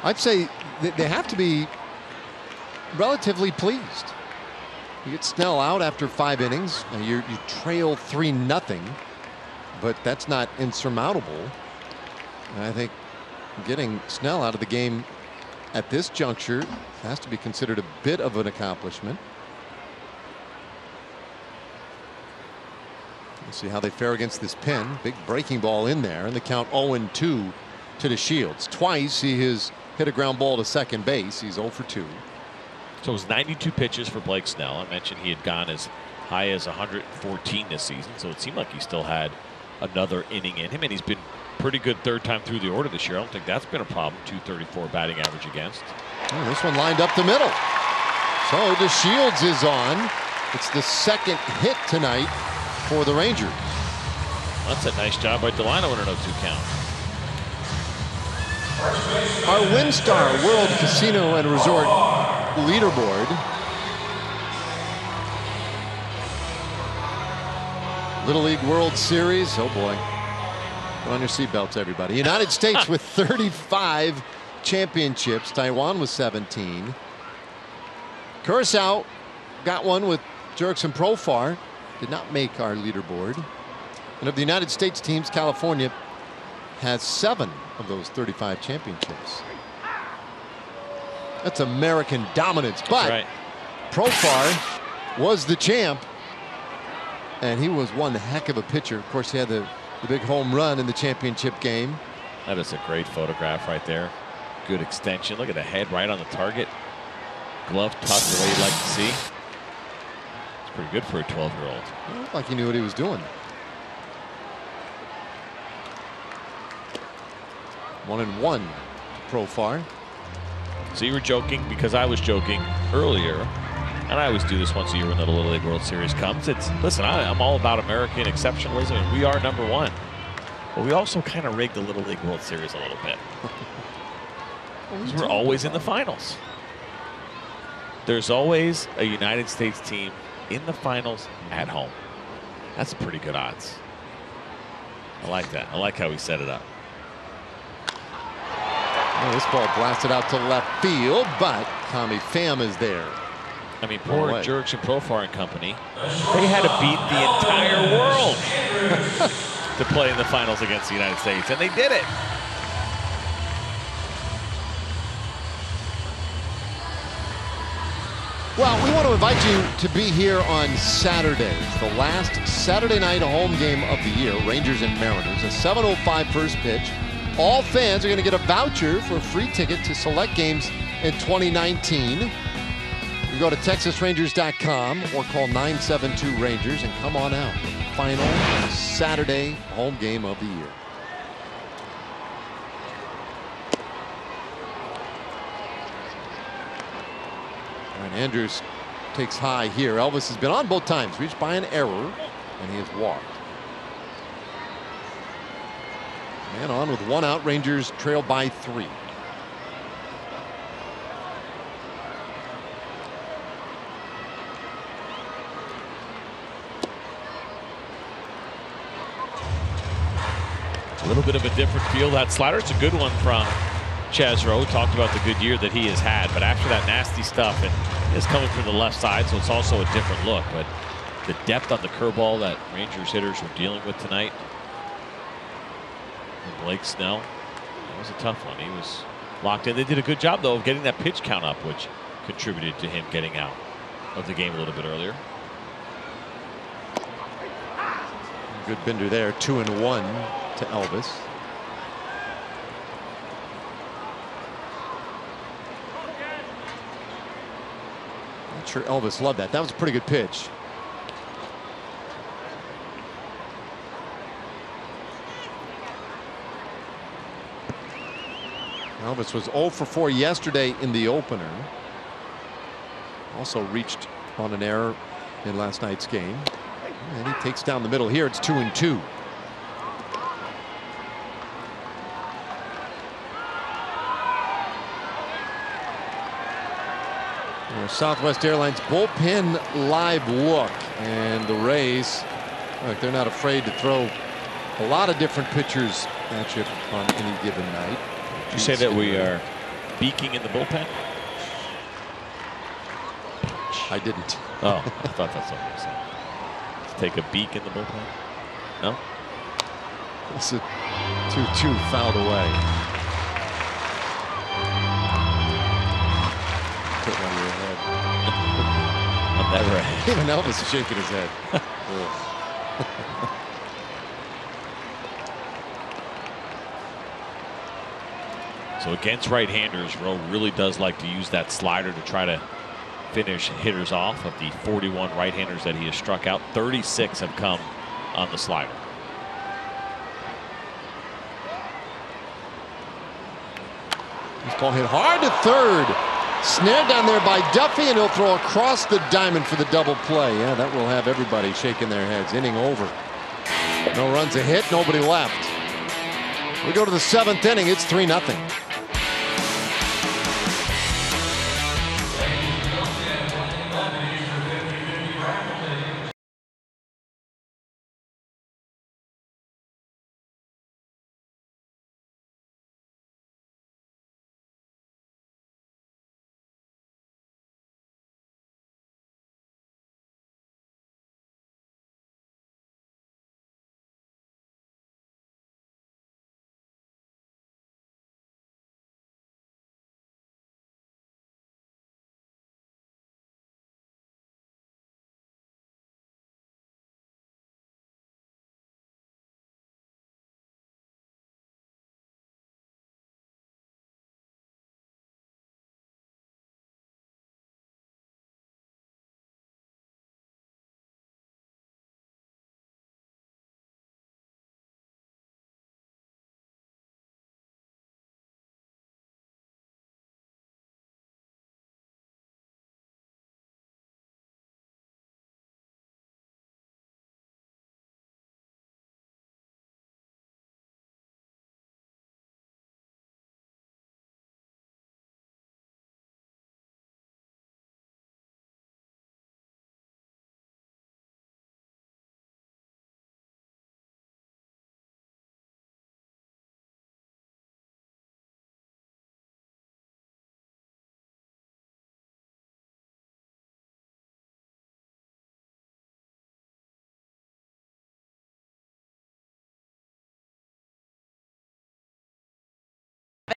I'd say they have to be relatively pleased. You get Snell out after 5 innings. Now you trail 3-0. But that's not insurmountable. And I think getting Snell out of the game at this juncture has to be considered a bit of an accomplishment. We'll see how they fare against this pin. Big breaking ball in there, and the count 0-2 to the Shields. Twice he has hit a ground ball to second base. He's 0 for 2. So it was 92 pitches for Blake Snell. I mentioned he had gone as high as 114 this season, so it seemed like he still had another inning in him, and he's been pretty good third time through the order this year. I don't think that's been a problem. 234 batting average against. Oh, this one lined up the middle. So the Shields is on. It's the second hit tonight for the Rangers. That's a nice job by Delino in an 0-2 count. Our WinStar World Casino and Resort leaderboard. Little League World Series. Oh boy. Put on your seatbelts, everybody. United States with 35 championships. Taiwan with 17. Curacao got one with Jurickson Profar. Did not make our leaderboard. And of the United States teams, California has 7 of those 35 championships. That's American dominance. But right. Profar was the champ. And he was one heck of a pitcher. Of course, he had the big home run in the championship game. That is a great photograph right there. Good extension. Look at the head right on the target. Glove tucked the way you'd like to see. It's pretty good for a 12-year-old. It looked like he knew what he was doing. 1-1 to Profar. So you were joking because I was joking earlier. And I always do this once a year when the Little League World Series comes. Listen, I'm all about American exceptionalism, and we are #1. But we also kind of rigged the Little League World Series a little bit. We're always in the finals. There's always a United States team in the finals at home. That's pretty good odds. I like that. I like how he set it up. Well, this ball blasted out to left field, but Tommy Pham is there. I mean, poor Jurickson Profar and company. They had to beat the entire world to play in the finals against the United States, and they did it. Well, we want to invite you to be here on Saturday. It's the last Saturday night home game of the year, Rangers and Mariners. A 7:05 first pitch. All fans are going to get a voucher for a free ticket to select games in 2019. You go to TexasRangers.com or call 972-RANGERS and come on out. Final Saturday home game of the year. All right, Andrews takes high here. Elvis has been on both times, reached by an error, and he has walked. Man on with 1 out. Rangers trail by 3. A little bit of a different feel. That slider, it's a good one from Chaz Rowe. Talked about the good year that he has had, but after that nasty stuff, and it's coming from the left side, so it's also a different look. But the depth on the curveball that Rangers hitters were dealing with tonight. And Blake Snell, that was a tough one. He was locked in. They did a good job, though, of getting that pitch count up, which contributed to him getting out of the game a little bit earlier. Good bender there, 2-1 to Elvis. Not sure Elvis loved that. That was a pretty good pitch. Elvis was 0 for 4 yesterday in the opener. Also reached on an error in last night's game. And he takes down the middle here. It's 2-2. Southwest Airlines bullpen live look, and the Rays, look, they're not afraid to throw a lot of different pitchers at you on any given night. Did you say that we are beaking in the bullpen? I didn't. Oh, I thought that's what you said. Let's take a beak in the bullpen. No. It's a 2-2 fouled away. Put one to your head. I'm never. Even Elvis is shaking his head. So against right-handers, Rowe really does like to use that slider to try to finish hitters off. Of the 41 right-handers that he has struck out, 36 have come on the slider. This ball hit hard to third. Snared down there by Duffy, and he'll throw across the diamond for the double play. Yeah, that will have everybody shaking their heads. Inning over. No runs, a hit, nobody left. We go to the 7th inning. It's 3-0.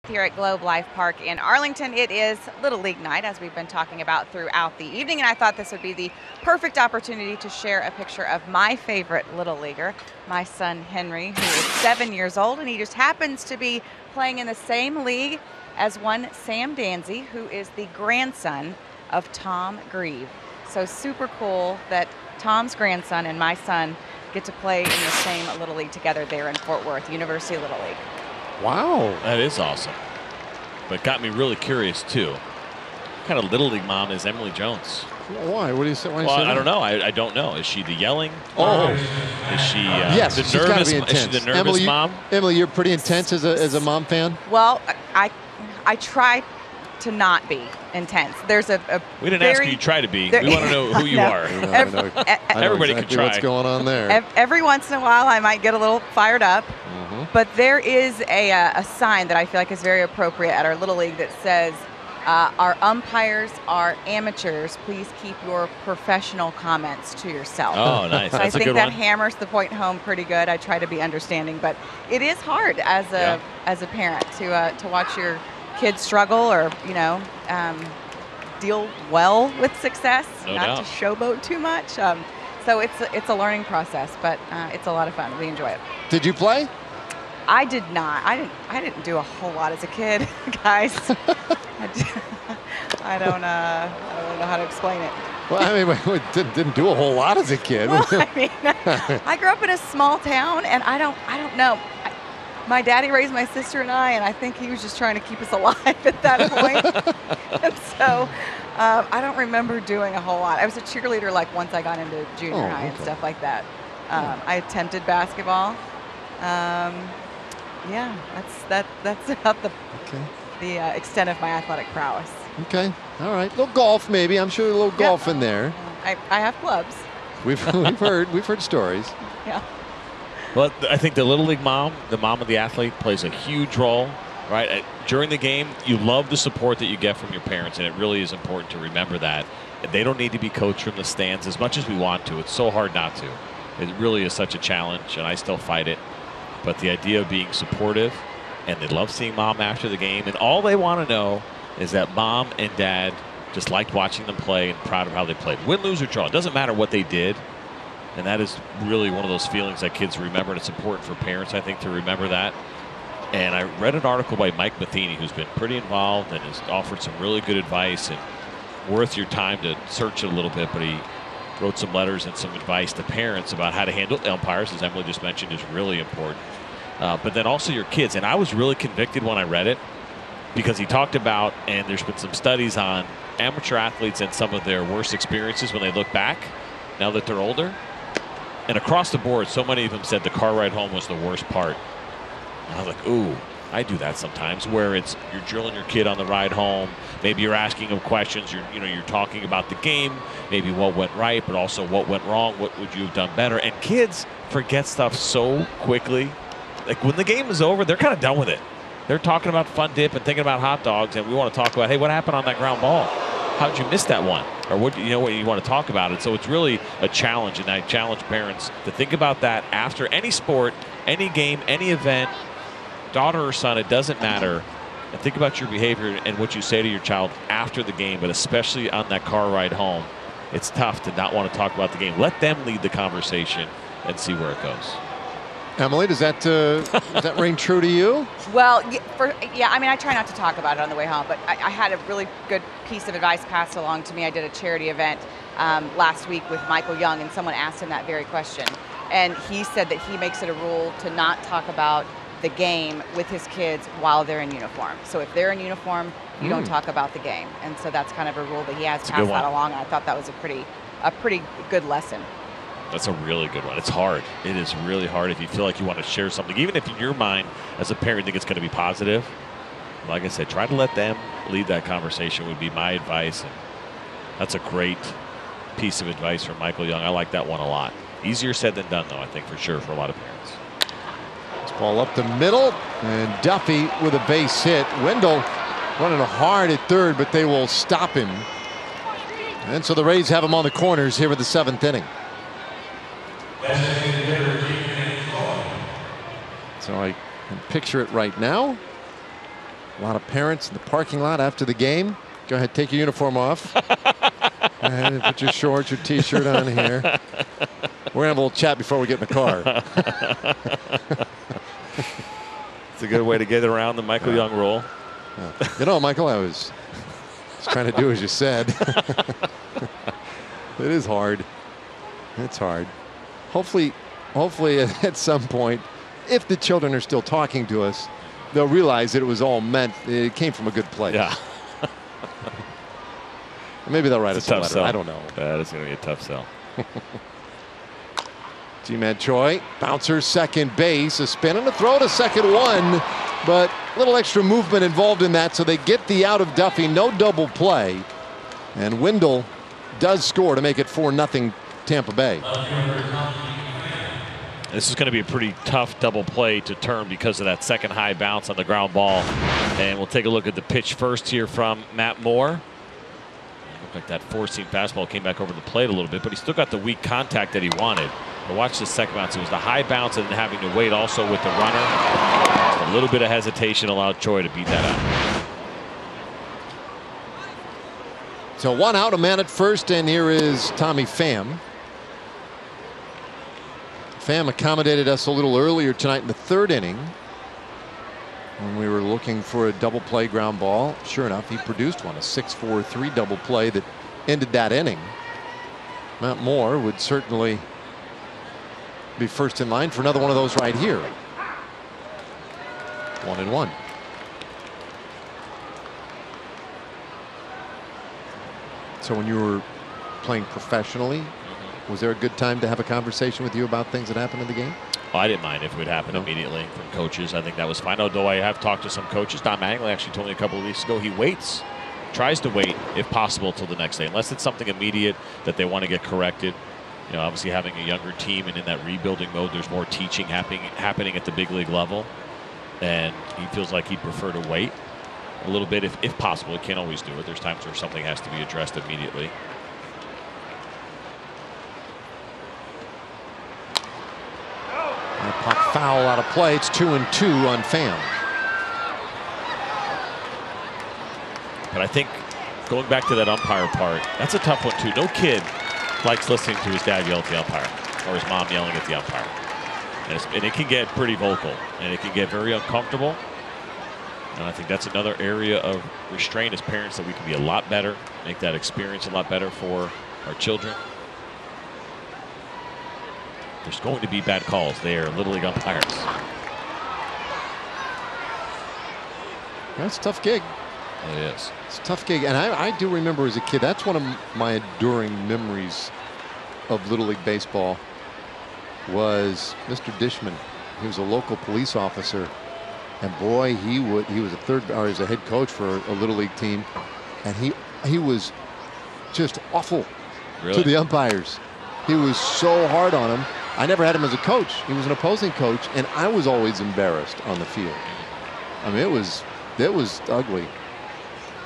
Here at Globe Life Park in Arlington. It is Little League night, as we've been talking about throughout the evening, and I thought this would be the perfect opportunity to share a picture of my favorite Little Leaguer, my son Henry, who is 7 years old, and he just happens to be playing in the same league as one Sam Danzy, who is the grandson of Tom Grieve. So super cool that Tom's grandson and my son get to play in the same Little League together there in Fort Worth, University Little League. Wow. That is awesome. But got me really curious, too. What kind of Little League mom is Emily Jones? Why? What do you say? Why Well, I don't know. I don't know. Is she the yelling? Oh. Is she yes, the she's gotta nervous? be intense. Is she the nervous mom? Emily, you're pretty intense as a mom fan? Well, I try to not be intense. There's a We didn't ask you to try to be. We want to know who you are. Everybody exactly can try. What's going on there? Every once in a while, I might get a little fired up. But there is a sign that I feel like is very appropriate at our Little League that says, our umpires are amateurs. Please keep your professional comments to yourself. Oh, nice. So That's I a think good that one. hammers the point home pretty good. I try to be understanding, but it is hard as a parent to watch your kids struggle or deal well with success, No not doubt. to showboat too much. So it's a learning process, but it's a lot of fun. We enjoy it. Did you play? I did not. I didn't do a whole lot as a kid, guys. I don't really know how to explain it. Well, I mean, we didn't do a whole lot as a kid. Well, I mean, I grew up in a small town, and I don't know. My daddy raised my sister and I think he was just trying to keep us alive at that point. And so I don't remember doing a whole lot. I was a cheerleader like once I got into junior high and stuff like that. I attempted basketball. Yeah, that's about the extent of my athletic prowess. Okay, all right. A little golf, maybe. I'm sure a little golf in there. I have clubs. We've heard stories. Yeah. Well, I think the Little League mom, the mom of the athlete, plays a huge role, right? During the game, you love the support that you get from your parents, and it really is important to remember that. And they don't need to be coached from the stands as much as we want to. It's so hard not to. It really is such a challenge, and I still fight it. But the idea of being supportive, and they love seeing mom after the game, and all they want to know is that mom and dad just liked watching them play and proud of how they played. Win, lose, or draw. It doesn't matter what they did. And that is really one of those feelings that kids remember, and it's important for parents, I think, to remember that. And I read an article by Mike Matheny, who's been pretty involved and has offered some really good advice, and worth your time to search it a little bit, but he wrote some letters and some advice to parents about how to handle umpires, as Emily just mentioned, is really important. But then also your kids. And I was really convicted when I read it, because he talked about, and there's been some studies on amateur athletes and some of their worst experiences when they look back, now that they're older. And across the board, so many of them said the car ride home was the worst part. And I was like, ooh, I do that sometimes, where it's you're drilling your kid on the ride home. Maybe you're asking them questions. You're talking about the game, maybe what went right, but also what went wrong. What would you have done better? And kids forget stuff so quickly. Like when the game is over, they're kind of done with it. They're talking about fun dip and thinking about hot dogs, and we want to talk about, hey, what happened on that ground ball? How'd you miss that one? Or what you want to talk about it. So it's really a challenge, and I challenge parents to think about that after any sport, any game, any event, daughter or son, it doesn't matter. And think about your behavior and what you say to your child after the game, but especially on that car ride home. It's tough to not want to talk about the game. Let them lead the conversation and see where it goes. Emily, does that ring true to you? Well, yeah, I mean, I try not to talk about it on the way home, but I had a really good piece of advice passed along to me. I did a charity event last week with Michael Young, and someone asked him that very question. And he said that he makes it a rule to not talk about the game with his kids while they're in uniform. So if they're in uniform, you don't talk about the game. And so that's kind of a rule that he has passed that along. And I thought that was a pretty good lesson. That's a really good one. It's hard. It is really hard if you feel like you want to share something, even if in your mind as a parent think it's going to be positive. Like I said, try to let them lead that conversation would be my advice. And that's a great piece of advice from Michael Young. I like that one a lot. Easier said than done, though, I think, for sure, for a lot of parents. This ball up the middle, and Duffy with a base hit. Wendell running hard at third, but they will stop him. And so the Rays have him on the corners here in the 7th inning. So I can picture it right now. A lot of parents in the parking lot after the game. Go ahead, take your uniform off. Go ahead and put your shorts, your t-shirt on here. We're gonna have a little chat before we get in the car. It's a good way to get around the Michael Young rule. You know, Michael, I was trying to do as you said. It is hard. It's hard. Hopefully at some point, if the children are still talking to us, they'll realize that it was all meant. It came from a good place. Yeah. Maybe they'll write us a letter. Sell. I don't know. That is going to be a tough sell. G-Man Choi, bouncer, second base, a spin and a throw to second one, but a little extra movement involved in that, so they get the out of Duffy, no double play, and Wendell does score to make it 4-0 Tampa Bay. This is going to be a pretty tough double play to turn because of that second high bounce on the ground ball. And we'll take a look at the pitch first here from Matt Moore. It looked like that four-seam fastball came back over the plate a little bit, but he still got the weak contact that he wanted. But watch the second bounce. It was the high bounce and then having to wait also with the runner. A little bit of hesitation allowed Choi to beat that out. So one out, a man at first, and here is Tommy Pham. Pham accommodated us a little earlier tonight in the third inning. when we were looking for a double play ground ball. Sure enough, he produced one, a 6-4-3 double play that ended that inning. Matt Moore would certainly be first in line for another one of those right here. 1-1. So when you were playing professionally, was there a good time to have a conversation with you about things that happened in the game? Well, I didn't mind if it would happen immediately from coaches. I think that was fine. Although I have talked to some coaches. Don Mattingly actually told me a couple of weeks ago he waits, tries to wait if possible till the next day, unless it's something immediate that they want to get corrected. You know, obviously having a younger team and in that rebuilding mode, there's more teaching happening at the big league level, and he feels like he'd prefer to wait a little bit if possible. He can't always do it. There's times where something has to be addressed immediately. Puck foul out of play. It's 2-2 on Pham. But I think going back to that umpire part, that's a tough one too. No kid likes listening to his dad yell at the umpire or his mom yelling at the umpire. And it can get pretty vocal and it can get very uncomfortable. And I think that's another area of restraint as parents that we can be a lot better, make that experience a lot better for our children. There's going to be bad calls. They are Little League umpires. That's a tough gig. It is. It's a tough gig. And I do remember as a kid, that's one of my enduring memories of Little League baseball was Mr. Dishman. He was a local police officer. And boy, he was a head coach for a Little League team. And he was just awful to the umpires. He was so hard on them. I never had him as a coach. He was an opposing coach, and I was always embarrassed on the field. I mean, it was ugly.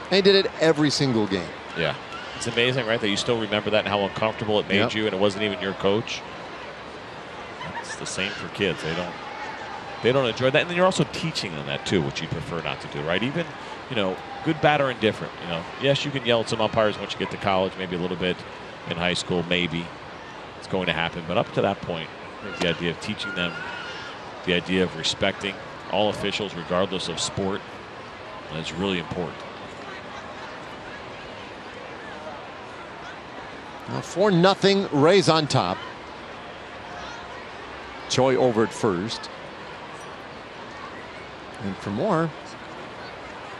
And he did it every single game. Yeah. It's amazing, right, that you still remember that and how uncomfortable it made you, and it wasn't even your coach. It's the same for kids. They don't enjoy that. And then you're also teaching them that too, which you prefer not to do, right? Even, you know, good, bad, or indifferent. You know, yes, you can yell at some umpires once you get to college, maybe a little bit in high school, maybe. It's going to happen, but up to that point, I think the idea of teaching them the idea of respecting all officials regardless of sport is really important. Now 4-0, Rays on top. Choi over at first. And for more,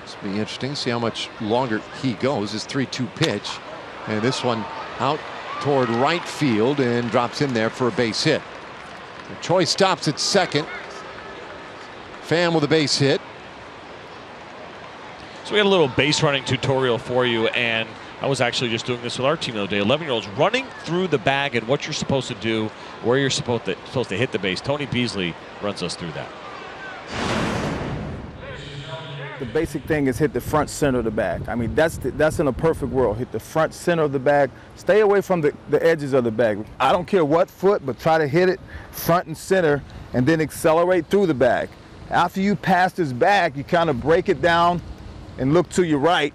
this will be interesting. See how much longer he goes. His 3-2 pitch, and this one out toward right field and drops in there for a base hit. And Choi stops at second. Pham with a base hit. So we had a little base running tutorial for you, and I was actually just doing this with our team the other day. 11-year-olds running through the bag and what you're supposed to do, where you're supposed to hit the base. Tony Beasley runs us through that. The basic thing is hit the front center of the bag. I mean, that's in a perfect world. Hit the front center of the bag. Stay away from the edges of the bag. I don't care what foot, but try to hit it front and center and then accelerate through the bag. After you pass this bag, you kind of break it down and look to your right.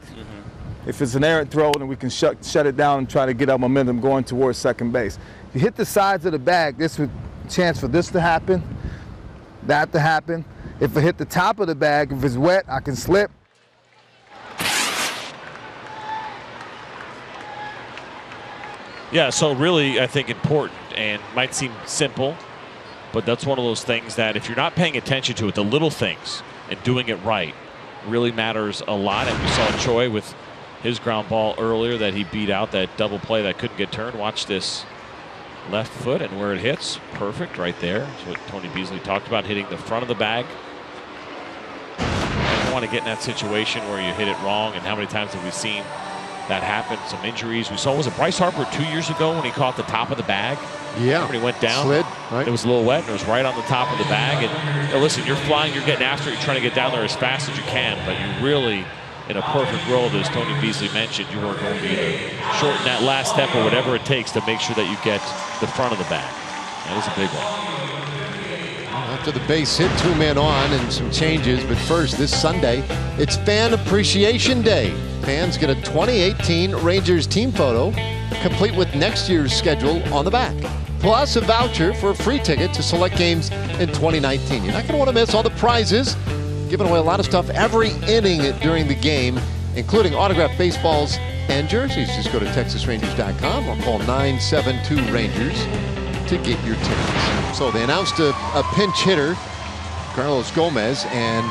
If it's an errant throw, then we can shut it down and try to get our momentum going towards second base. If you hit the sides of the bag, there's a chance for this to happen, that to happen. If I hit the top of the bag, if it's wet, I can slip. Yeah, so really, I think important and might seem simple, but that's one of those things that if you're not paying attention to it, the little things and doing it right really matters a lot. And we saw Choi with his ground ball earlier that he beat out, that double play that couldn't get turned. Watch this left foot and where it hits. Perfect right there. That's what Tony Beasley talked about, hitting the front of the bag. You don't want to get in that situation where you hit it wrong, and how many times have we seen that happen? Some injuries. We saw, was it Bryce Harper 2 years ago when he caught the top of the bag? Yeah. When he went down. Slid, right. It was a little wet and it was right on the top of the bag. And you know, listen, you're flying, you're getting after it, you're trying to get down there as fast as you can, but you really, in a perfect world, as Tony Beasley mentioned, you are going to either shorten that last step or whatever it takes to make sure that you get the front of the bag. That was a big one. After the base hit, 2 men on and some changes, but first this Sunday, it's Fan Appreciation Day. Fans get a 2018 Rangers team photo, complete with next year's schedule on the back, plus a voucher for a free ticket to select games in 2019. You're not going to want to miss all the prizes. giving away a lot of stuff every inning during the game, including autographed baseballs and jerseys. Just go to TexasRangers.com or call 972-RANGERS to get your tickets. So they announced a pinch hitter, Carlos Gomez, and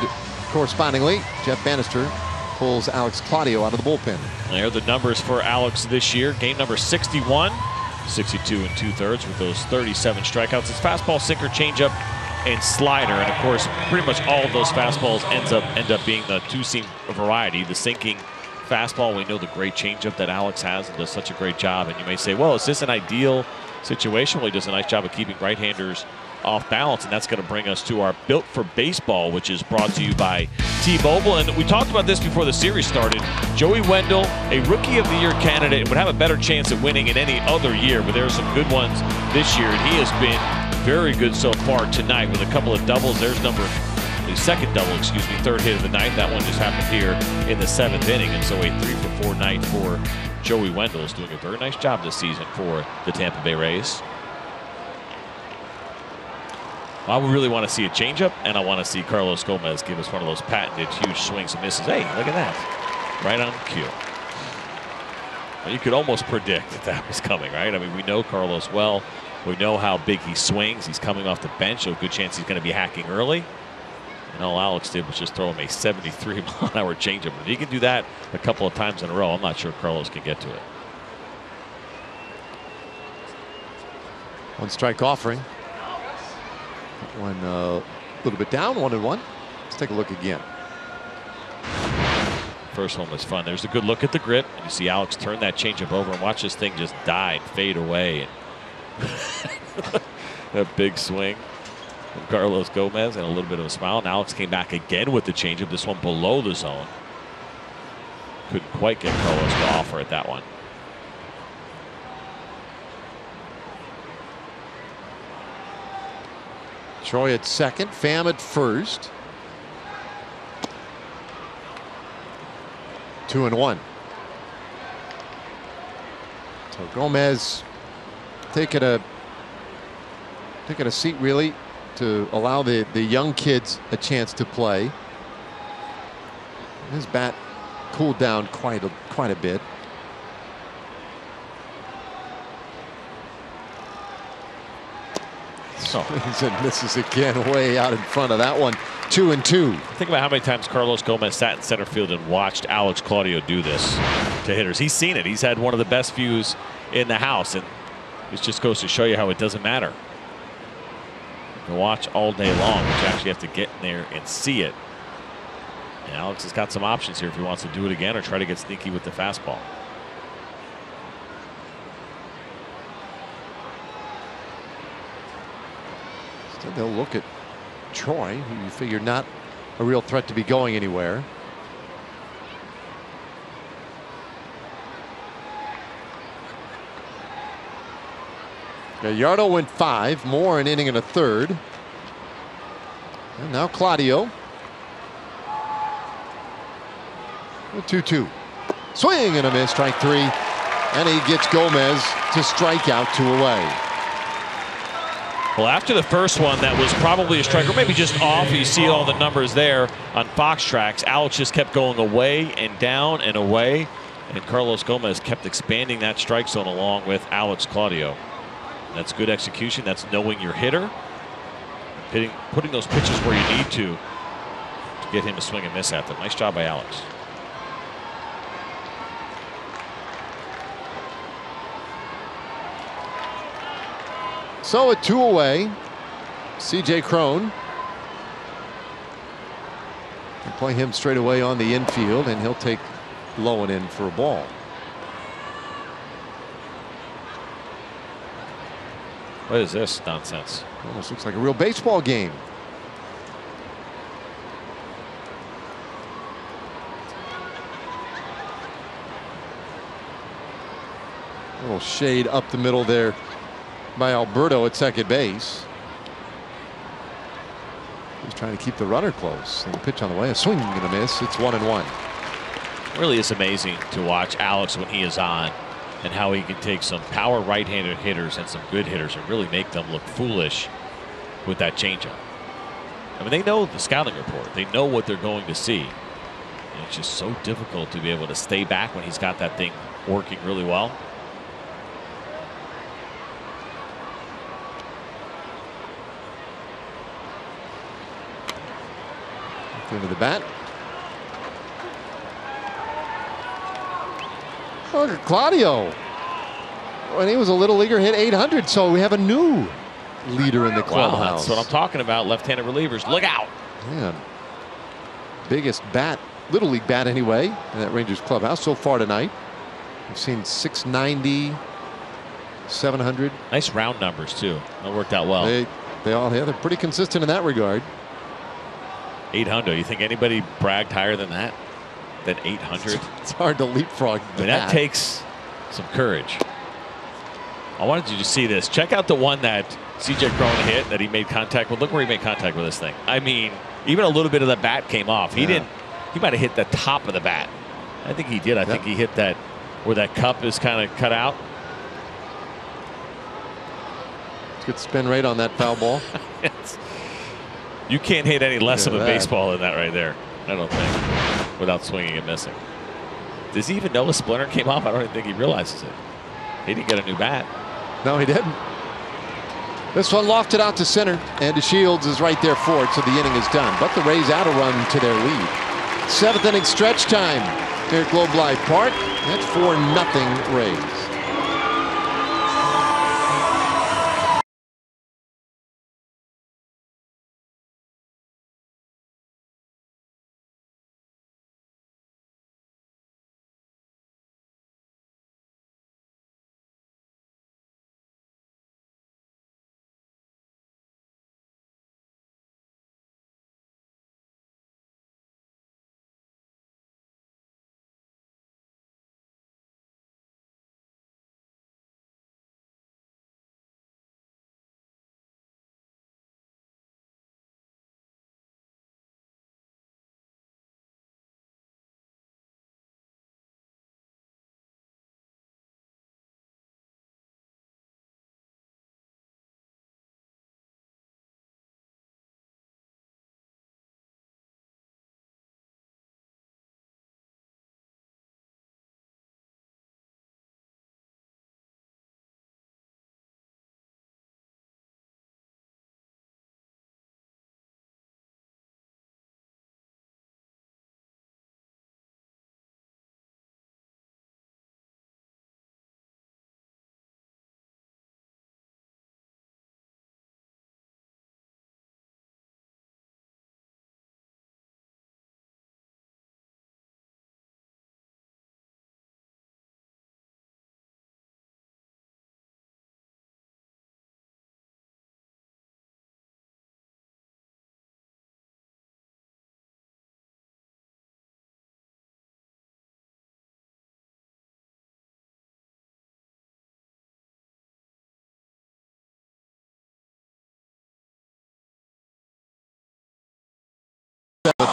correspondingly, Jeff Bannister pulls Alex Claudio out of the bullpen. There are the numbers for Alex this year. Game number 61, 62 2/3 with those 37 strikeouts. It's fastball, sinker, changeup, and slider. And of course, pretty much all of those fastballs end up being the two-seam variety. The sinking fastball, we know the great changeup that Alex has and does such a great job. And you may say, well, is this an ideal situation? Well, he does a nice job of keeping right-handers off balance, and that's going to bring us to our Built for Baseball, which is brought to you by T-Mobile. And we talked about this before the series started. Joey Wendell, a Rookie of the Year candidate, would have a better chance of winning in any other year, but there are some good ones this year, and he has been very good so far tonight with a couple of doubles. There's the second double, third hit of the night. That one just happened here in the 7th inning, and so a 3-for-4 night for Joey Wendell is doing a very nice job this season for the Tampa Bay Rays. I would really want to see a changeup, and I want to see Carlos Gomez give us one of those patented huge swings and misses. Hey, look at that. Right on cue. Well, you could almost predict that was coming, right? I mean, we know Carlos well. We know how big he swings. He's coming off the bench, so a good chance he's going to be hacking early. And all Alex did was just throw him a 73-mile-an-hour changeup. If he can do that a couple of times in a row, I'm not sure Carlos can get to it. One strike offering. One a little bit down, 1-1. Let's take a look again. First one was fun. There's a good look at the grit. And you see Alex turn that changeup over and watch this thing just die and fade away. That big swing from Carlos Gomez and a little bit of a smile. And Alex came back again with the changeup. This one below the zone. Couldn't quite get Carlos to offer at that one. Troy at second, Pham at first. 2-1. So Gomez taking a seat really to allow the young kids a chance to play. His bat cooled down quite a bit. Swings and misses again, way out in front of that one. 2-2. Think about how many times Carlos Gomez sat in center field and watched Alex Claudio do this to hitters. He's seen it. He's had one of the best views in the house, and this just goes to show you how it doesn't matter. You can watch all day long, but you actually have to get in there and see it. And Alex has got some options here if he wants to do it again or try to get sneaky with the fastball. They'll look at Troy, who you figure not a real threat to be going anywhere. Gallardo went 5, more an inning and a third. And now Claudio. 2-2. Swing and a miss, strike 3. And he gets Gomez to strike out 2 away. Well, after the first one, that was probably a strike, or maybe just off. You see all the numbers there on Fox Tracks. Alex just kept going away and down and away, and Carlos Gomez kept expanding that strike zone along with Alex Claudio. That's good execution. That's knowing your hitter, putting those pitches where you need to get him to swing and miss at them. Nice job by Alex. So at 2 away, C.J. Cron. We'll play him straight away on the infield, and he'll take low and in for a ball. What is this nonsense? Almost looks like a real baseball game. A little shade up the middle there by Alberto at second base. He's trying to keep the runner close. And the pitch on the way, a swing and a miss. It's 1-1. Really is amazing to watch Alex when he is on, and how he can take some power right-handed hitters and some good hitters and really make them look foolish with that changeup. I mean, they know the scouting report. They know what they're going to see. And it's just so difficult to be able to stay back when he's got that thing working really well. Into the bat. Look at Claudio. When he was a little leaguer, hit 800. So we have a new leader in the clubhouse. Wow, that's what I'm talking about. Left-handed relievers. Look out. Man. Biggest bat, little league bat anyway, in that Rangers clubhouse so far tonight. We've seen 690, 700. Nice round numbers too. That worked out well. They're pretty consistent in that regard. 800. You think anybody bragged higher than that? Than 800? It's hard to leapfrog. I mean, that takes some courage. I wanted you to see this. Check out the one that CJ Cron hit that he made contact with. Look where he made contact with this thing. I mean, even a little bit of the bat came off. He didn't. He might have hit the top of the bat. I think he did. I think he hit that where that cup is kind of cut out. Good spin rate on that foul ball. You can't hit any less of a baseball than that right there, I don't think, without swinging and missing. Does he even know a splinter came off? I don't even think he realizes it. He didn't get a new bat. No, he didn't. This one lofted out to center, and DeShields is right there for it, so the inning is done. But the Rays add a run to their lead. 7th inning stretch time here at Globe Life Park. That's 4-0 Rays.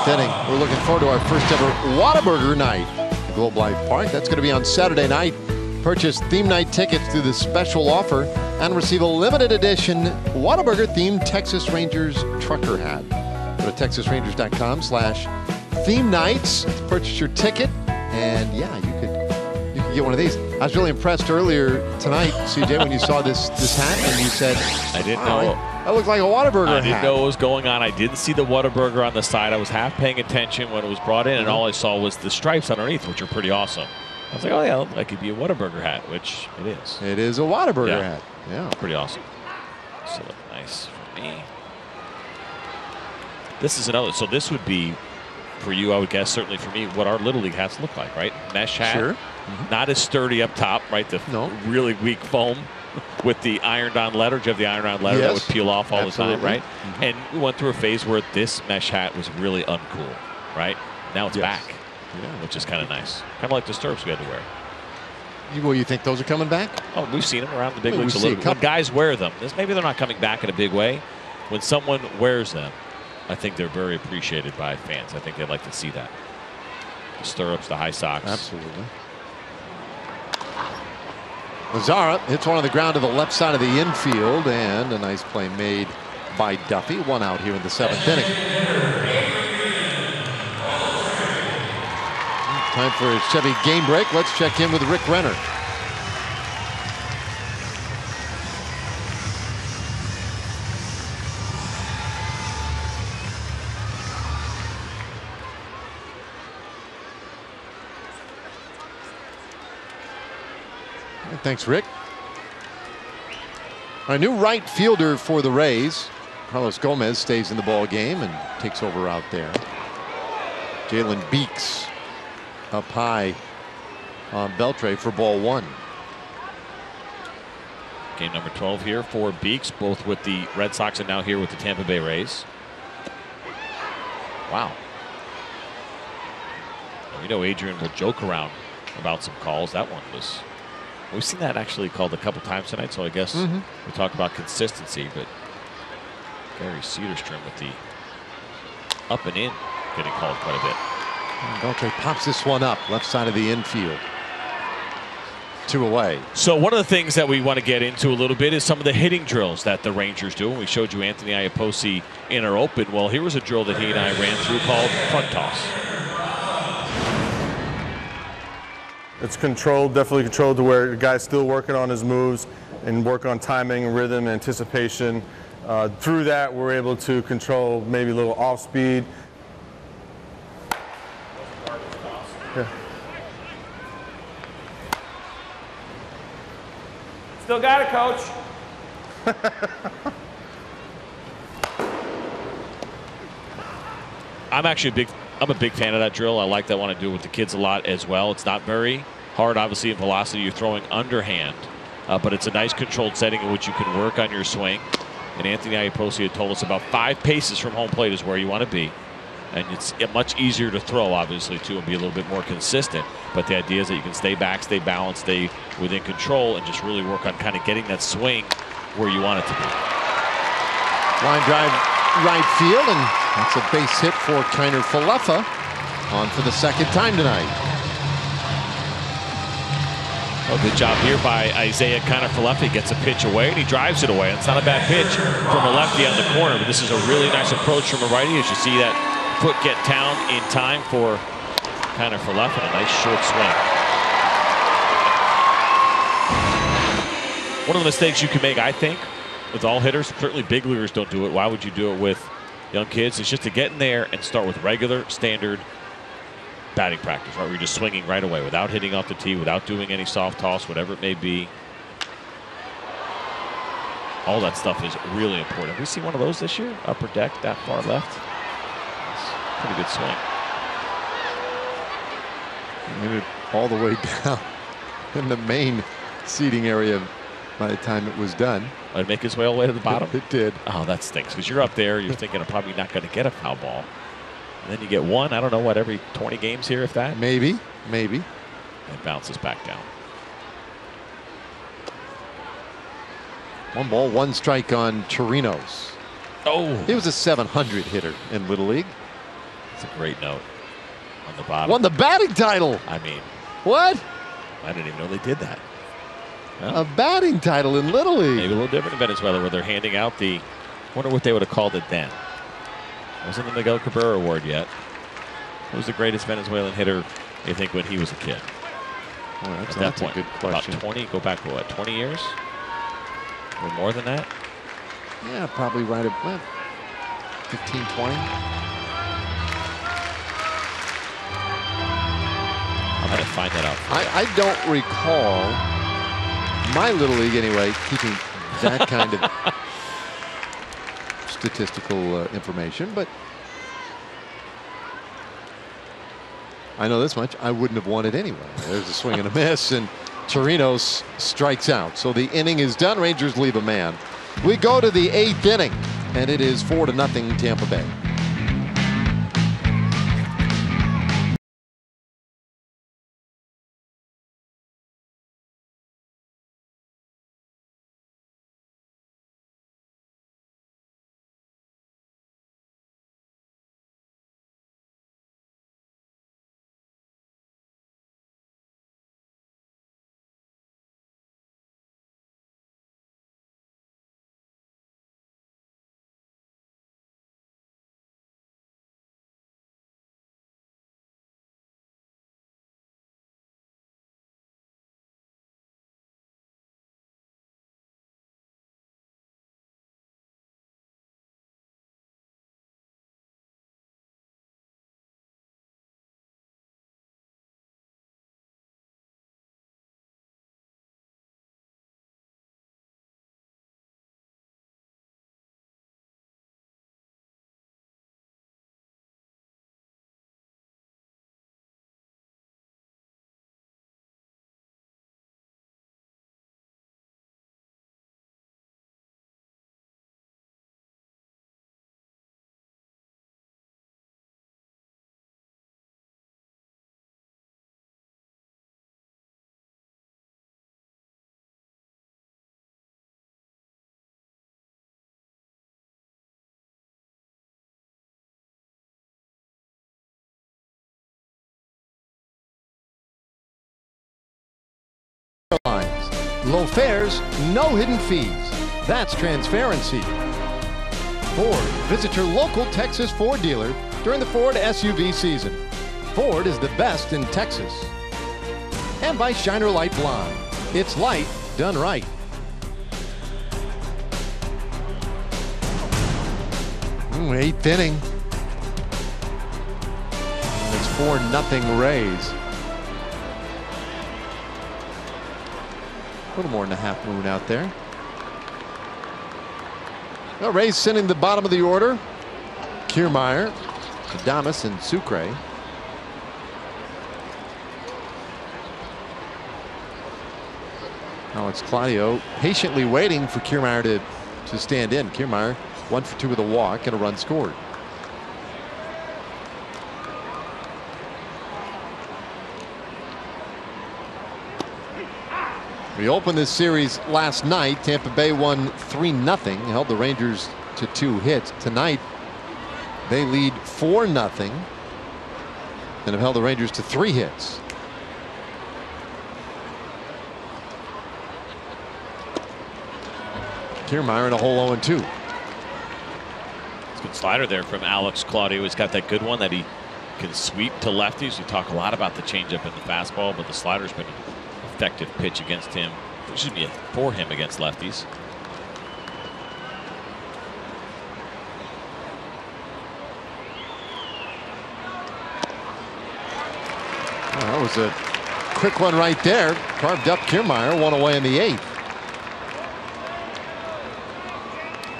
Inning. We're looking forward to our first ever Whataburger night at Globe Life Park. That's going to be on Saturday night. Purchase theme night tickets through this special offer and receive a limited edition Whataburger themed Texas Rangers trucker hat. Go to texasrangers.com/theme nights to purchase your ticket, and yeah, you could get one of these. I was really impressed earlier tonight, CJ, when you saw this hat and you said, I didn't know. That looked like a Whataburger hat. I didn't know what was going on. I didn't see the Whataburger on the side. I was half paying attention when it was brought in, and all I saw was the stripes underneath, which are pretty awesome. I was like, oh, yeah, that could be a Whataburger hat, which it is. It is a Whataburger hat. Yeah. Pretty awesome. So nice for me. This is another. So this would be, for you, I would guess, certainly for me, what our Little League hats look like, right? Mesh hat. Sure. Not as sturdy up top, right? The really weak foam with the ironed-on letter. Do you have the ironed-on letter that would peel off all the time, right? And we went through a phase where this mesh hat was really uncool, right? Now it's back, which is kind of nice. Kind of like the stirrups we had to wear. Well, you think those are coming back? Oh, we've seen them around the big leagues a little bit. When guys wear them, maybe they're not coming back in a big way. When someone wears them, I think they're very appreciated by fans. I think they'd like to see that. The stirrups, the high socks. Absolutely. Lazara hits one on the ground to the left side of the infield, and a nice play made by Duffy. 1 out here in the 7th inning. Time for a Chevy game break. Let's check in with Rick Renner. Thanks, Rick. A new right fielder for the Rays. Carlos Gomez stays in the ball game and takes over out there. Jalen Beeks up high on Beltre for ball 1. Game number 12 here for Beeks, both with the Red Sox and now here with the Tampa Bay Rays. Wow. You know, Adrian will joke around about some calls. That one was, we've seen that actually called a couple times tonight, so I guess we talk about consistency, but Gary Cedarstrom with the up and in getting called quite a bit. Beltre pops this one up, left side of the infield. 2 away. So one of the things that we want to get into a little bit is some of the hitting drills that the Rangers do. And we showed you Anthony Iapoce in our open. Well, here was a drill that he and I ran through called front toss. It's controlled, definitely controlled to where the guy's still working on his moves and work on timing, rhythm, anticipation. Through that, we're able to control maybe a little off speed. Yeah. Still got it, Coach. I'm a big fan of that drill. I like that. I want to do it with the kids a lot as well. It's not very hard, obviously, in velocity. You're throwing underhand, but it's a nice controlled setting in which you can work on your swing. And Anthony Iapoce had told us about 5 paces from home plate is where you want to be. And it's much easier to throw, obviously, too, and be a little bit more consistent. But the idea is that you can stay back, stay balanced, stay within control, and just really work on kind of getting that swing where you want it to be. Line drive right field, and that's a base hit for Kiner Falefa, on for the 2nd time tonight. Oh, good job here by Isaiah Kiner-Falefa. He gets a pitch away and he drives it away. It's not a bad pitch from a lefty on the corner, but this is a really nice approach from a righty as you see that foot get down in time for Kiner-Falefa. A nice short swing. One of the mistakes you can make, I think, with all hitters, certainly big leaguers don't do it. Why would you do it with young kids? It's just to get in there and start with regular, standard batting practice, right? Where you're just swinging right away without hitting off the tee, without doing any soft toss, whatever it may be. All that stuff is really important. Have we seen one of those this year? Upper deck, that far left. That's a pretty good swing. Made it all the way down in the main seating area by the time it was done. Might make his way all the way to the bottom? It did. Oh, that stinks, because you're up there, you're thinking I'm probably not going to get a foul ball. And then you get one, I don't know, what, every 20 games here, if that? Maybe. It bounces back down. 1 ball, 1 strike on Chirinos. Oh. He was a 700 hitter in Little League. That's a great note on the bottom. Won the batting title. I mean. What? I didn't even know they did that. A batting title in Little League. Maybe a little different in Venezuela where they're handing out the, wonder what they would have called it then. Wasn't the Miguel Cabrera Award yet. Who was the greatest Venezuelan hitter, you think, when he was a kid? Oh, At that that's point, a good question. About 20, go back, what, 20 years? Or more than that? Yeah, probably right at 15, 20. I'm going to find that out. I don't recall my Little League, anyway, keeping that kind of statistical information, but I know this much. I wouldn't have won it anyway. There's a swing and a miss, and Chirinos strikes out. So the inning is done. Rangers leave a man. We go to the 8th inning, and it is 4-0 Tampa Bay. Low fares, no hidden fees. That's transparency. Ford. Visit your local Texas Ford dealer during the Ford SUV season. Ford is the best in Texas. And by Shiner Light Blonde. It's light done right. Eighth inning. It's 4-0 Rays. A little more than a half moon out there. Well, Rays sending the bottom of the order. Kiermaier, Adames, and Sucre. Alex Claudio patiently waiting for Kiermaier to stand in. Kiermaier 1 for 2 with a walk and a run scored. We opened this series last night. Tampa Bay won 3-0, held the Rangers to 2 hits. Tonight, they lead 4-0 and have held the Rangers to 3 hits. Kiermaier in a hole 0-2. It's a good slider there from Alex Claudio. He's got that good one that he can sweep to lefties. We talk a lot about the changeup and the fastball, but the slider's been effective pitch against him, excuse me, for him against lefties. Well, that was a quick one right there. Carved up Kiermaier, 1 away in the 8th.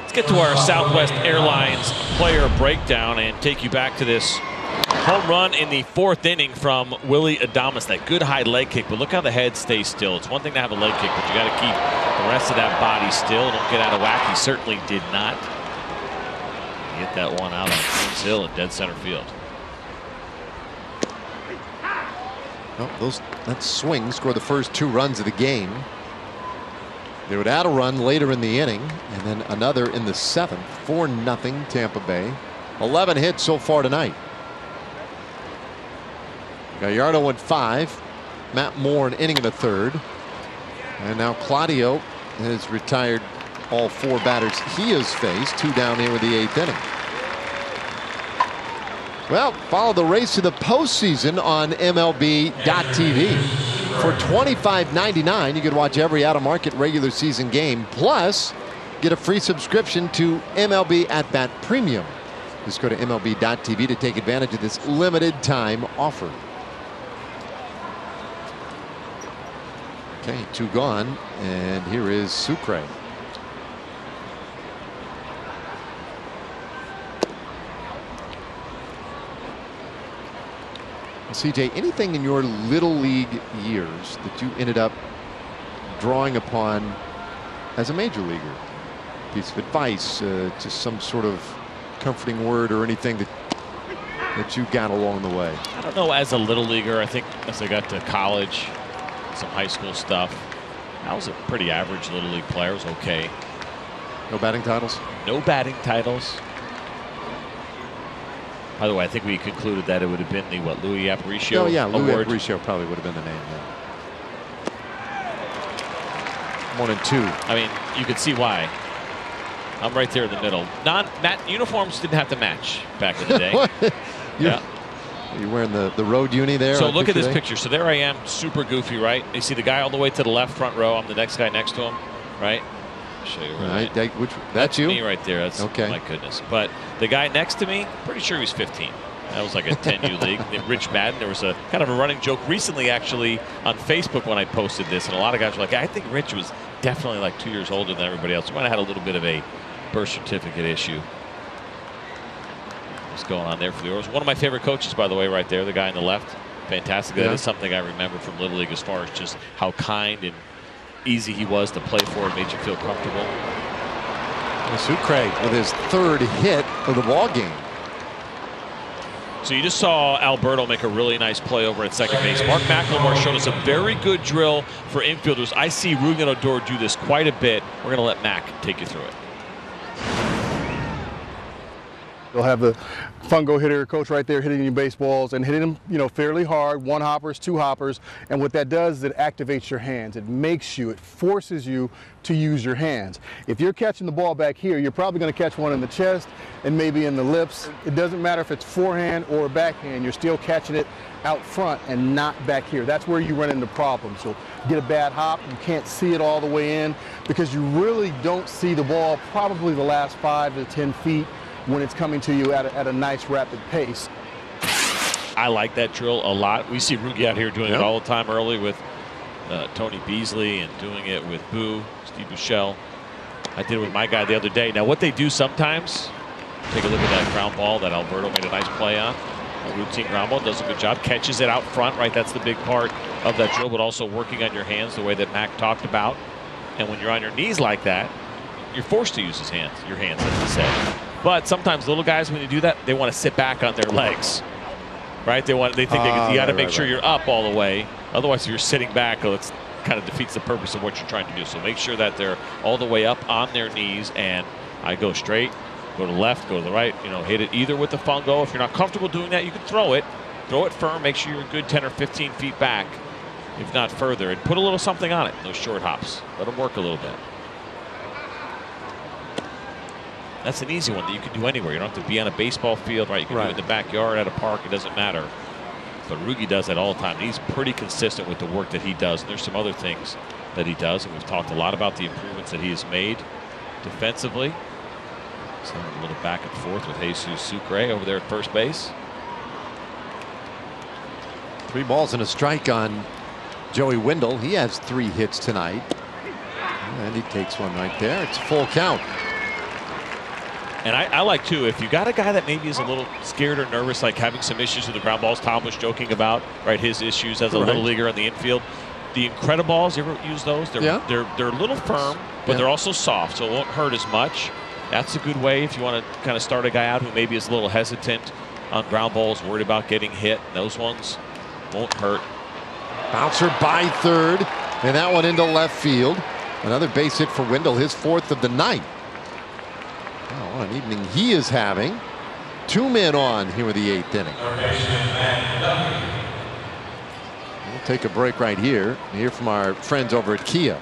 Let's get to our Southwest Airlines player breakdown and take you back to this home run in the 4th inning from Willy Adames. That good high leg kick, but look how the head stays still. It's one thing to have a leg kick, but you got to keep the rest of that body still. Don't get out of whack. He certainly did not. Get that one out on Queens Hill in dead center field. Well, that swing scored the first 2 runs of the game. They would add a run later in the inning and then another in the 7th. 4-0 Tampa Bay. 11 hits so far tonight. Gallardo went 5. Matt Moore an inning and a 3rd. And now Claudio has retired all 4 batters he has faced. 2 down here with the 8th inning. Well, follow the race to the postseason on MLB.tv. For $25.99, you can watch every out-of-market regular season game. Plus, get a free subscription to MLB At Bat Premium. Just go to MLB.tv to take advantage of this limited time offer. Okay, 2 gone, and here is Sucre. CJ, anything in your little league years that you ended up drawing upon as a major leaguer? Piece of advice, just some sort of comforting word or anything that you got along the way? I don't know, as a little leaguer, I think as I got to college, some high school stuff, I was a pretty average little league player. It was okay. No batting titles? No batting titles. By the way, I think we concluded that it would have been the Louis Aparicio Award. Oh yeah, Louis Award. Aparicio probably would have been the name. Yeah. 1 and 2. I mean, you could see why. I'm right there in the middle. Uniforms didn't have to match back in the day. Yeah. You're wearing the road uni there. So look at this picture. So there I am, super goofy, right? You see the guy all the way to the left front row. I'm the next guy next to him, right? I'll show you right. That's you? Me right there. That's okay. My goodness. But the guy next to me, pretty sure he was 15. That was like a 10U league. Rich Madden. There was a kind of a running joke recently, actually, on Facebook when I posted this, and a lot of guys were like, "I think Rich was definitely like 2 years older than everybody else." We might have had a little bit of a birth certificate issue. What's going on there for the Orioles? One of my favorite coaches, by the way, right there, the guy on the left. Fantastic. That is something I remember from Little League as far as just how kind and easy he was to play for and made you feel comfortable. Sucre with his 3rd hit of the ball game. So you just saw Alberto make a really nice play over at second base. Mark McLemore showed us a very good drill for infielders. I see Rugen Odor do this quite a bit. We're going to let Mac take you through it. You'll have the fungo hitter coach right there hitting your baseballs and hitting them, you know, fairly hard, 1 hoppers, 2 hoppers. And what that does is it activates your hands. It makes you, it forces you to use your hands. If you're catching the ball back here, you're probably going to catch one in the chest and maybe in the lips. It doesn't matter if it's forehand or backhand, you're still catching it out front and not back here. That's where you run into problems. You'll get a bad hop, you can't see it all the way in because you really don't see the ball probably the last 5 to 10 feet when it's coming to you at a nice rapid pace. I like that drill a lot. We see Rugi out here doing it all the time early with Tony Beasley and doing it with Boo, Steve Buechele. I did it with my guy the other day. Now what they do sometimes, take a look at that ground ball that Alberto made a nice play on. A routine ground ball, does a good job, catches it out front, right? That's the big part of that drill, but also working on your hands the way that Mac talked about. And when you're on your knees like that, you're forced to use your hands, as he said. But sometimes little guys, when you do that, they want to sit back on their legs, right? They think you got to make sure you're up all the way. Otherwise, if you're sitting back, it kind of defeats the purpose of what you're trying to do. So make sure that they're all the way up on their knees. And I go straight, go to the left, go to the right. You know, hit it either with the fungo. If you're not comfortable doing that, you can throw it firm. Make sure you're a good 10 or 15 feet back, if not further, and put a little something on it. Those short hops, let them work a little bit. That's an easy one that you can do anywhere. You don't have to be on a baseball field, right? You can do it in the backyard, at a park. It doesn't matter. But Rugi does that all the time. He's pretty consistent with the work that he does. And there's some other things that he does. And we've talked a lot about the improvements that he has made defensively. So a little back and forth with Jesus Sucre over there at first base. 3 balls and a strike on Joey Wendell. He has 3 hits tonight. And he takes one right there. It's a full count. And I like, too, if you got a guy that maybe is a little scared or nervous, like having some issues with the ground balls, Tom was joking about, right, his issues as a little leaguer on the infield. The Incrediballs, you ever use those? They're a little firm, but they're also soft, so it won't hurt as much. That's a good way if you want to kind of start a guy out who maybe is a little hesitant on ground balls, worried about getting hit. Those ones won't hurt. Bouncer by third, and that one into left field. Another base hit for Wendell, his 4th of the night. Oh, what an evening he is having. 2 men on here in the 8th inning. We'll take a break right here and hear from our friends over at Kia.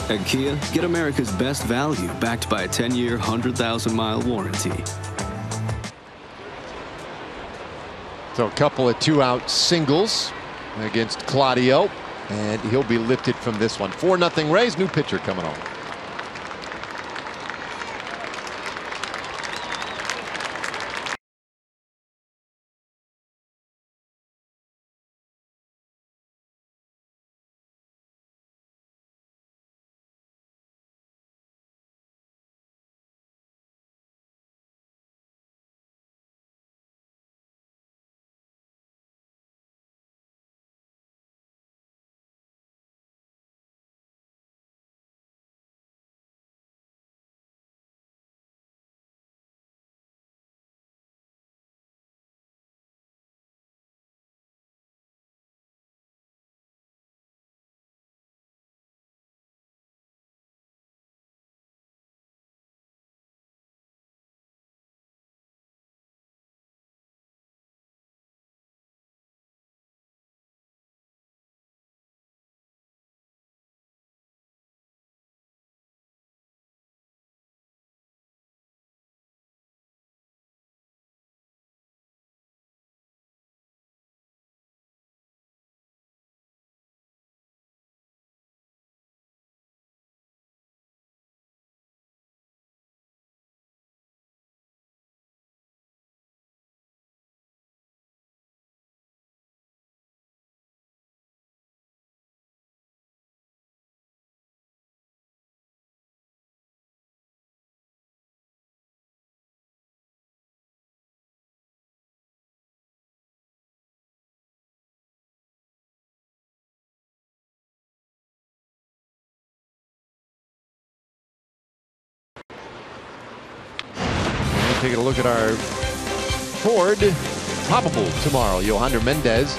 At Kia, get America's best value backed by a 10-year, 100,000-mile warranty. So a couple of 2-out singles against Claudio. And he'll be lifted from this one. 4-0 Rays. New pitcher coming on. Taking a look at our Ford probable tomorrow. Yohander Mendez,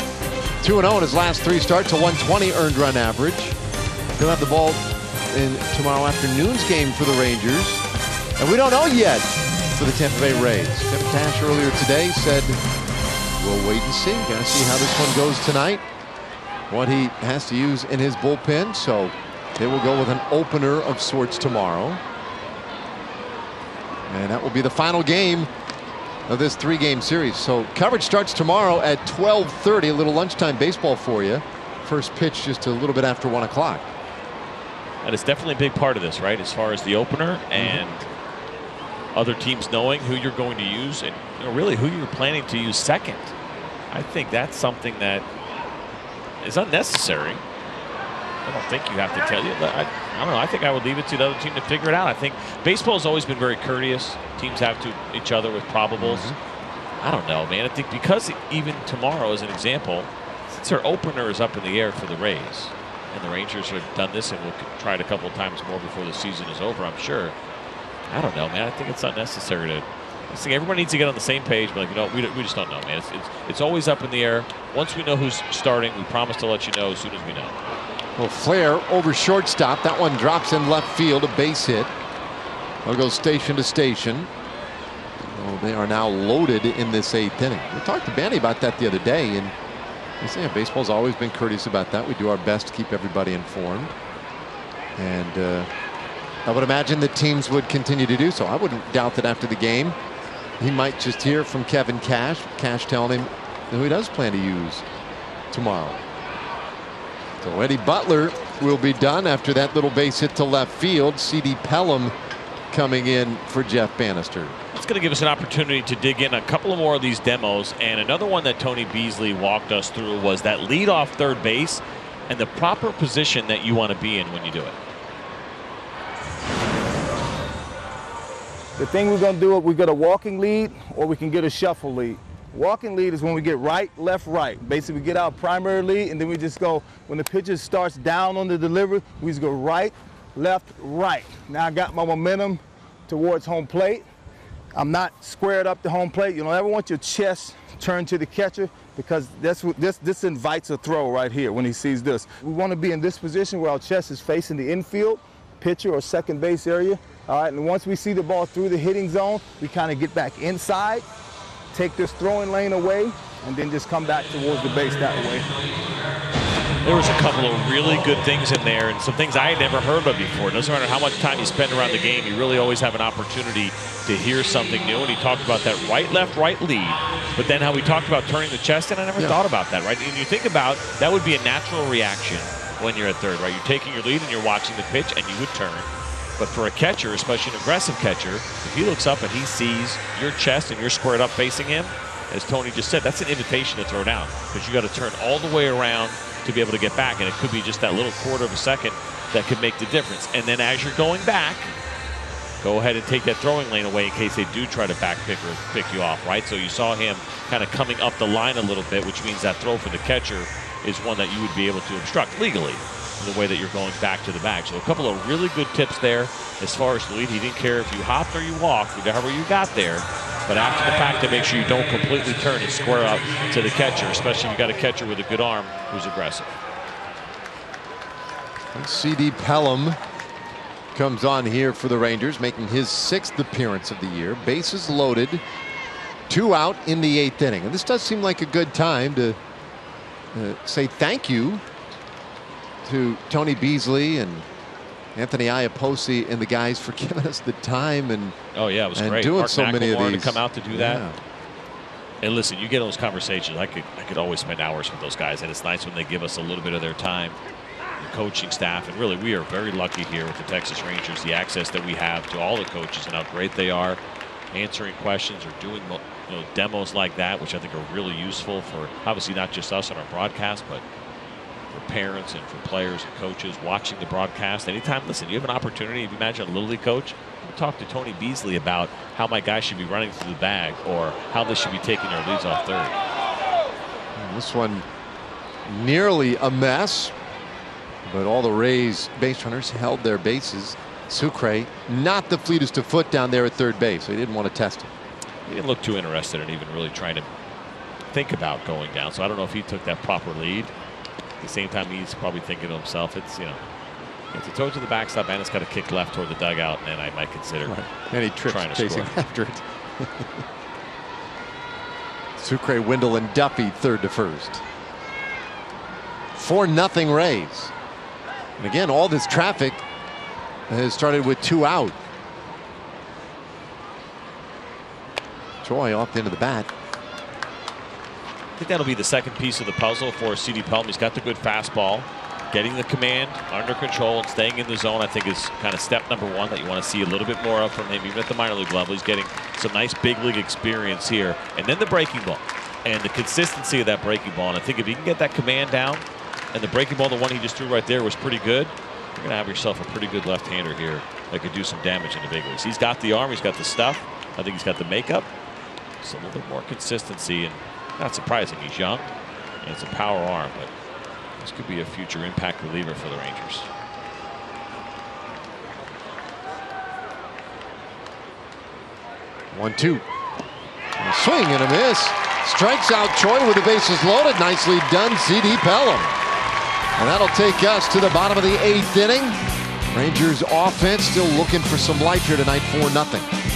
2-0 in his last 3 starts, a 120 earned run average. He'll have the ball in tomorrow afternoon's game for the Rangers. And we don't know yet for the Tampa Bay Rays. Tim Tash earlier today said, we'll wait and see. Got to see how this one goes tonight. What he has to use in his bullpen. So they will go with an opener of sorts tomorrow. And that will be the final game of this 3-game series. So coverage starts tomorrow at 12:30. A little lunchtime baseball for you. First pitch just a little bit after 1 o'clock. That is definitely a big part of this, right? As far as the opener and other teams knowing who you're going to use and really who you're planning to use second. I think that's something that is unnecessary. I don't think you have to tell you, but I don't know. I think I would leave it to the other team to figure it out. I think baseball has always been very courteous. Teams have to each other with probables. I don't know, man. I think because even tomorrow, as an example, since their opener is up in the air for the Rays, and the Rangers have done this and will try it a couple of times more before the season is over, I'm sure. I don't know, man. I think it's unnecessary to. I think everyone needs to get on the same page, but we just don't know, man. It's always up in the air. Once we know who's starting, we promise to let you know as soon as we know. Well, Flair over shortstop. That one drops in left field, a base hit. They'll go station to station. Well, they are now loaded in this 8th inning. We talked to Banny about that the other day, and he said baseball's always been courteous about that. We do our best to keep everybody informed, and I would imagine the teams would continue to do so. I wouldn't doubt that after the game, he might just hear from Kevin Cash. Cash telling him who he does plan to use tomorrow. So Eddie Butler will be done after that little base hit to left field. C.D. Pelham coming in for Jeff Bannister. It's going to give us an opportunity to dig in a couple of more of these demos. And another one that Tony Beasley walked us through was that lead off third base and the proper position that you want to be in when you do it. The thing we're going to do is we get a walking lead or we can get a shuffle lead. Walking lead is when we get right, left, right. Basically, we get our primary lead, and then we just go, when the pitcher starts down on the delivery, we just go right, left, right. Now I got my momentum towards home plate. I'm not squared up to home plate. You don't ever want your chest turned to the catcher because this invites a throw right here when he sees this. We want to be in this position where our chest is facing the infield, pitcher or second base area. All right, and once we see the ball through the hitting zone, we kind of get back inside, take this throwing lane away, and then just come back towards the base that way. There was a couple of really good things in there and some things I had never heard of before. It doesn't matter how much time you spend around the game, you really always have an opportunity to hear something new. And he talked about that right, left, right lead. But then how we talked about turning the chest, and I never thought about that, right? And you think about, that would be a natural reaction when you're at third, right? You're taking your lead and you're watching the pitch and you would turn. But for a catcher, especially an aggressive catcher, if he looks up and he sees your chest and you're squared up facing him, as Tony just said, that's an invitation to throw down because you got to turn all the way around to be able to get back, and it could be just that little quarter of a second that could make the difference. And then as you're going back, go ahead and take that throwing lane away in case they do try to back pick or pick you off, right? So you saw him kind of coming up the line a little bit, which means that throw for the catcher is one that you would be able to obstruct legally in the way that you're going back to the bag. So a couple of really good tips there as far as the lead. He didn't care if you hopped or you walked, however you got there. But after the fact, to make sure you don't completely turn and square up to the catcher, especially if you got a catcher with a good arm who's aggressive. C.D. Pelham comes on here for the Rangers, making his 6th appearance of the year. Bases loaded, 2 out in the 8th inning. And this does seem like a good time to say thank you to Tony Beasley and Anthony Iapoce and the guys for giving us the time and it was great. doing Mark so many of McLemore these. To come out to do that. And listen, you get those conversations. I could always spend hours with those guys, and it's nice when they give us a little bit of their time. The coaching staff, and really, we are very lucky here with the Texas Rangers. The access that we have to all the coaches and how great they are, answering questions or doing demos like that, which I think are really useful for obviously not just us on our broadcast, but for parents and for players and coaches watching the broadcast. Anytime, listen, you have an opportunity, if you imagine a Little League coach, talk to Tony Beasley about how my guy should be running through the bag or how they should be taking their leads off third. This one nearly a mess, but all the Rays base runners held their bases. Sucre not the fleetest of foot down there at third base. They didn't want to test him. He didn't look too interested in even really trying to think about going down. So I don't know if he took that proper lead. At the same time, he's probably thinking to himself, it's, If he throws to the backstop and it's got to kick left toward the dugout, then I might consider And he trips trying to chasing score. after it. Sucre, Wendell, and Duffy third to first. 4-0 Rays. And again, all this traffic has started with 2 out. Troy off the end of the bat. I think that'll be the second piece of the puzzle for C.D. Pelham. He's got the good fastball. Getting the command under control and staying in the zone, I think, is kind of step number 1 that you want to see a little bit more of from him, even at the minor league level. He's getting some nice big league experience here. And then the breaking ball and the consistency of that breaking ball. And I think if you can get that command down, and the breaking ball, the one he just threw right there, was pretty good, you're going to have yourself a pretty good left-hander here that could do some damage in the big leagues. He's got the arm, he's got the stuff. I think he's got the makeup. Just a little bit more consistency, and not surprising. He's young, and it's a power arm, but this could be a future impact reliever for the Rangers. One-two. A swing and a miss. Strikes out Troy with the bases loaded. Nicely done, C.D. Pelham. And that'll take us to the bottom of the 8th inning. Rangers offense still looking for some life here tonight, 4-0.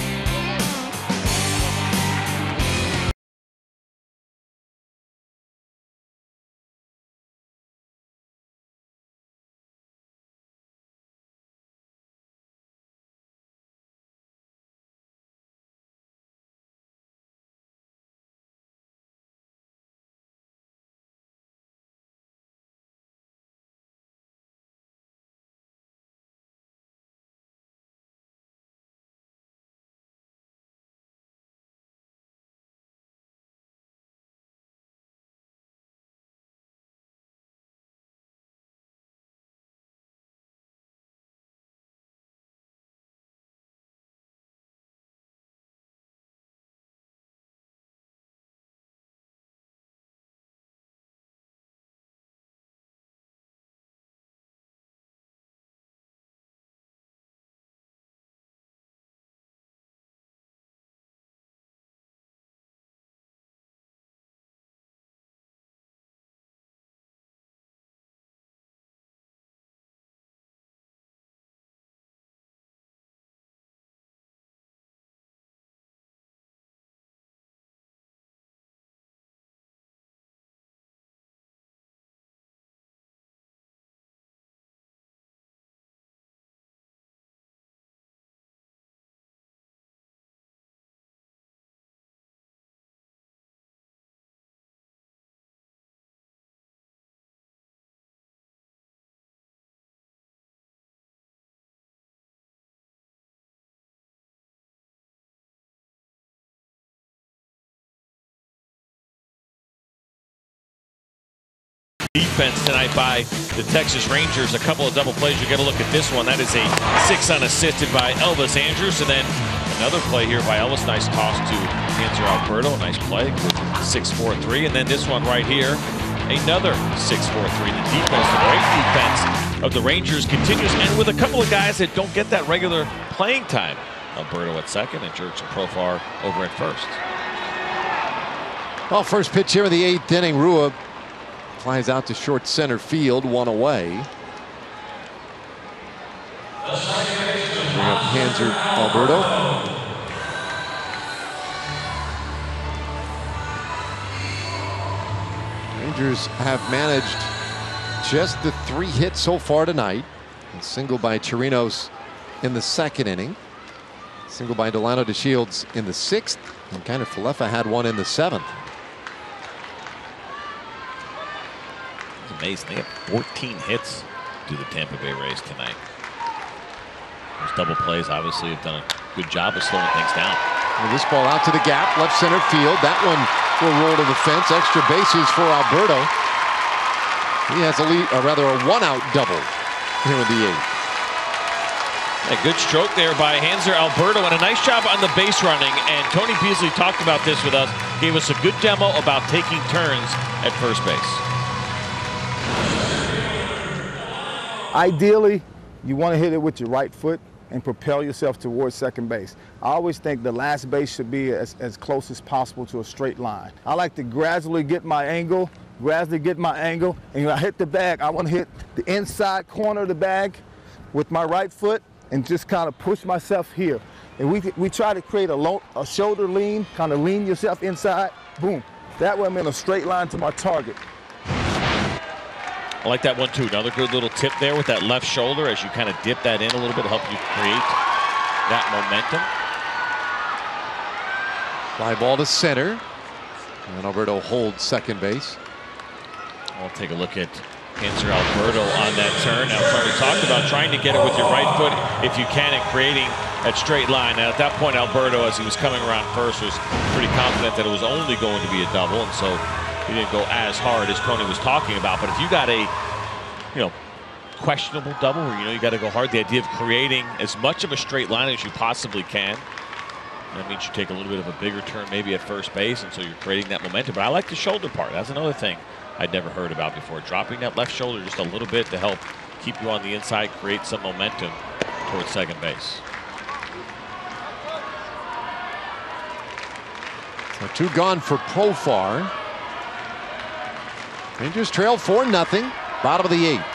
Defense tonight by the Texas Rangers. A couple of double plays. You get a look at this one. That is a 6 unassisted by Elvis Andrews, and then another play here by Elvis. Nice toss to Hanser Alberto. Nice play. 6-4-3, and then this one right here, another 6-4-3. The defense, the great defense of the Rangers continues, and with a couple of guys that don't get that regular playing time. Alberto at second, and Jerks and Profar over at first. Well, first pitch here in the 8th inning. Rua flies out to short center field, 1 away. Bring up Hanser Alberto. Rangers have managed just the 3 hits so far tonight. A single by Chirinos in the 2nd inning. Single by Delano DeShields in the 6th. And kind of Falefa had one in the 7th. Amazing. They have 14 hits to the Tampa Bay Rays tonight. Those double plays obviously have done a good job of slowing things down. And this ball out to the gap, left center field. That one will roll to the fence. Extra bases for Alberto. He has a lead, or rather a 1-out double here in the 8th. A good stroke there by Hanser Alberto, and a nice job on the base running. And Tony Beasley talked about this with us. Gave us a good demo about taking turns at first base. Ideally, you want to hit it with your right foot and propel yourself towards second base. I always think the last base should be as close as possible to a straight line. I like to gradually get my angle, and when I hit the bag, I want to hit the inside corner of the bag with my right foot and just kind of push myself here. And we try to create a shoulder lean, kind of lean yourself inside, boom. That way I'm in a straight line to my target. I like that one too. Another good little tip there with that left shoulder as you kind of dip that in a little bit to help you create that momentum. Fly ball to center. And Alberto holds second base. I'll take a look at Hanser Alberto on that turn. Now, we talked about trying to get it with your right foot if you can and creating that straight line. Now, at that point, Alberto, as he was coming around first, was pretty confident that it was only going to be a double, and so he didn't go as hard as Tony was talking about. But if you got a, questionable double where you got to go hard, the idea of creating as much of a straight line as you possibly can, that means you take a little bit of a bigger turn maybe at first base, and so you're creating that momentum. But I like the shoulder part. That's another thing I'd never heard about before. Dropping that left shoulder just a little bit to help keep you on the inside, create some momentum towards second base. So 2 gone for Profar. Rangers trail 4-0. Bottom of the 8th.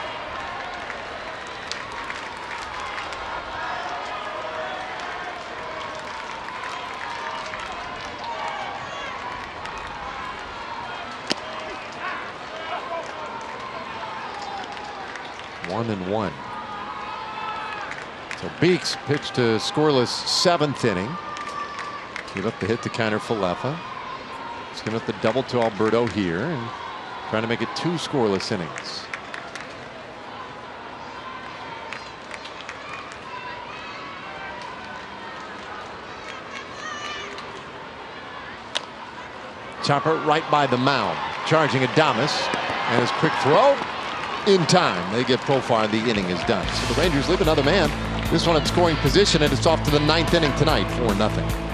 And 1. So Beeks pitched to scoreless 7th inning. Give up the hit to counter Falefa. He's giving up the double to Alberto here and trying to make it 2 scoreless innings. Chopper right by the mound. Charging Adames. And his quick throw. In time. They get Profar. The inning is done. So the Rangers leave another man. This one in scoring position, and it's off to the 9th inning tonight, 4-0.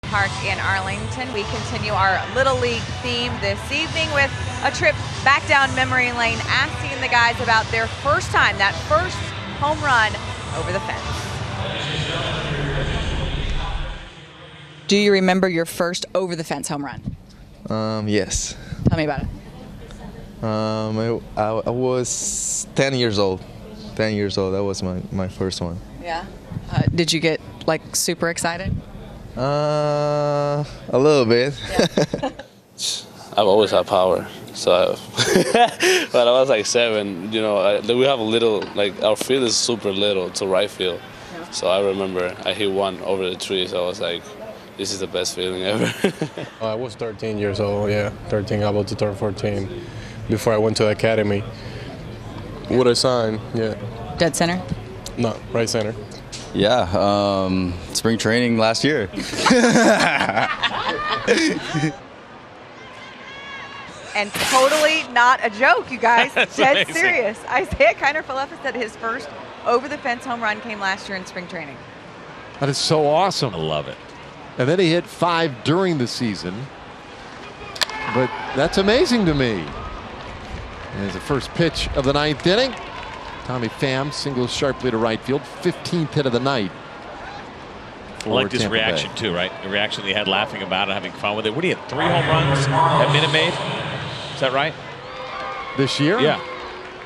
Park in Arlington. We continue our Little League theme this evening with a trip back down memory lane, asking the guys about their first time, that first home run over the fence. Do you remember your first over the fence home run? Yes. Tell me about it. I was 10 years old. 10 years old. That was my first one. Yeah. Did you get like super excited? A little bit. Yeah. I've always had power, so but I was like 7. We have a little, like our field is super little to right field. Yeah. So I remember I hit one over the tree, so I was like, this is the best feeling ever. I was 13 years old, yeah, 13, about to turn 14, before I went to the academy. What a sign, yeah. Dead center? No, right center. Yeah, spring training last year. And totally not a joke, you guys. That's Dead amazing. serious. Isaiah Kiner-Falefa said his first over-the-fence home run came last year in spring training. That is so awesome. I love it. And then he hit 5 during the season. But that's amazing to me. As the first pitch of the 9th inning, Tommy Pham singles sharply to right field. 15th hit of the night. I liked his reaction too, right? The reaction he had, laughing about it, having fun with it. What, he had 3 home runs at Minute Maid? Is that right? This year? Yeah.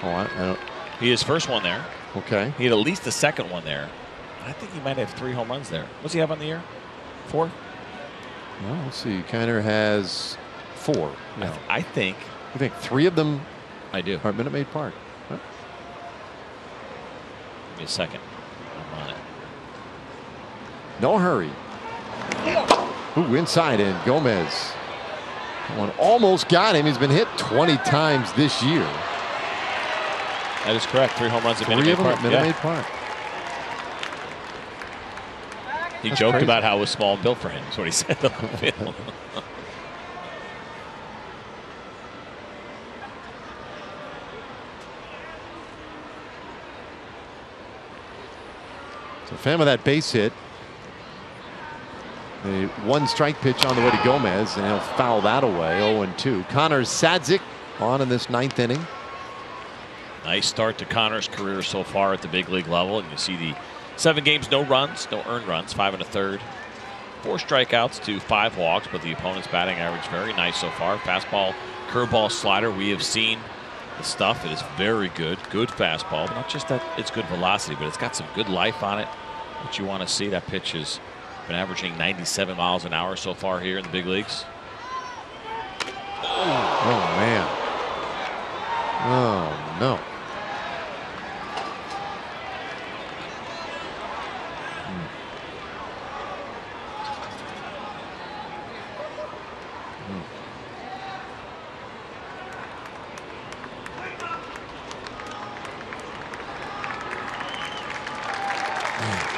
Oh, I don't. He his first one there. Okay. He had at least the second one there. I think he might have 3 home runs there. What's he have on the year? 4? Well, let's see. Kiner has 4. Yeah. I think. You think 3 of them? I do. Are at Minute Maid Park. Huh? Give me a second. I'm on it. No hurry. Ooh, inside in. Gomez. That one almost got him. He's been hit 20 times this year. That is correct. 3 home runs at 3 Minute Maid of them Park. at Minute Maid Park. He That's joked crazy. about how it was small and built for him. That's what he said on the field. So Pham with that base hit. A 1 strike pitch on the way to Gomez, and he'll foul that away. 0-2. Connor Sadzik on in this 9th inning. Nice start to Connor's career so far at the big league level. And you see the 7 games, no runs, no earned runs, 5 1/3. 4 strikeouts to 5 walks, but the opponent's batting average very nice so far. Fastball, curveball, slider. We have seen the stuff. It is very good. Good fastball, but not just that it's good velocity, but it's got some good life on it, which you want to see. That pitch has been averaging 97 miles an hour so far here in the big leagues. Oh, man. Oh, no.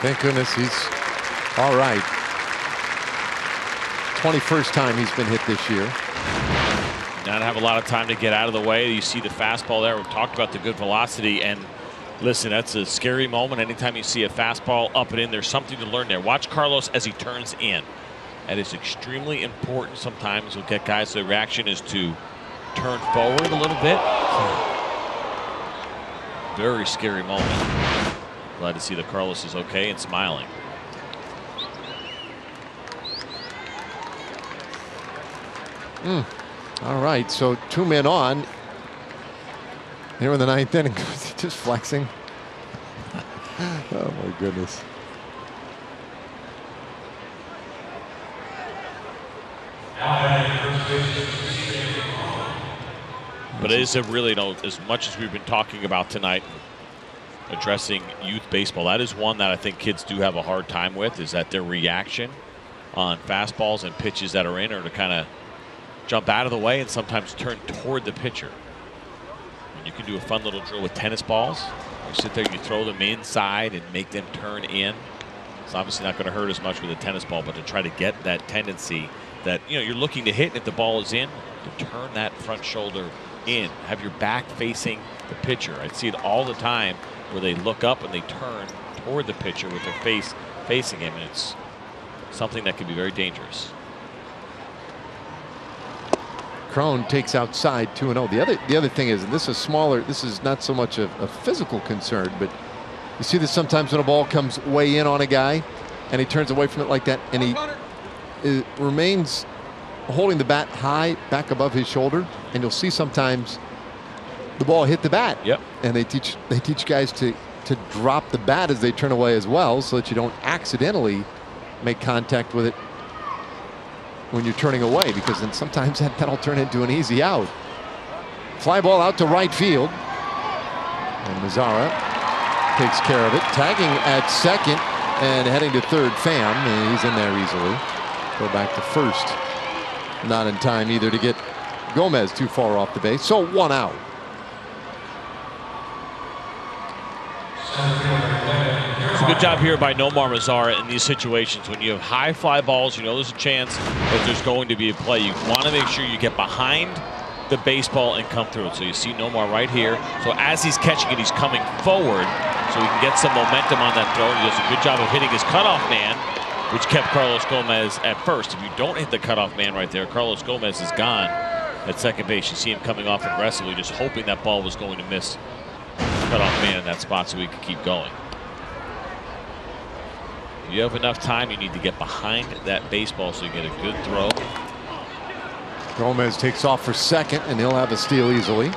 Thank goodness he's all right. 21st time he's been hit this year. Not have a lot of time to get out of the way. You see the fastball there. We've talked about the good velocity, and listen, that's a scary moment. Anytime you see a fastball up and in, there's something to learn there. Watch Carlos as he turns in. That is extremely important. Sometimes we'll get guys, the reaction is to turn forward a little bit. Very scary moment. Glad to see that Carlos is okay and smiling. All right, so 2 men on here in the 9th inning. Just flexing. Oh my goodness. But it is a really, as much as we've been talking about tonight, addressing youth baseball, that is one that I think kids do have a hard time with, is that their reaction on fastballs and pitches that are in are to kind of jump out of the way and sometimes turn toward the pitcher. And you can do a fun little drill with tennis balls. You sit there, you throw them inside and make them turn in. It's obviously not going to hurt as much with a tennis ball, but to try to get that tendency that, you know, you're looking to hit, and if the ball is in, to turn that front shoulder in. Have your back facing the pitcher. I see it all the time where they look up and they turn toward the pitcher with their face facing him, and it's something that can be very dangerous. Crone takes outside 2-0. The other thing is, and this is smaller, this is not so much a physical concern, but you see this sometimes when a ball comes way in on a guy and he turns away from it like that, and he remains holding the bat high back above his shoulder, and you'll see sometimes the ball hit the bat. Yep. And they teach guys to drop the bat as they turn away as well, so that you don't accidentally make contact with it when you're turning away, because then sometimes that'll turn into an easy out. Fly ball out to right field, and Mazzara takes care of it, tagging at second and heading to third. Pham, and he's in there easily. Go back to first, not in time either to get Gomez too far off the base, so 1 out. It's a good job here by Nomar Mazzara in these situations. When you have high fly balls, you know there's a chance that there's going to be a play. You want to make sure you get behind the baseball and come through it. So you see Nomar right here. So as he's catching it, he's coming forward so he can get some momentum on that throw. He does a good job of hitting his cutoff man which kept Carlos Gomez at first. If you don't hit the cutoff man right there, Carlos Gomez is gone at second base. You see him coming off aggressively, just hoping that ball was going to miss cutoff man in that spot so he could keep going. If you have enough time, you need to get behind that baseball so you get a good throw. Gomez takes off for second, and he'll have a steal easily.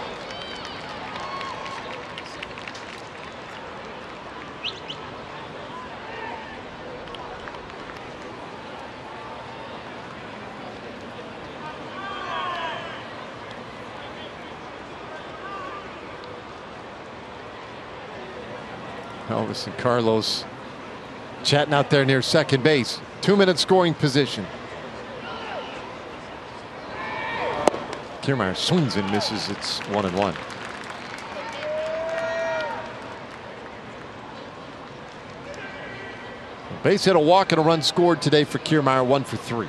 Elvis and Carlos chatting out there near second base. 2-minute scoring position. Kiermaier swings and misses. It's 1-1. Base hit, a walk, and a run scored today for Kiermaier, 1 for 3.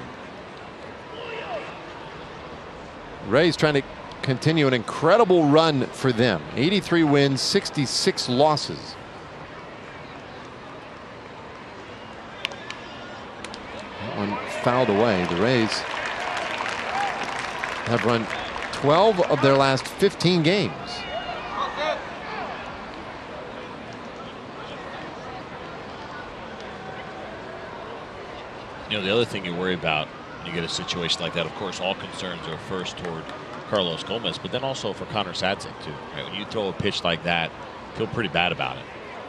Rays trying to continue an incredible run for them. 83 wins, 66 losses. That one fouled away. The Rays have run 12 of their last 15 games. You know, the other thing you worry about when you get a situation like that, of course, all concerns are first toward Carlos Gomez, but then also for Connor Sadzik, too. Right? When you throw a pitch like that, feel pretty bad about it.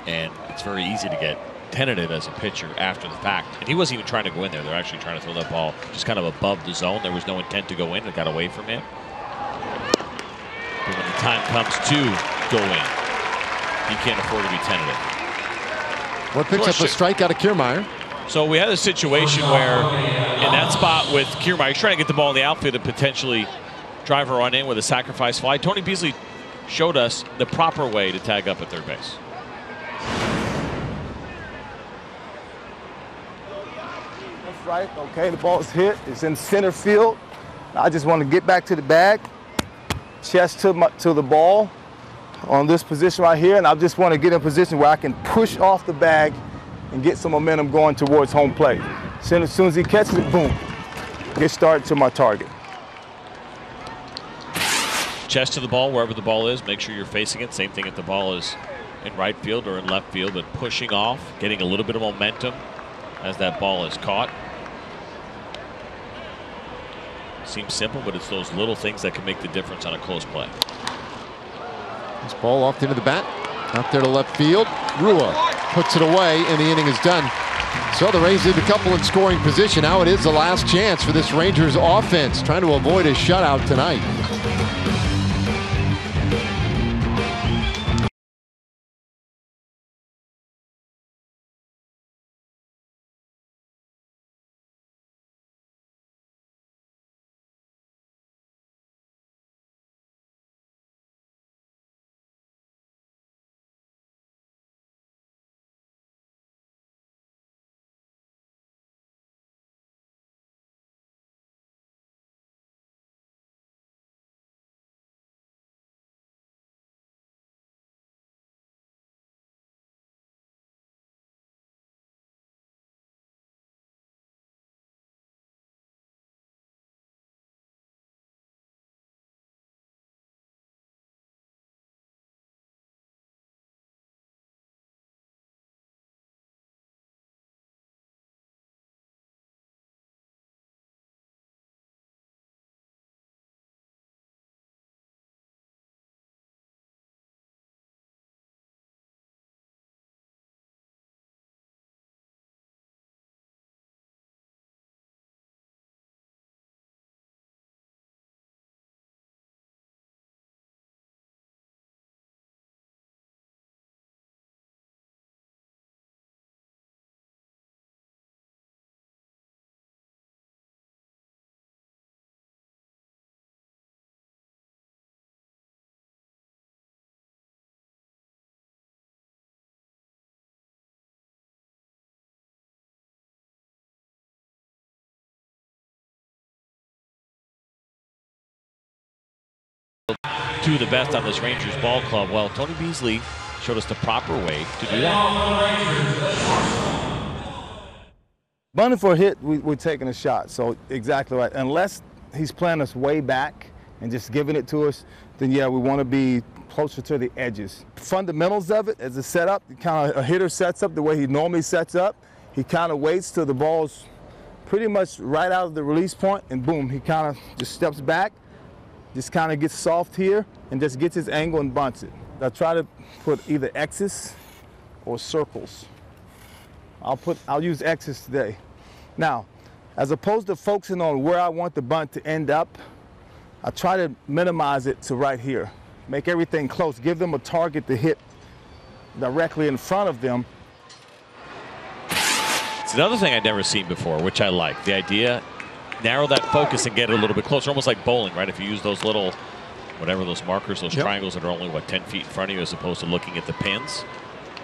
And it's very easy to get tentative as a pitcher after the fact. And he wasn't even trying to go in there. They're actually trying to throw that ball just kind of above the zone. There was no intent to go in. It got away from him. But when the time comes to go in, he can't afford to be tentative. What picks up a strikeout of Kiermaier? So we had a situation where in that spot with Kiermaier, he's trying to get the ball in the outfield and potentially drive a run in with a sacrifice fly. Tony Beasley showed us the proper way to tag up at third base. That's right. Okay, the ball's hit. It's in center field. I just want to get back to the bag, chest to the ball on this position right here, and I just want to get in a position where I can push off the bag and get some momentum going towards home plate. So as soon as he catches it, boom, get started to my target. Chest to the ball, wherever the ball is, make sure you're facing it. Same thing if the ball is in right field or in left field, but pushing off, getting a little bit of momentum as that ball is caught. Seems simple, but it's those little things that can make the difference on a close play. This ball off into the bat, out there to left field. Rua puts it away, and the inning is done. So the Rays leave a couple in scoring position. Now it is the last chance for this Rangers offense, trying to avoid a shutout tonight. Two of the best on this Rangers ball club. Well, Tony Beasley showed us the proper way to do that. Bunting for a hit, we're taking a shot. So exactly right. Unless he's playing us way back and just giving it to us, then yeah, we want to be closer to the edges. Fundamentals of it as a setup, kind of a hitter sets up the way he normally sets up. He kind of waits till the ball's pretty much right out of the release point, and boom, he kind of just steps back, just kind of gets soft here, and just gets his angle and bunts it. I try to put either X's or circles. I'll use X's today. Now, as opposed to focusing on where I want the bunt to end up, I try to minimize it to right here. Make everything close. Give them a target to hit directly in front of them. It's another thing I'd never seen before, which I like. The idea, narrow that focus and get it a little bit closer, almost like bowling, right? If you use those little, whatever those markers, those triangles that are only, what, 10 feet in front of you as opposed to looking at the pins.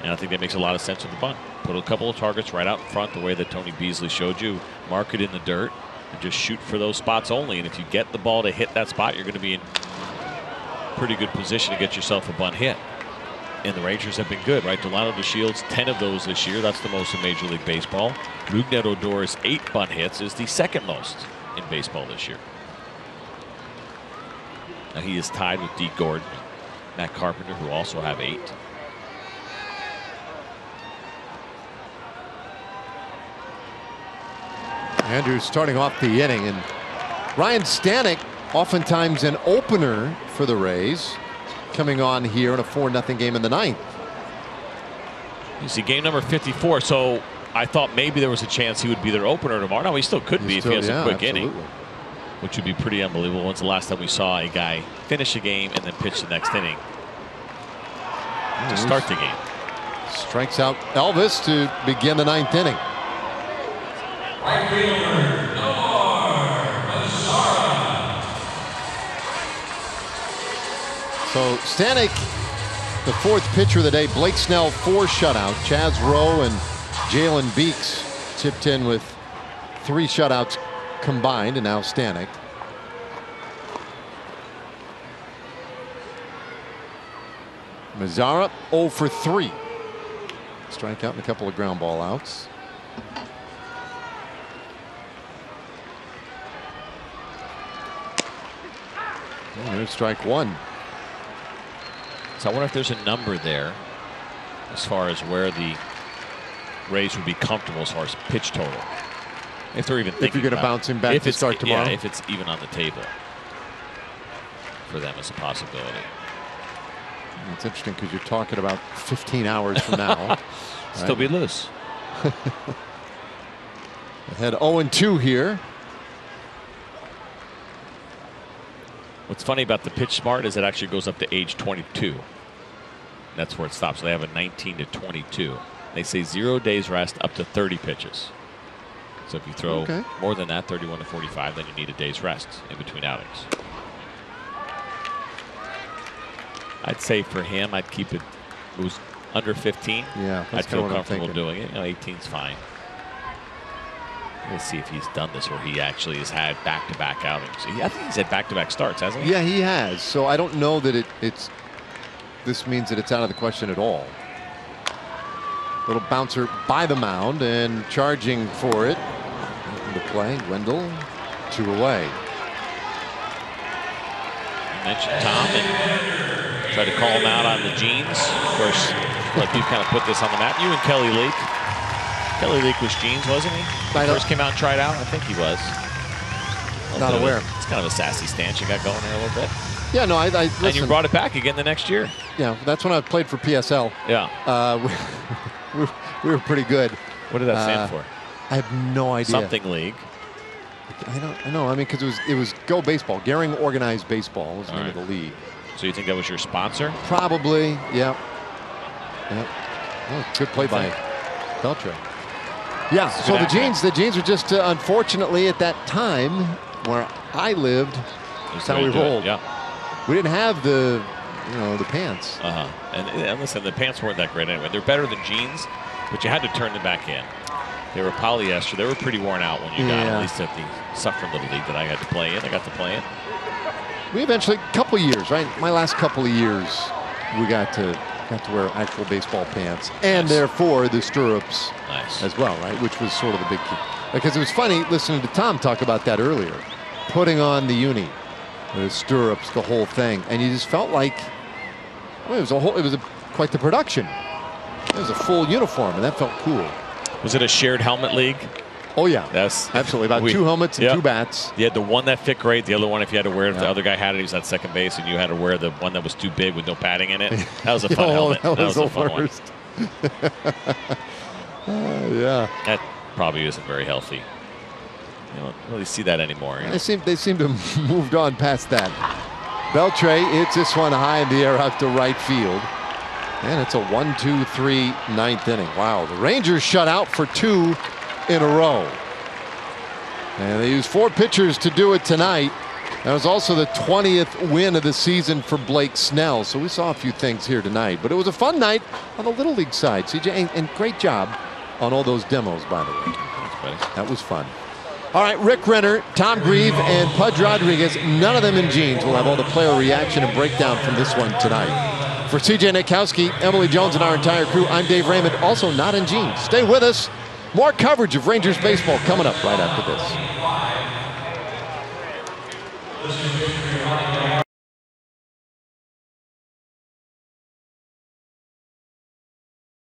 And I think that makes a lot of sense with the bunt. Put a couple of targets right out in front, the way that Tony Beasley showed you. Mark it in the dirt and just shoot for those spots only. And if you get the ball to hit that spot, you're going to be in pretty good position to get yourself a bunt hit. And the Rangers have been good, right? Delano DeShields, 10 of those this year. That's the most in Major League Baseball. Rougned Odor's 8 bunt hits is the second most in baseball this year. Now he is tied with Deke Gordon, Matt Carpenter, who also have 8. Andrews starting off the inning, and Ryan Stanek, oftentimes an opener for the Rays, coming on here in a 4-0 game in the 9th. You see game number 54, so I thought maybe there was a chance he would be their opener tomorrow. No, he still could be if he has a quick inning, which would be pretty unbelievable. When's the last time we saw a guy finish a game and then pitch the next inning to start the game? Strikes out Elvis to begin the 9th inning. Right fielder, So Stanek, the 4th pitcher of the day. Blake Snell, 4 shutouts. Chaz Rowe and Jalen Beeks chipped in with 3 shutouts combined, and now Stanek. Mazzara 0 for 3. Strikeout and a couple of ground ball outs. And there's strike 1. So I wonder if there's a number there as far as where the Rays would be comfortable as far as pitch total. If they're even thinking if you're going to bounce him back to start tomorrow. Yeah, if it's even on the table for them as a possibility. It's interesting because you're talking about 15 hours from now. Still be loose. Ahead 0-2 here. What's funny about the pitch smart is it actually goes up to age 22. That's where it stops. So they have a 19 to 22. They say 0 days rest up to 30 pitches. So if you throw more than that, 31 to 45, then you need a day's rest in between outings. I'd say for him, I'd keep it. It was under 15. Yeah, I'd feel comfortable doing it. 18's fine. Let's see if he's done this where he actually has had back-to-back outings. I think he's had back-to-back starts, hasn't he? Yeah, he has. So I don't know that this means that it's out of the question at all. Little bouncer by the mound and charging for it. Into play, Wendell, 2 away. You mentioned Tom and tried to call him out on the jeans. Of course, like you kind of put this on the map. You and Kelly Leak. Kelly Leak was jeans, wasn't he? When he first came out and tried out? I think he was. Not aware. It's kind of a sassy stance you got going there a little bit. Yeah, no, listen, and you brought it back again the next year. Yeah, that's when I played for PSL. Yeah. We were pretty good. What did that stand for? I have no idea. Something league. I know. I mean, because it was Go Baseball. Gehring Organized Baseball was the name of the league. So you think that was your sponsor? Probably. Yeah. Oh, good play by Beltre. Yeah. So the jeans were just unfortunately at that time where I lived. That's how we rolled. Yeah. We didn't have the pants. And listen, the pants weren't that great anyway. They're better than jeans, but you had to turn them back in. They were polyester. They were pretty worn out when you got them, at least at the Suffern Little League that I had to play in. I got to play in. We eventually, couple years, right? My last couple of years, we got to got to wear actual baseball pants, and therefore the stirrups as well, right? Which was sort of the big key. Because it was funny listening to Tom talk about that earlier, putting on the uni, the stirrups, the whole thing, and you just felt like it was quite the production. It was a full uniform, and that felt cool. Was it a shared helmet league? Oh yeah, yes, absolutely. About 2 helmets and 2 bats. You had the one that fit great. The other one, if you had to wear it, if the other guy had it, he was at second base, and you had to wear the one that was too big with no padding in it. That was a fun helmet. That was a the fun worst. one. That probably isn't very healthy. You don't really see that anymore. You know? They seem to have moved on past that. Beltre hits this one high in the air out to right field. And it's a 1-2-3 ninth inning. Wow, the Rangers shut out for 2 in a row. And they used 4 pitchers to do it tonight. That was also the 20th win of the season for Blake Snell. So we saw a few things here tonight. But it was a fun night on the Little League side, CJ. And great job on all those demos, by the way. That was fun. All right, Rick Renner, Tom Grieve, and Pudge Rodriguez, none of them in jeans. We'll have all the player reaction and breakdown from this one tonight. For CJ Nitkowski, Emily Jones, and our entire crew, I'm Dave Raymond, also not in jeans. Stay with us. More coverage of Rangers baseball coming up right after this.